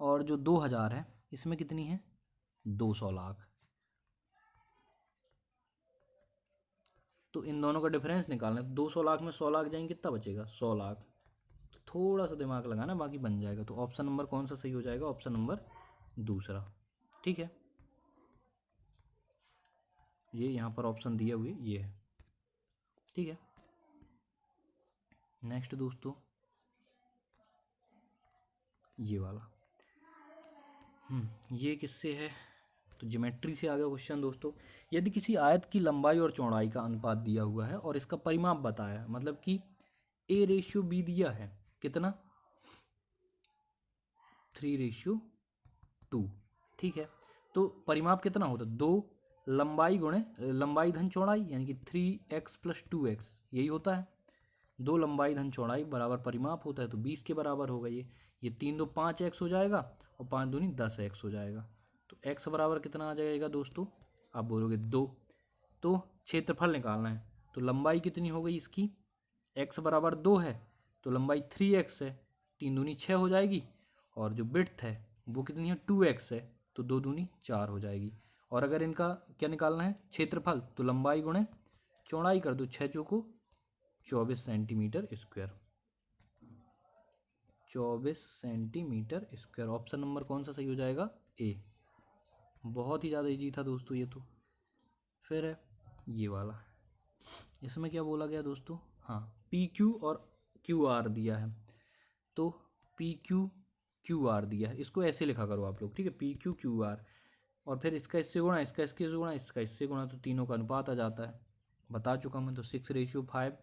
और जो 2000 है इसमें कितनी है? 200 लाख। तो इन दोनों का डिफरेंस निकालना है। 200 लाख में 100 लाख जाएंगे, कितना बचेगा? 100 लाख। तो थोड़ा सा दिमाग लगाना, बाकी बन जाएगा। तो ऑप्शन नंबर कौन सा सही हो जाएगा? ऑप्शन नंबर दूसरा। ठीक है, ये यहाँ पर ऑप्शन दिए हुए ये है। ठीक है, नेक्स्ट दोस्तों ये वाला। ये किससे है? तो ज्योमेट्री से आ गया क्वेश्चन दोस्तों। यदि किसी आयत की लंबाई और चौड़ाई का अनुपात दिया हुआ है और इसका परिमाप बताया, मतलब कि A/B दिया है, कितना? 3:2। ठीक है, तो परिमाप कितना होता है? 2 लंबाई गुणे लंबाई धन चौड़ाई, यानी कि 3x + 2x, यही होता है। 2 लंबाई धन चौड़ाई बराबर परिमाप होता है, तो 20 के बराबर होगा। ये 3 2 5x हो जाएगा और 5 दूनी 10x हो जाएगा। तो x बराबर कितना आ जाएगा दोस्तों? आप बोलोगे 2। तो क्षेत्रफल निकालना है, तो लंबाई कितनी हो गई इसकी? x बराबर 2 है तो लंबाई 3x है, 3 दूनी 6 हो जाएगी। और जो विड्थ है वो कितनी है? 2x है, तो 2 दूनी 4 हो जाएगी। और अगर इनका क्या निकालना है? क्षेत्रफल, तो लंबाई गुणे चौड़ाई कर दो, 6 चौको 24 centimetre square. 24 centimetre square. Option number कौन सा सही हो जाएगा? ए। बहुत ही ज़्यादा इजी था दोस्तों ये तो। फिर है ये वाला। इसमें क्या बोला गया दोस्तों? हाँ, PQ और QR दिया है। तो PQ क्यू आर दिया है, इसको ऐसे लिखा करो आप लोग, ठीक है, पी क्यू क्यू आर। और फिर इसका इससे गुणा, इसका इसके गुणा, इसका इससे गुणा, तो तीनों का अनुपात आ जाता है, बता चुका मैं। तो 6:5,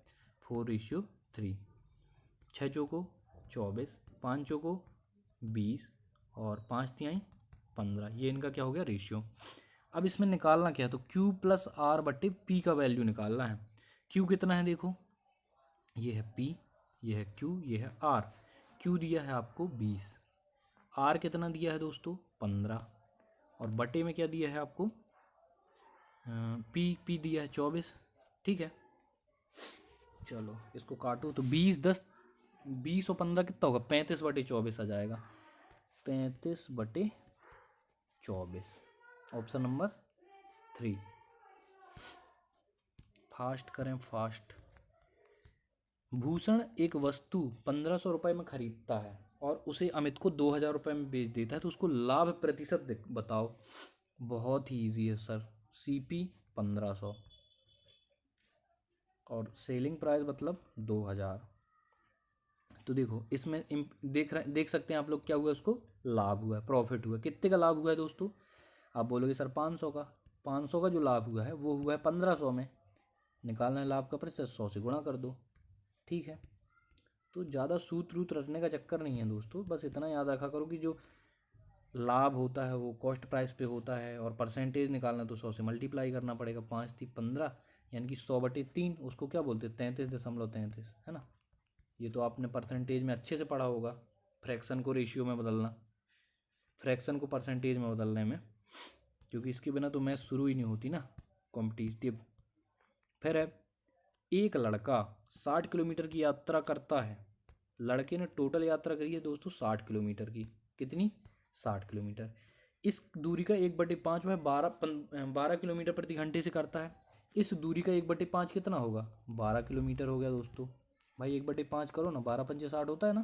4:3, 6 चौको 24, 5 चौको 20 और 5×3 = 15। ये इनका क्या हो गया, रेशियो। अब इसमें निकालना क्या है, तो Q प्लस आर बट्टे P का वैल्यू निकालना है। Q कितना है देखो, ये है P, ये है Q, ये है R। Q दिया है आपको 20, R कितना दिया है दोस्तों 15, और बटे में क्या दिया है आपको P दिया है 24, ठीक है। चलो इसको काटो, तो 20 और 15 कितना होगा, 35/24 आ जाएगा, 35/24, ऑप्शन नंबर 3। फास्ट करें फास्ट। भूषण एक वस्तु 1500 रुपये में खरीदता है और उसे अमित को 2000 रुपये में बेच देता है, तो उसको लाभ प्रतिशत बताओ। बहुत ही इजी है सर, CP 1500 और सेलिंग प्राइस मतलब 2000। तो देखो इसमें देख सकते हैं आप लोग, क्या हुआ, उसको लाभ हुआ है, प्रॉफिट हुआ है। कितने का लाभ हुआ है दोस्तों, आप बोलोगे सर 500 का। 500 का जो लाभ हुआ है वो हुआ है 1500 में। निकालना है लाभ का प्रतिशत, 100 से गुणा कर दो, ठीक है। तो ज़्यादा सूत्र रटने का चक्कर नहीं है दोस्तों, बस इतना याद रखा करो कि जो लाभ होता है वो कॉस्ट प्राइस पे होता है, और परसेंटेज निकालना तो 100 से मल्टीप्लाई करना पड़ेगा। 5×3 = 15, यानी कि 100/3, उसको क्या बोलते हैं, 33.33, है ना। ये तो आपने परसेंटेज में अच्छे से पढ़ा होगा, फ्रैक्शन को रेशियो में बदलना, फ्रैक्शन को परसेंटेज में बदलने में, क्योंकि इसके बिना तो मैथ शुरू ही नहीं होती ना, कॉम्पिटिटिव। फिर है, एक लड़का 60 किलोमीटर की यात्रा करता है। लड़के ने टोटल यात्रा करी है दोस्तों 60 किलोमीटर की। कितनी, 60 किलोमीटर। इस दूरी का 1/5 वह 12 किलोमीटर प्रति घंटे से करता है। इस दूरी का 1/5 कितना होगा, 12 किलोमीटर हो गया दोस्तों। भाई 1/5 करो ना, 12×5 = 60 होता है ना।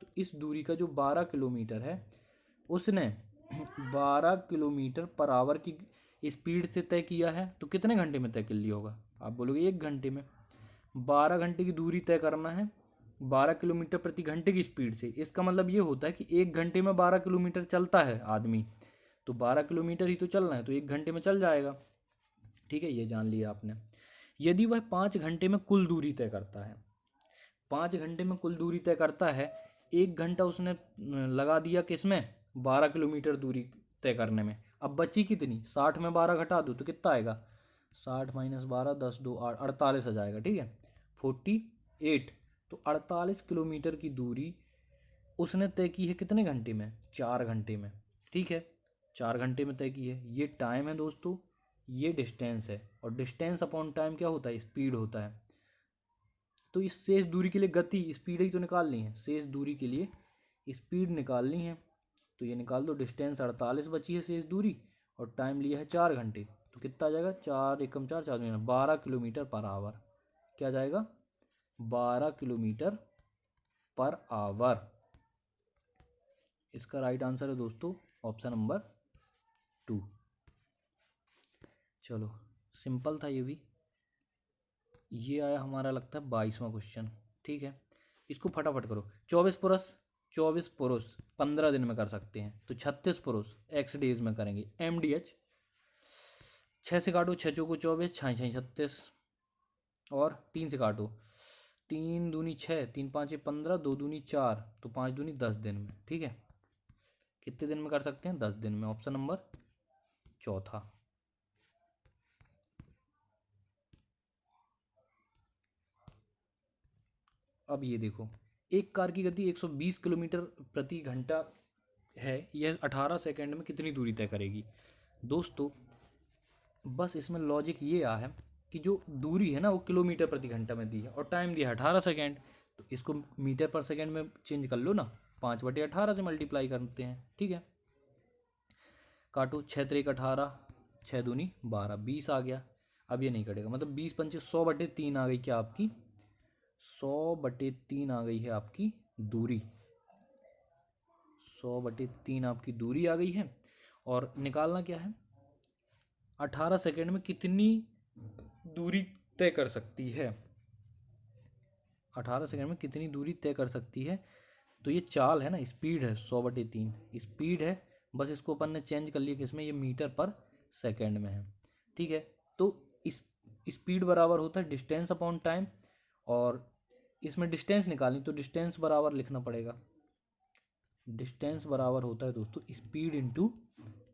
तो इस दूरी का जो 12 किलोमीटर है, उसने 12 किलोमीटर पर आवर की स्पीड से तय किया है, तो कितने घंटे में तय कर लिया होगा, आप बोलोगे 1 घंटे में। 12 घंटे की दूरी तय करना है 12 किलोमीटर प्रति घंटे की स्पीड से। इसका मतलब ये होता है कि 1 घंटे में 12 किलोमीटर चलता है आदमी, तो 12 किलोमीटर ही तो चलना है, तो 1 घंटे में चल जाएगा, ठीक है, ये जान लिया आपने। यदि वह 5 घंटे में कुल दूरी तय करता है, 5 घंटे में कुल दूरी तय करता है, 1 घंटा उसने लगा दिया किसमें, 12 किलोमीटर दूरी तय करने में। अब बची कितनी, 60 में 12 घटा दो तो कितना आएगा, 60 - 12, 10 2 8, 48 आ जाएगा, ठीक है, 48। तो 48 किलोमीटर की दूरी उसने तय की है कितने घंटे में, 4 घंटे में, ठीक है, 4 घंटे में तय की है। ये टाइम है दोस्तों, ये डिस्टेंस है, और डिस्टेंस अपॉन टाइम क्या होता है, स्पीड होता है। तो इस शेष दूरी के लिए गति, स्पीड ही तो निकालनी है, शेष दूरी के लिए स्पीड निकालनी है। तो ये निकाल दो, डिस्टेंस 48 बची है शेष दूरी, और टाइम लिया है 4 घंटे, तो कितना आ जाएगा, 4 एकम 4, 4 दूनी 12 किलोमीटर पर आवर। क्या जाएगा, 12 किलोमीटर पर आवर। इसका राइट आंसर है दोस्तों ऑप्शन नंबर 2। चलो सिंपल था ये भी। ये आया हमारा लगता है 22वां क्वेश्चन, ठीक है। इसको फटाफट करो। 24 पुरुष 15 दिन में कर सकते हैं, तो 36 पुरुष x डेज में करेंगे, MDH। 6 से काटो, 6×4 = 24, 6×6 = 36, और 3 से काटो, 3 दूनी 6, 3 5 15, 2 दूनी 4, तो 5 दूनी 10 दिन में, ठीक है। कितने दिन में कर सकते हैं, 10 दिन में, ऑप्शन नंबर 4। अब ये देखो, एक कार की गति 120 किलोमीटर प्रति घंटा है, यह 18 सेकंड में कितनी दूरी तय करेगी। दोस्तों बस इसमें लॉजिक ये आ है कि जो दूरी है ना वो किलोमीटर प्रति घंटा में दी है, और टाइम दिया है 18 सेकेंड, तो इसको मीटर पर सेकेंड में चेंज कर लो ना, 5/18 से मल्टीप्लाई करते हैं, ठीक है। काटो, 6×3 = 18, 6 दूनी 12, 20 आ गया। अब ये नहीं कटेगा, मतलब 20×5 = 100/3 आ गई क्या आपकी, 100/3 आ गई है आपकी दूरी, 100/3 आपकी दूरी आ गई है। और निकालना क्या है, 18 सेकेंड में कितनी दूरी तय कर सकती है, 18 सेकेंड में कितनी दूरी तय कर सकती है। तो ये चाल है ना, स्पीड है 100/3 स्पीड है, बस इसको अपन ने चेंज कर लिया किसमें, ये मीटर पर सेकेंड में है। ठीक है, तो इस स्पीड बराबर होता है डिस्टेंस अपॉन टाइम, और इसमें डिस्टेंस निकालनी तो डिस्टेंस बराबर लिखना पड़ेगा, डिस्टेंस बराबर होता है दोस्तों स्पीड इनटू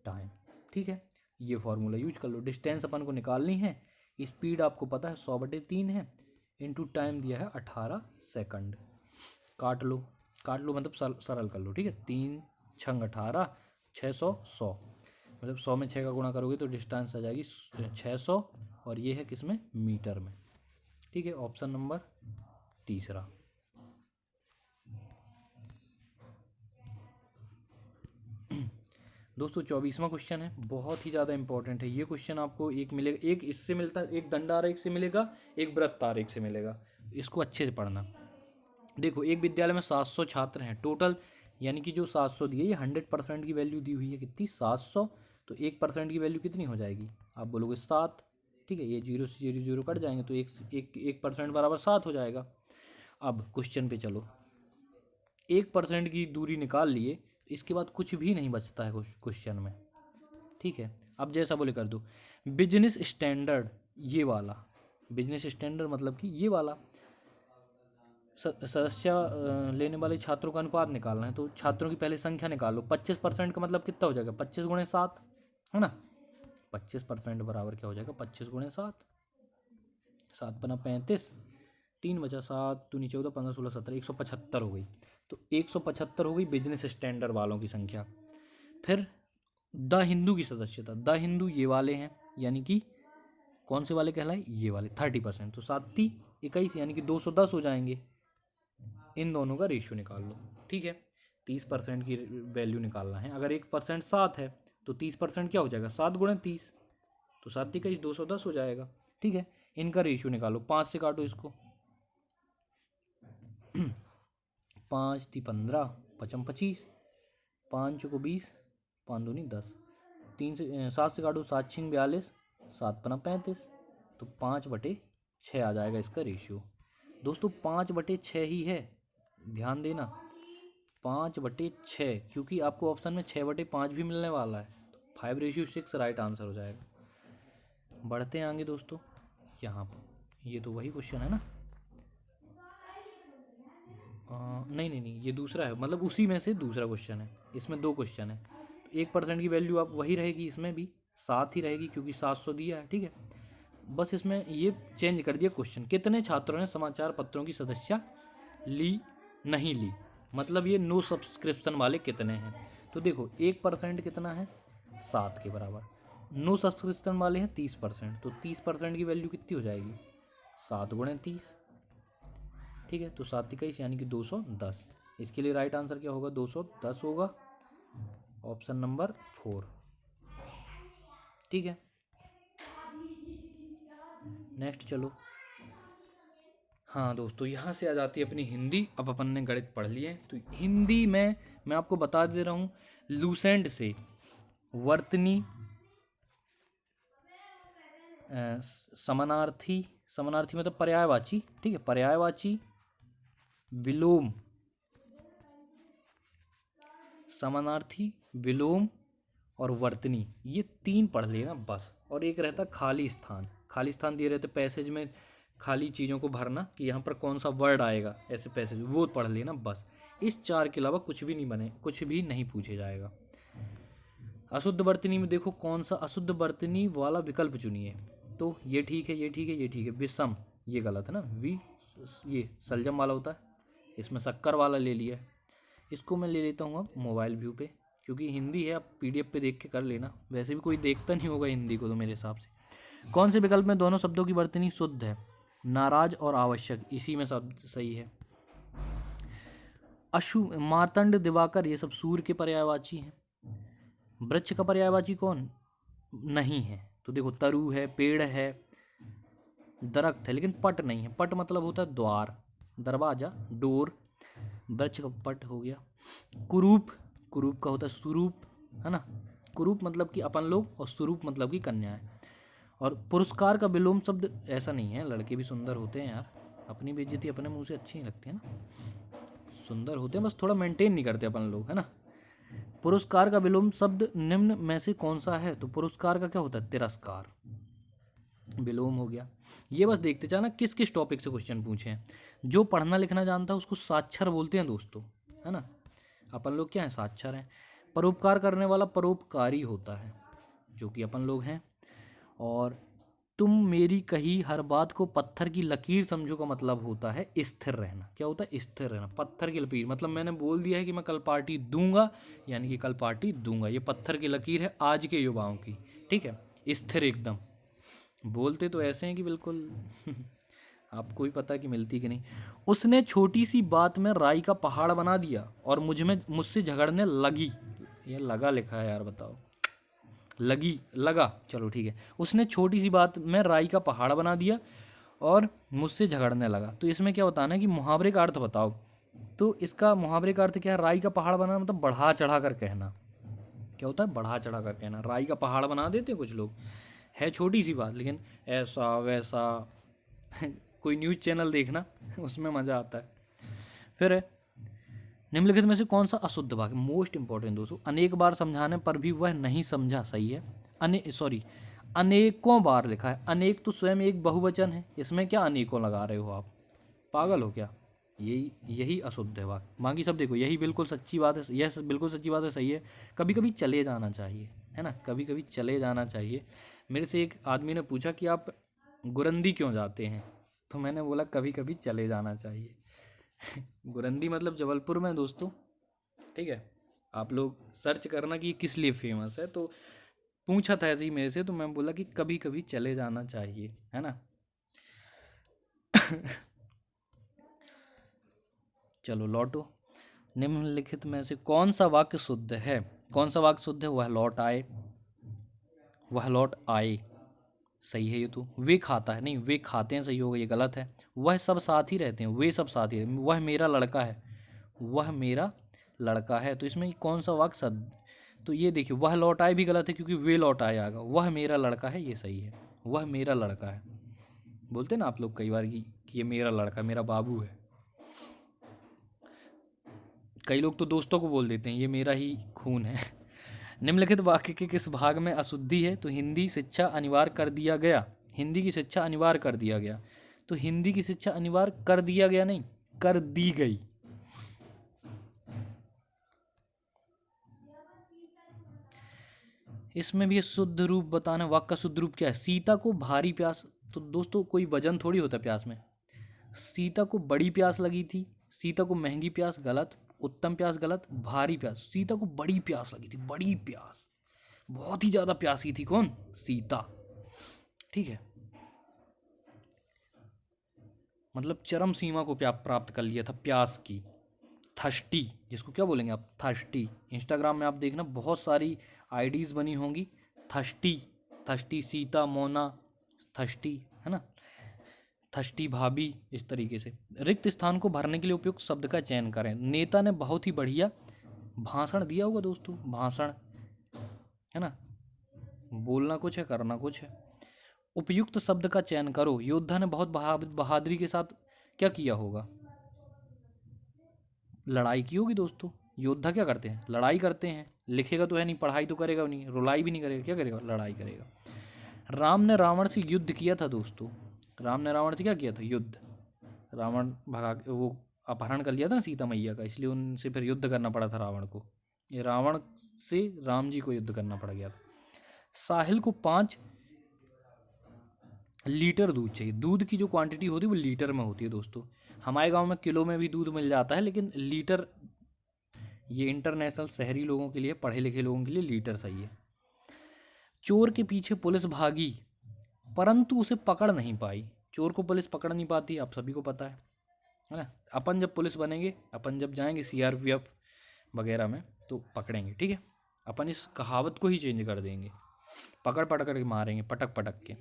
टाइम। ठीक है, ये फॉर्मूला यूज कर लो, डिस्टेंस अपन को निकालनी है, स्पीड आपको पता है 100/3 है, इनटू टाइम दिया है 18 सेकंड। काट लो, काट लो मतलब सरल कर लो। ठीक है, 3 छंग 18, 600 100, मतलब 100 में 6 का गुणा करोगे तो डिस्टेंस आ जाएगी 600, और ये है किसमें, मीटर में। ठीक है, ऑप्शन नंबर तीसरा। दोस्तों 24वां क्वेश्चन है, बहुत ही ज़्यादा इंपॉर्टेंट है ये क्वेश्चन। आपको एक मिलेगा, एक इससे मिलता है, एक दंड आरेख से मिलेगा, एक वृत्त आरेख से मिलेगा, इसको अच्छे से पढ़ना। देखो, एक विद्यालय में 700 छात्र हैं टोटल, यानी कि जो 700 दिए, ये 100% की वैल्यू दी हुई है कितनी, 700, तो 1% की वैल्यू कितनी हो जाएगी, आप बोलोगे 7। ठीक है, ये 0 से 0 0 कट जाएंगे तो 1% बराबर 7 हो जाएगा। अब क्वेश्चन पे चलो, 1% की दूरी निकाल लिए, इसके बाद कुछ भी नहीं बचता है क्वेश्चन में। ठीक है, अब जैसा बोले कर दो, बिजनेस स्टैंडर्ड ये वाला, बिजनेस स्टैंडर्ड मतलब कि ये वाला सदस्य लेने वाले छात्रों का अनुपात निकालना है, तो छात्रों की पहले संख्या निकालो। 25% का मतलब कितना हो जाएगा, 25 गुणे 7 है ना, 25% बराबर क्या हो जाएगा, 25 गुणे 7, 7 पना 35, 3 बचा 7 दूनी 14 15 16 17, 175 हो गई। तो 175 हो गई बिजनेस स्टैंडर्ड वालों की संख्या। फिर द हिंदू की सदस्यता, द हिंदू ये वाले हैं, यानी कि कौन से वाले कहलाए, ये वाले 30%, तो 7 21 यानी कि 210 हो जाएंगे। इन दोनों का रेशियो निकाल लो। ठीक है, 30% की वैल्यू निकालना है, अगर 1% 7 है तो 30% क्या हो जाएगा, 7 गुणे 30, तो 7 21 210 हो जाएगा। ठीक है, इनका रेशियो निकालो, 5 से काटो इसको, 5 × 15 5 25, 5 को 20, 5 दूनी 10, 3 से 7 से काटो, 7 6 42, 7 पना 35, तो 5/6 आ जाएगा इसका रेशियो। दोस्तों 5/6 ही है, ध्यान देना, 5/6, क्योंकि आपको ऑप्शन में 6/5 भी मिलने वाला है, तो 5:6 राइट आंसर हो जाएगा। बढ़ते हैं आगे दोस्तों, यहाँ पर ये तो वही क्वेश्चन है ना, नहीं नहीं नहीं, ये दूसरा है, मतलब उसी में से दूसरा क्वेश्चन है, इसमें 2 क्वेश्चन है। 1% की वैल्यू आप वही रहेगी, इसमें भी 7 ही रहेगी क्योंकि 700 दिया है। ठीक है, बस इसमें ये चेंज कर दिया क्वेश्चन, कितने छात्रों ने समाचार पत्रों की सदस्यता ली नहीं ली, मतलब ये नो सब्सक्रिप्शन वाले कितने हैं। तो देखो 1% कितना है, 7 के बराबर, नो सब्सक्रिप्शन वाले हैं 30%, तो 30% की वैल्यू कितनी हो जाएगी, 7 गुणे 30। ठीक है, तो 7 21 यानी कि 210, इसके लिए राइट आंसर क्या होगा, 210 होगा, ऑप्शन नंबर 4। ठीक है, नेक्स्ट चलो। हाँ दोस्तों, यहाँ से आ जाती है अपनी हिंदी। अब अपन ने गणित पढ़ लिए, तो हिंदी में मैं आपको बता दे रहा हूँ, लूसेंट से वर्तनी, समानार्थी, समानार्थी मतलब पर्यायवाची। ठीक है, पर्यायवाची, विलोम, समानार्थी, विलोम और वर्तनी, ये 3 पढ़ लेना बस। और एक रहता खाली स्थान, खाली स्थान दिए रहते पैसेज में, खाली चीज़ों को भरना कि यहाँ पर कौन सा वर्ड आएगा ऐसे पैसेज, वो पढ़ लेना बस। इस 4 के अलावा कुछ भी नहीं बने, कुछ भी नहीं पूछे जाएगा। अशुद्ध वर्तनी में देखो कौन सा अशुद्ध वर्तनी वाला विकल्प चुनिए, तो ये ठीक है, ये ठीक है, ये ठीक है। विषम ये गलत है ना, ये सलजम वाला होता है, इसमें शक्कर वाला ले लिया। इसको मैं ले लेता हूँ अब मोबाइल व्यू पे, क्योंकि हिंदी है, आप PDF पे देख के कर लेना, वैसे भी कोई देखता नहीं होगा हिंदी को तो मेरे हिसाब से। कौन से विकल्प में दोनों शब्दों की वर्तनी शुद्ध है, नाराज और आवश्यक, इसी में शब्द सही है। मार्तंड, दिवाकर ये सब सूर्य के पर्यायवाची हैं। वृक्ष का पर्यायवाची कौन नहीं है, तो देखो तरु है, पेड़ है, दरख्त है, लेकिन पट नहीं है। पट मतलब होता है द्वार, दरवाजा, डोर, वृक्ष का पट हो गया। कुरूप, कुरूप का होता है स्वरूप, है ना, कुरूप मतलब कि अपन लोग, और स्वरूप मतलब कि कन्या है। और पुरस्कार का विलोम शब्द ऐसा नहीं है, लड़के भी सुंदर होते हैं यार, अपनी बेइज्जती अपने मुंह से अच्छी नहीं लगती है ना। सुंदर होते हैं, बस थोड़ा मेंटेन नहीं करते अपन लोग, है ना। पुरस्कार का विलोम शब्द निम्न में से कौन सा है? तो पुरस्कार का क्या होता है? तिरस्कार, विलोम हो गया। ये बस देखते जाना किस किस टॉपिक से क्वेश्चन पूछे हैं। जो पढ़ना लिखना जानता है उसको साक्षर बोलते हैं दोस्तों, है ना। अपन लोग क्या है? साक्षर हैं। परोपकार करने वाला परोपकारी होता है, जो कि अपन लोग हैं। और तुम मेरी कही हर बात को पत्थर की लकीर समझो का मतलब होता है स्थिर रहना। क्या होता है? स्थिर रहना। पत्थर की लकीर मतलब मैंने बोल दिया है कि मैं कल पार्टी दूंगा, यानी कि कल पार्टी दूंगा। ये पत्थर की लकीर है आज के युवाओं की, ठीक है। स्थिर एकदम। बोलते तो ऐसे हैं कि बिल्कुल आपको भी पता कि मिलती कि नहीं। उसने छोटी सी बात में राई का पहाड़ बना दिया और मुझसे झगड़ने लगी। ये लगा लिखा है यार, बताओ। लगी, लगा, चलो ठीक है। उसने छोटी सी बात में राई का पहाड़ बना दिया और मुझसे झगड़ने लगा। तो इसमें क्या बताना है कि मुहावरे का अर्थ बताओ। तो इसका मुहावरे का अर्थ क्या है? राई का पहाड़ बनाना मतलब बढ़ा चढ़ा कर कहना। क्या होता है? बढ़ा चढ़ा कर कहना। राई का पहाड़ बना देते हैं कुछ लोग, है छोटी सी बात लेकिन ऐसा वैसा कोई न्यूज़ चैनल देखना उसमें मज़ा आता है। फिर है, निम्नलिखित में से कौन सा अशुद्ध वाक्य? मोस्ट इंपॉर्टेंट दोस्तों। अनेक बार समझाने पर भी वह नहीं समझा, सही है। अनेकों बार लिखा है। अनेक तो स्वयं एक बहुवचन है, इसमें क्या अनेकों लगा रहे हो आप? पागल हो क्या? यही यही अशुद्ध है वाक्य। बाकी सब देखो, यही बिल्कुल सच्ची बात है, यह बिल्कुल सच्ची बात है, सही है। कभी कभी चले जाना चाहिए, है ना, कभी कभी चले जाना चाहिए। मेरे से एक आदमी ने पूछा कि आप गुरंदी क्यों जाते हैं? तो मैंने बोला कभी कभी चले जाना चाहिए। गुरंदी मतलब जबलपुर में दोस्तों, ठीक है। आप लोग सर्च करना कि ये किस लिए फेमस है। तो पूछा था ऐसे ही मेरे से, तो मैं बोला कि कभी कभी चले जाना चाहिए, है ना। चलो लौटो। निम्नलिखित में से कौन सा वाक्य शुद्ध है? कौन सा वाक्य शुद्ध है? वह लौट आए, वह लौट आए, सही है ये तो। वे खाता है, नहीं वे खाते हैं, सही होगा, ये गलत है। वह सब साथ ही रहते हैं, वे सब साथ ही रहते हैं। वह मेरा लड़का है, वह मेरा लड़का है। तो इसमें कौन सा वाक्य सद? तो ये देखिए, वह लौट आए भी गलत है क्योंकि वे लौट आए आएगा। वह मेरा लड़का है, ये सही है। वह मेरा लड़का है। बोलते ना आप लोग कई बार कि ये मेरा लड़का, मेरा बाबू है। कई लोग तो दोस्तों को बोल देते हैं ये मेरा ही खून है। निम्नलिखित वाक्य के किस भाग में अशुद्धि है? तो हिंदी शिक्षा अनिवार्य कर दिया गया। हिंदी की शिक्षा अनिवार्य कर दिया गया। तो हिंदी की शिक्षा अनिवार्य कर दिया गया नहीं, कर दी गई। इसमें भी शुद्ध रूप बताना। वाक्य का शुद्ध रूप क्या है? सीता को भारी प्यास। तो दोस्तों कोई वजन थोड़ी होता प्यास में। सीता को बड़ी प्यास लगी थी। सीता को महंगी प्यास गलत। उत्तम प्यास गलत। भारी प्यास। सीता को बड़ी प्यास लगी थी, बड़ी प्यास, बहुत ही ज्यादा प्यासी थी। कौन? सीता, ठीक है। मतलब चरम सीमा को प्राप्त कर लिया था प्यास की। थर्स्टी, जिसको क्या बोलेंगे आप? थर्स्टी। इंस्टाग्राम में आप देखना बहुत सारी आईडीज बनी होंगी, thirsty, thirsty Sita, Mona, thirsty, है ना, थर्स्टी भाभी, इस तरीके से। रिक्त स्थान को भरने के लिए उपयुक्त शब्द का चयन करें। नेता ने बहुत ही बढ़िया भाषण दिया होगा दोस्तों, भाषण, है ना। बोलना कुछ है, करना कुछ है। उपयुक्त शब्द का चयन करो। योद्धा ने बहुत बहादुरी के साथ क्या किया होगा? लड़ाई की होगी दोस्तों। योद्धा क्या करते हैं? लड़ाई करते हैं। लिखेगा तो है नहीं, पढ़ाई तो करेगा नहीं, रुलाई भी नहीं करेगा, क्या करेगा? लड़ाई करेगा। राम ने रावण से युद्ध किया था दोस्तों। राम ने रावण से क्या किया था? युद्ध। रावण भगा वो अपहरण कर लिया था ना सीता मैया का, इसलिए उनसे फिर युद्ध करना पड़ा था रावण को। ये रावण से राम जी को युद्ध करना पड़ गया था। साहिल को 5 लीटर दूध चाहिए। दूध की जो क्वांटिटी होती है वो लीटर में होती है दोस्तों। हमारे गांव में किलो में भी दूध मिल जाता है, लेकिन लीटर, ये इंटरनेशनल शहरी लोगों के लिए, पढ़े लिखे लोगों के लिए लीटर सही है। चोर के पीछे पुलिस भागी परंतु उसे पकड़ नहीं पाई। चोर को पुलिस पकड़ नहीं पाती, आप सभी को पता है ना। अपन जब पुलिस बनेंगे, अपन जब जाएंगे सीआरपीएफ वगैरह में, तो पकड़ेंगे, ठीक है। अपन इस कहावत को ही चेंज कर देंगे, पकड़ पकड़ के मारेंगे, पटक पटक के।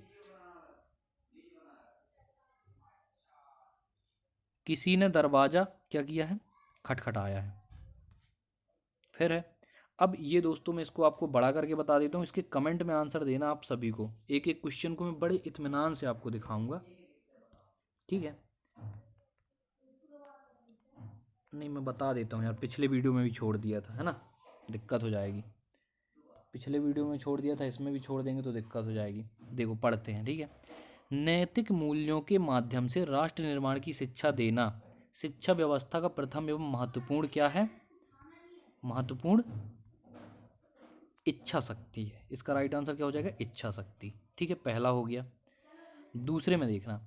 किसी ने दरवाजा क्या किया है? खटखटाया है। फिर है, अब ये दोस्तों मैं इसको आपको बड़ा करके बता देता हूँ, इसके कमेंट में आंसर देना आप सभी को। एक एक क्वेश्चन को मैं बड़े इत्मीनान से आपको दिखाऊंगा, ठीक है। नहीं, मैं बता देता हूँ यार, पिछले वीडियो में भी छोड़ दिया था, है ना, दिक्कत हो जाएगी। पिछले वीडियो में छोड़ दिया था, इसमें भी छोड़ देंगे तो दिक्कत हो जाएगी। देखो पढ़ते हैं, ठीक है। नैतिक मूल्यों के माध्यम से राष्ट्र निर्माण की शिक्षा देना शिक्षा व्यवस्था का प्रथम एवं महत्वपूर्ण क्या है? महत्वपूर्ण इच्छा शक्ति है। इसका राइट आंसर क्या हो जाएगा? इच्छा शक्ति। ठीक है, पहला हो गया। दूसरे में देखना,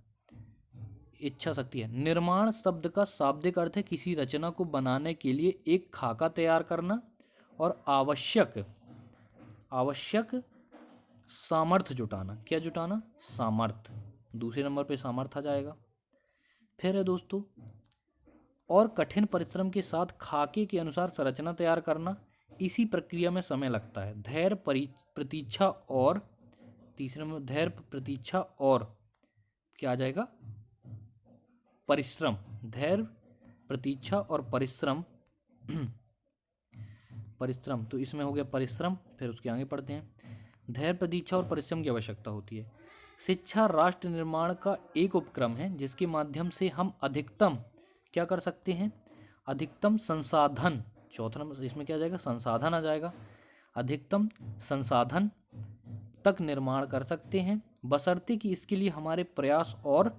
इच्छा शक्ति है। निर्माण शब्द का शाब्दिक अर्थ है किसी रचना को बनाने के लिए एक खाका तैयार करना और आवश्यक सामर्थ्य जुटाना। क्या जुटाना? सामर्थ्य। दूसरे नंबर पे सामर्थ्य आ जाएगा। फिर है दोस्तों, और कठिन परिश्रम के साथ खाके के अनुसार संरचना तैयार करना। इसी प्रक्रिया में समय लगता है। धैर्य, प्रतीक्षा और तीसरे में धैर्य, प्रतीक्षा और क्या आ जाएगा? परिश्रम। धैर्य, प्रतीक्षा और परिश्रम परिश्रम, तो इसमें हो गया परिश्रम। फिर उसके आगे पढ़ते हैं। धैर्य, प्रतीक्षा और परिश्रम की आवश्यकता होती है। शिक्षा राष्ट्र निर्माण का एक उपक्रम है जिसके माध्यम से हम अधिकतम क्या कर सकते हैं? अधिकतम संसाधन। चौथा नंबर इसमें क्या आ जाएगा? संसाधन आ जाएगा। अधिकतम संसाधन तक निर्माण कर सकते हैं, बशर्ते कि इसके लिए हमारे प्रयास और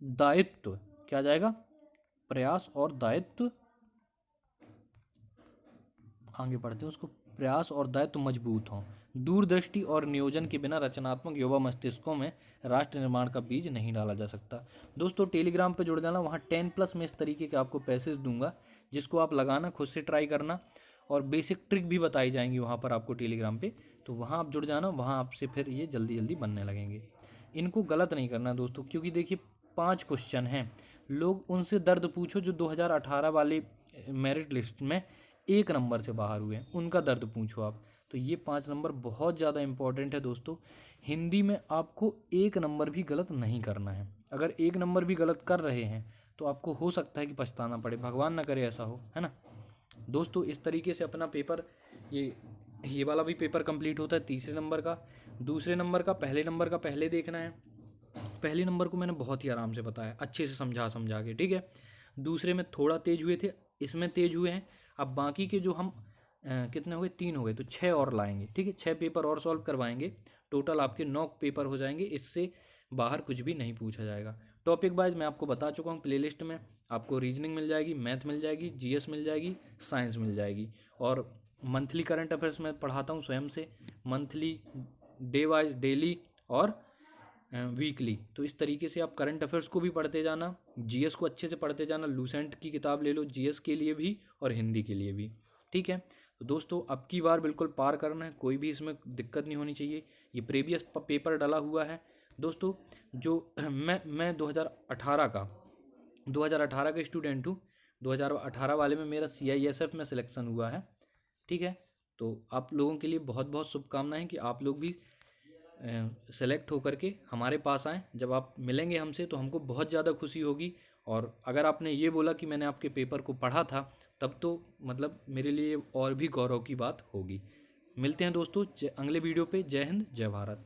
दायित्व क्या आ जाएगा? प्रयास और दायित्व, आगे बढ़ते हैं उसको, प्रयास और दायित्व मजबूत हों। दूरदृष्टि और नियोजन के बिना रचनात्मक युवा मस्तिष्कों में राष्ट्र निर्माण का बीज नहीं डाला जा सकता। दोस्तों टेलीग्राम पे जुड़ जाना, वहाँ 10+ में इस तरीके के आपको पैसेज दूंगा जिसको आप लगाना, खुद से ट्राई करना, और बेसिक ट्रिक भी बताई जाएंगी वहाँ पर आपको टेलीग्राम पे। तो वहाँ आप जुड़ जाना, वहाँ आपसे फिर ये जल्दी जल्दी बनने लगेंगे। इनको गलत नहीं करना दोस्तों, क्योंकि देखिए 5 क्वेश्चन हैं। लोग उनसे दर्द पूछो जो 2018 वाले मेरिट लिस्ट में 1 नंबर से बाहर हुए हैं, उनका दर्द पूछो आप। तो ये 5 नंबर बहुत ज़्यादा इंपॉर्टेंट है दोस्तों। हिंदी में आपको 1 नंबर भी गलत नहीं करना है। अगर 1 नंबर भी गलत कर रहे हैं तो आपको हो सकता है कि पछताना पड़े, भगवान ना करे ऐसा हो, है ना दोस्तों। इस तरीके से अपना पेपर, ये वाला भी पेपर कंप्लीट होता है तीसरे नंबर का। दूसरे नंबर का, पहले नंबर का पहले देखना है। पहले नंबर को मैंने बहुत ही आराम से बताया, अच्छे से समझा के, ठीक है। दूसरे में थोड़ा तेज हुए थे, इसमें तेज हुए हैं। अब बाकी के जो हम कितने हो गए? 3 हो गए, तो 6 और लाएंगे, ठीक है। 6 पेपर और सॉल्व करवाएंगे, टोटल आपके 9 पेपर हो जाएंगे। इससे बाहर कुछ भी नहीं पूछा जाएगा। टॉपिक वाइज मैं आपको बता चुका हूँ, प्लेलिस्ट में आपको रीजनिंग मिल जाएगी, मैथ मिल जाएगी, जीएस मिल जाएगी, साइंस मिल जाएगी, और मंथली करंट अफेयर्स मैं पढ़ाता हूँ स्वयं से, मंथली, डे वाइज, डेली और वीकली। तो इस तरीके से आप करंट अफेयर्स को भी पढ़ते जाना, जीएस को अच्छे से पढ़ते जाना। लूसेंट की किताब ले लो जीएस के लिए भी और हिंदी के लिए भी, ठीक है। तो दोस्तों अब की बार बिल्कुल पार करना है, कोई भी इसमें दिक्कत नहीं होनी चाहिए। ये प्रीवियस पेपर डाला हुआ है दोस्तों। जो मैं 2018 का स्टूडेंट हूँ। 2018 वाले में मेरा CISF में सिलेक्शन हुआ है, ठीक है। तो आप लोगों के लिए बहुत बहुत शुभकामनाएं कि आप लोग भी सेलेक्ट होकर के हमारे पास आएँ। जब आप मिलेंगे हमसे तो हमको बहुत ज़्यादा खुशी होगी। और अगर आपने ये बोला कि मैंने आपके पेपर को पढ़ा था, तब तो मतलब मेरे लिए और भी गौरव की बात होगी। मिलते हैं दोस्तों अगले वीडियो पे। जय हिंद, जय भारत।